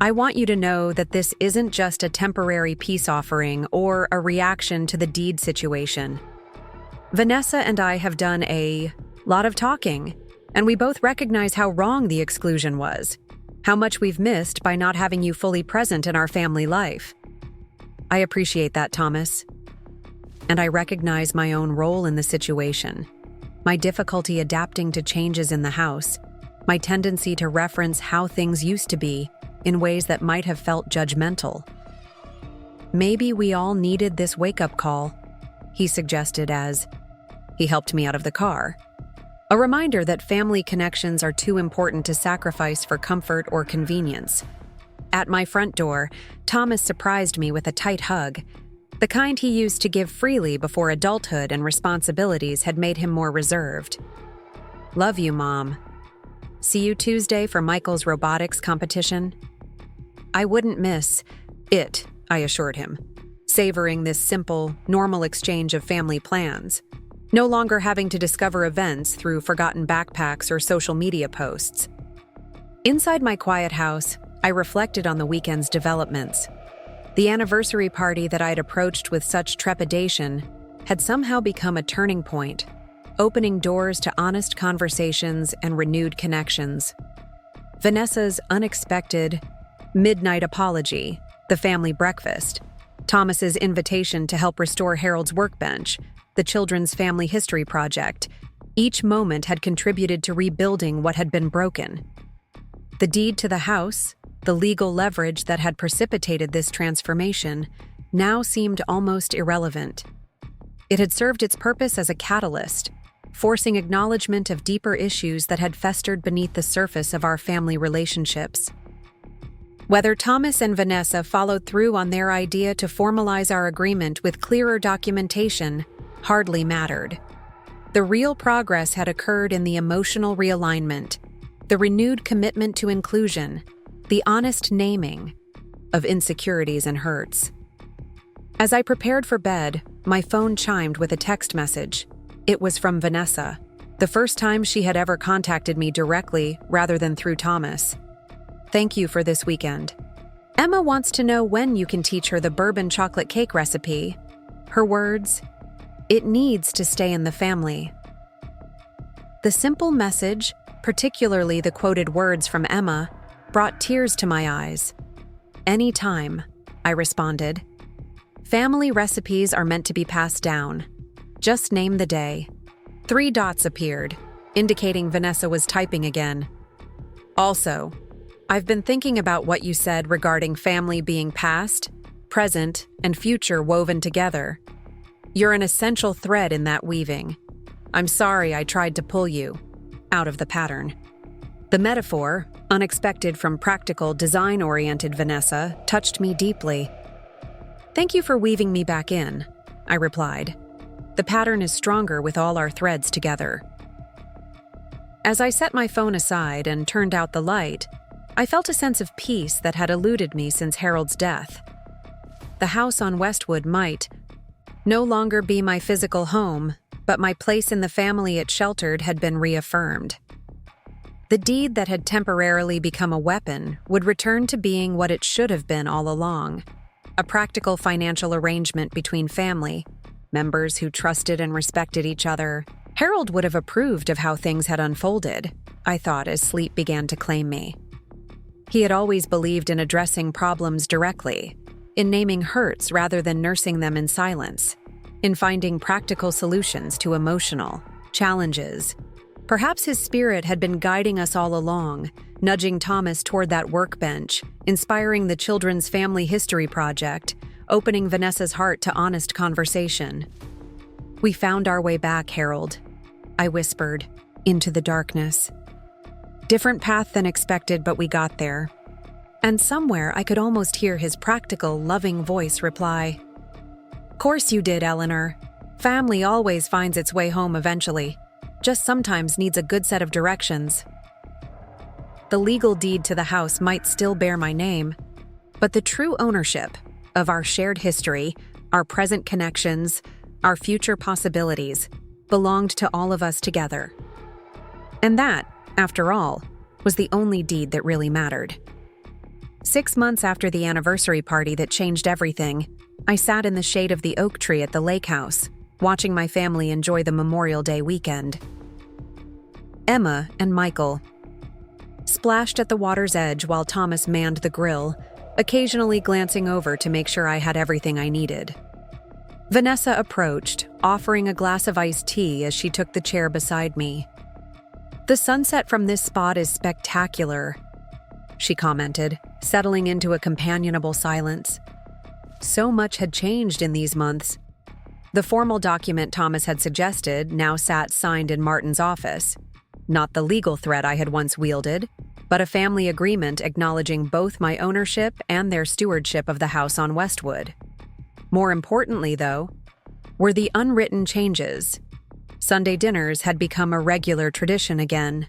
"I want you to know that this isn't just a temporary peace offering or a reaction to the deed situation. Vanessa and I have done a lot of talking, and we both recognize how wrong the exclusion was, how much we've missed by not having you fully present in our family life. I appreciate that, Thomas. And I recognize my own role in the situation, my difficulty adapting to changes in the house, my tendency to reference how things used to be in ways that might have felt judgmental. Maybe we all needed this wake-up call," he suggested as he helped me out of the car. A reminder that family connections are too important to sacrifice for comfort or convenience. At my front door, Thomas surprised me with a tight hug, the kind he used to give freely before adulthood and responsibilities had made him more reserved. "Love you, Mom. See you Tuesday for Michael's robotics competition." I wouldn't miss it, I assured him, savoring this simple, normal exchange of family plans, no longer having to discover events through forgotten backpacks or social media posts. Inside my quiet house, I reflected on the weekend's developments. The anniversary party that I'd approached with such trepidation had somehow become a turning point, opening doors to honest conversations and renewed connections. Vanessa's unexpected midnight apology, the family breakfast, Thomas's invitation to help restore Harold's workbench, the children's family history project, each moment had contributed to rebuilding what had been broken. The deed to the house, the legal leverage that had precipitated this transformation, now seemed almost irrelevant. It had served its purpose as a catalyst, forcing acknowledgement of deeper issues that had festered beneath the surface of our family relationships. Whether Thomas and Vanessa followed through on their idea to formalize our agreement with clearer documentation hardly mattered. The real progress had occurred in the emotional realignment, the renewed commitment to inclusion, the honest naming of insecurities and hurts. As I prepared for bed, my phone chimed with a text message. It was from Vanessa, the first time she had ever contacted me directly rather than through Thomas. "Thank you for this weekend. Emma wants to know when you can teach her the bourbon chocolate cake recipe. Her words, it needs to stay in the family." The simple message, particularly the quoted words from Emma, brought tears to my eyes. "Anytime," I responded. "Family recipes are meant to be passed down. Just name the day." 3 dots appeared, indicating Vanessa was typing again. "Also, I've been thinking about what you said regarding family being past, present, and future woven together. You're an essential thread in that weaving. I'm sorry I tried to pull you out of the pattern." The metaphor, unexpected from practical, design-oriented Vanessa, touched me deeply. "Thank you for weaving me back in," I replied. "The pattern is stronger with all our threads together." As I set my phone aside and turned out the light, I felt a sense of peace that had eluded me since Harold's death. the house on Westwood might no longer be my physical home, but my place in the family it sheltered had been reaffirmed. The deed that had temporarily become a weapon would return to being what it should have been all along, a practical financial arrangement between family members who trusted and respected each other. Harold would have approved of how things had unfolded, I thought as sleep began to claim me. He had always believed in addressing problems directly, in naming hurts rather than nursing them in silence, in finding practical solutions to emotional challenges. Perhaps his spirit had been guiding us all along, nudging Thomas toward that workbench, inspiring the children's family history project, opening Vanessa's heart to honest conversation. "We found our way back, Harold," I whispered, into the darkness. "Different path than expected, but we got there." And somewhere I could almost hear his practical, loving voice reply, "Course you did, Eleanor. Family always finds its way home eventually. Just sometimes needs a good set of directions." The legal deed to the house might still bear my name, but the true ownership of our shared history, our present connections, our future possibilities, belonged to all of us together. And that, after all, was the only deed that really mattered. 6 months after the anniversary party that changed everything, I sat in the shade of the oak tree at the lake house, watching my family enjoy the Memorial Day weekend. Emma and Michael splashed at the water's edge while Thomas manned the grill, occasionally glancing over to make sure I had everything I needed. Vanessa approached, offering a glass of iced tea as she took the chair beside me. "The sunset from this spot is spectacular," she commented, settling into a companionable silence. So much had changed in these months. The formal document Thomas had suggested now sat signed in Martin's office. Not the legal threat I had once wielded, but a family agreement acknowledging both my ownership and their stewardship of the house on Westwood. More importantly, though, were the unwritten changes. Sunday dinners had become a regular tradition again.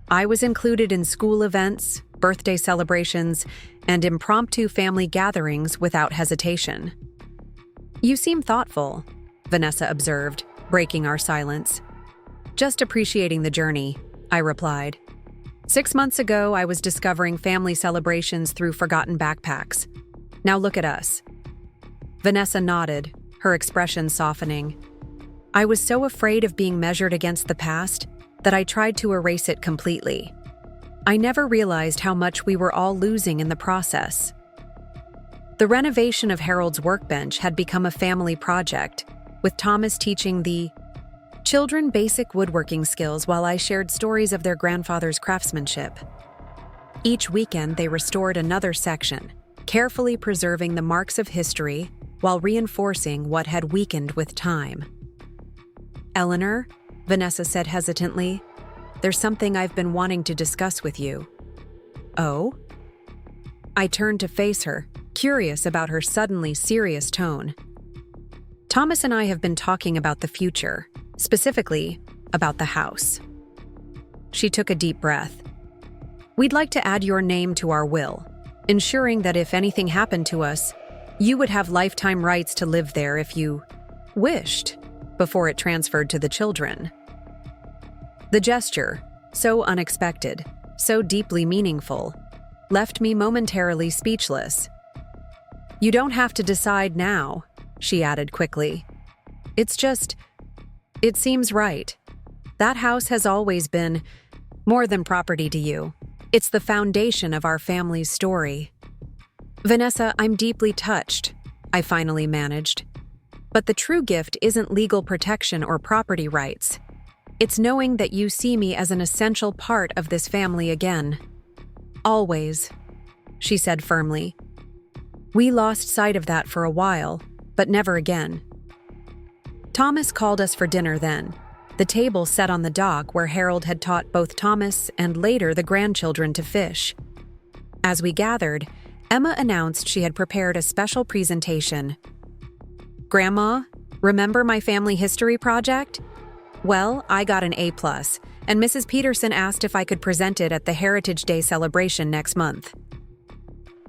I was included in school events, birthday celebrations, and impromptu family gatherings without hesitation. "You seem thoughtful," Vanessa observed, breaking our silence. "Just appreciating the journey," I replied. 6 months ago, I was discovering family celebrations through forgotten backpacks. Now look at us. Vanessa nodded, her expression softening. I was so afraid of being measured against the past that I tried to erase it completely. I never realized how much we were all losing in the process. The renovation of Harold's workbench had become a family project, with Thomas teaching the children basic woodworking skills while I shared stories of their grandfather's craftsmanship. Each weekend, they restored another section, carefully preserving the marks of history while reinforcing what had weakened with time. "Eleanor," Vanessa said hesitantly, "there's something I've been wanting to discuss with you." "Oh?" I turned to face her, curious about her suddenly serious tone. "Thomas and I have been talking about the future, specifically about the house." She took a deep breath. "We'd like to add your name to our will, ensuring that if anything happened to us, you would have lifetime rights to live there if you wished, before it transferred to the children." The gesture, so unexpected, so deeply meaningful, left me momentarily speechless. "You don't have to decide now," she added quickly. It seems right. That house has always been more than property to you. It's the foundation of our family's story." "Vanessa, I'm deeply touched," I finally managed. "But the true gift isn't legal protection or property rights. It's knowing that you see me as an essential part of this family again. Always," she said firmly. "We lost sight of that for a while, but never again." Thomas called us for dinner then, the table set on the dock where Harold had taught both Thomas and later the grandchildren to fish. As we gathered, Emma announced she had prepared a special presentation. "Grandma, remember my family history project? Well, I got an A+, and Mrs. Peterson asked if I could present it at the Heritage Day celebration next month."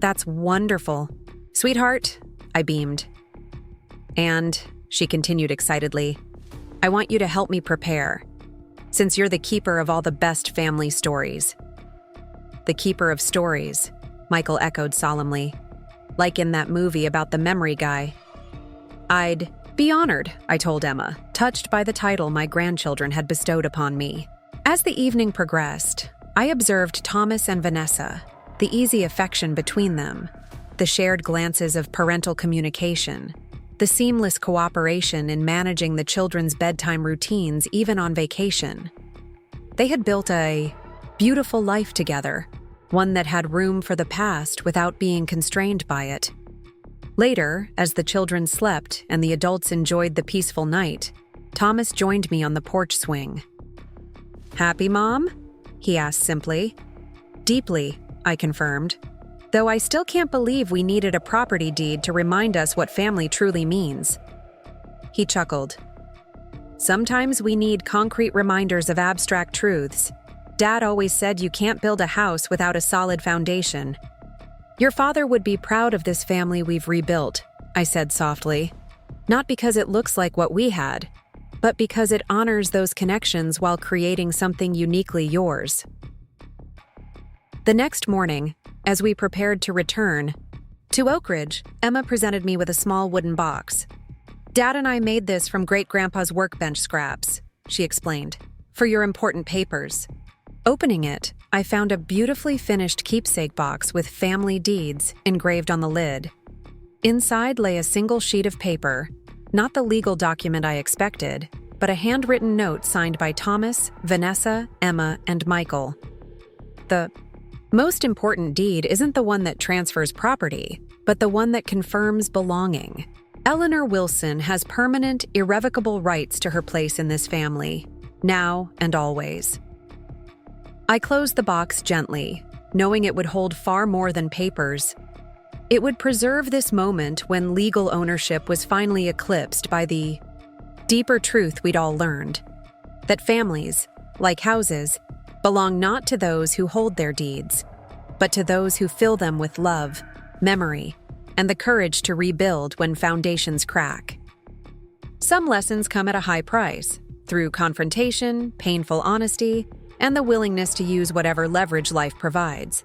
"That's wonderful. Sweetheart, I beamed. And, she continued excitedly, I want you to help me prepare, since you're the keeper of all the best family stories. The keeper of stories, Michael echoed solemnly, like in that movie about the memory guy. I'd be honored, I told Emma, touched by the title my grandchildren had bestowed upon me. As the evening progressed, I observed Thomas and Vanessa, the easy affection between them, the shared glances of parental communication, the seamless cooperation in managing the children's bedtime routines even on vacation. They had built a beautiful life together, one that had room for the past without being constrained by it. Later, as the children slept and the adults enjoyed the peaceful night, Thomas joined me on the porch swing. Happy, Mom? He asked simply. Deeply, I confirmed, though I still can't believe we needed a property deed to remind us what family truly means. He chuckled. Sometimes we need concrete reminders of abstract truths. Dad always said you can't build a house without a solid foundation. Your father would be proud of this family we've rebuilt, I said softly. Not because it looks like what we had, but because it honors those connections while creating something uniquely yours. The next morning, as we prepared to return to Oak Ridge, Emma presented me with a small wooden box. Dad and I made this from Great-Grandpa's workbench scraps, she explained, for your important papers. Opening it, I found a beautifully finished keepsake box with family deeds engraved on the lid. Inside lay a single sheet of paper, not the legal document I expected, but a handwritten note signed by Thomas, Vanessa, Emma, and Michael. The most important deed isn't the one that transfers property, but the one that confirms belonging. Eleanor Wilson has permanent, irrevocable rights to her place in this family, now and always. I closed the box gently, knowing it would hold far more than papers. It would preserve this moment when legal ownership was finally eclipsed by the deeper truth we'd all learned, that families, like houses, belong not to those who hold their deeds, but to those who fill them with love, memory, and the courage to rebuild when foundations crack. Some lessons come at a high price, through confrontation, painful honesty, and the willingness to use whatever leverage life provides.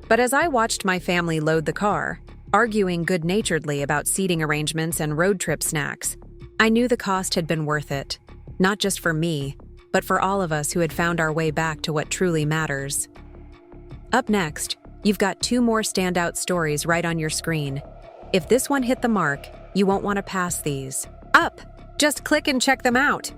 But as I watched my family load the car, arguing good-naturedly about seating arrangements and road trip snacks, I knew the cost had been worth it, not just for me, but for all of us who had found our way back to what truly matters. Up next, you've got 2 more standout stories right on your screen. If this one hit the mark, you won't want to pass these. Up! Just click and check them out.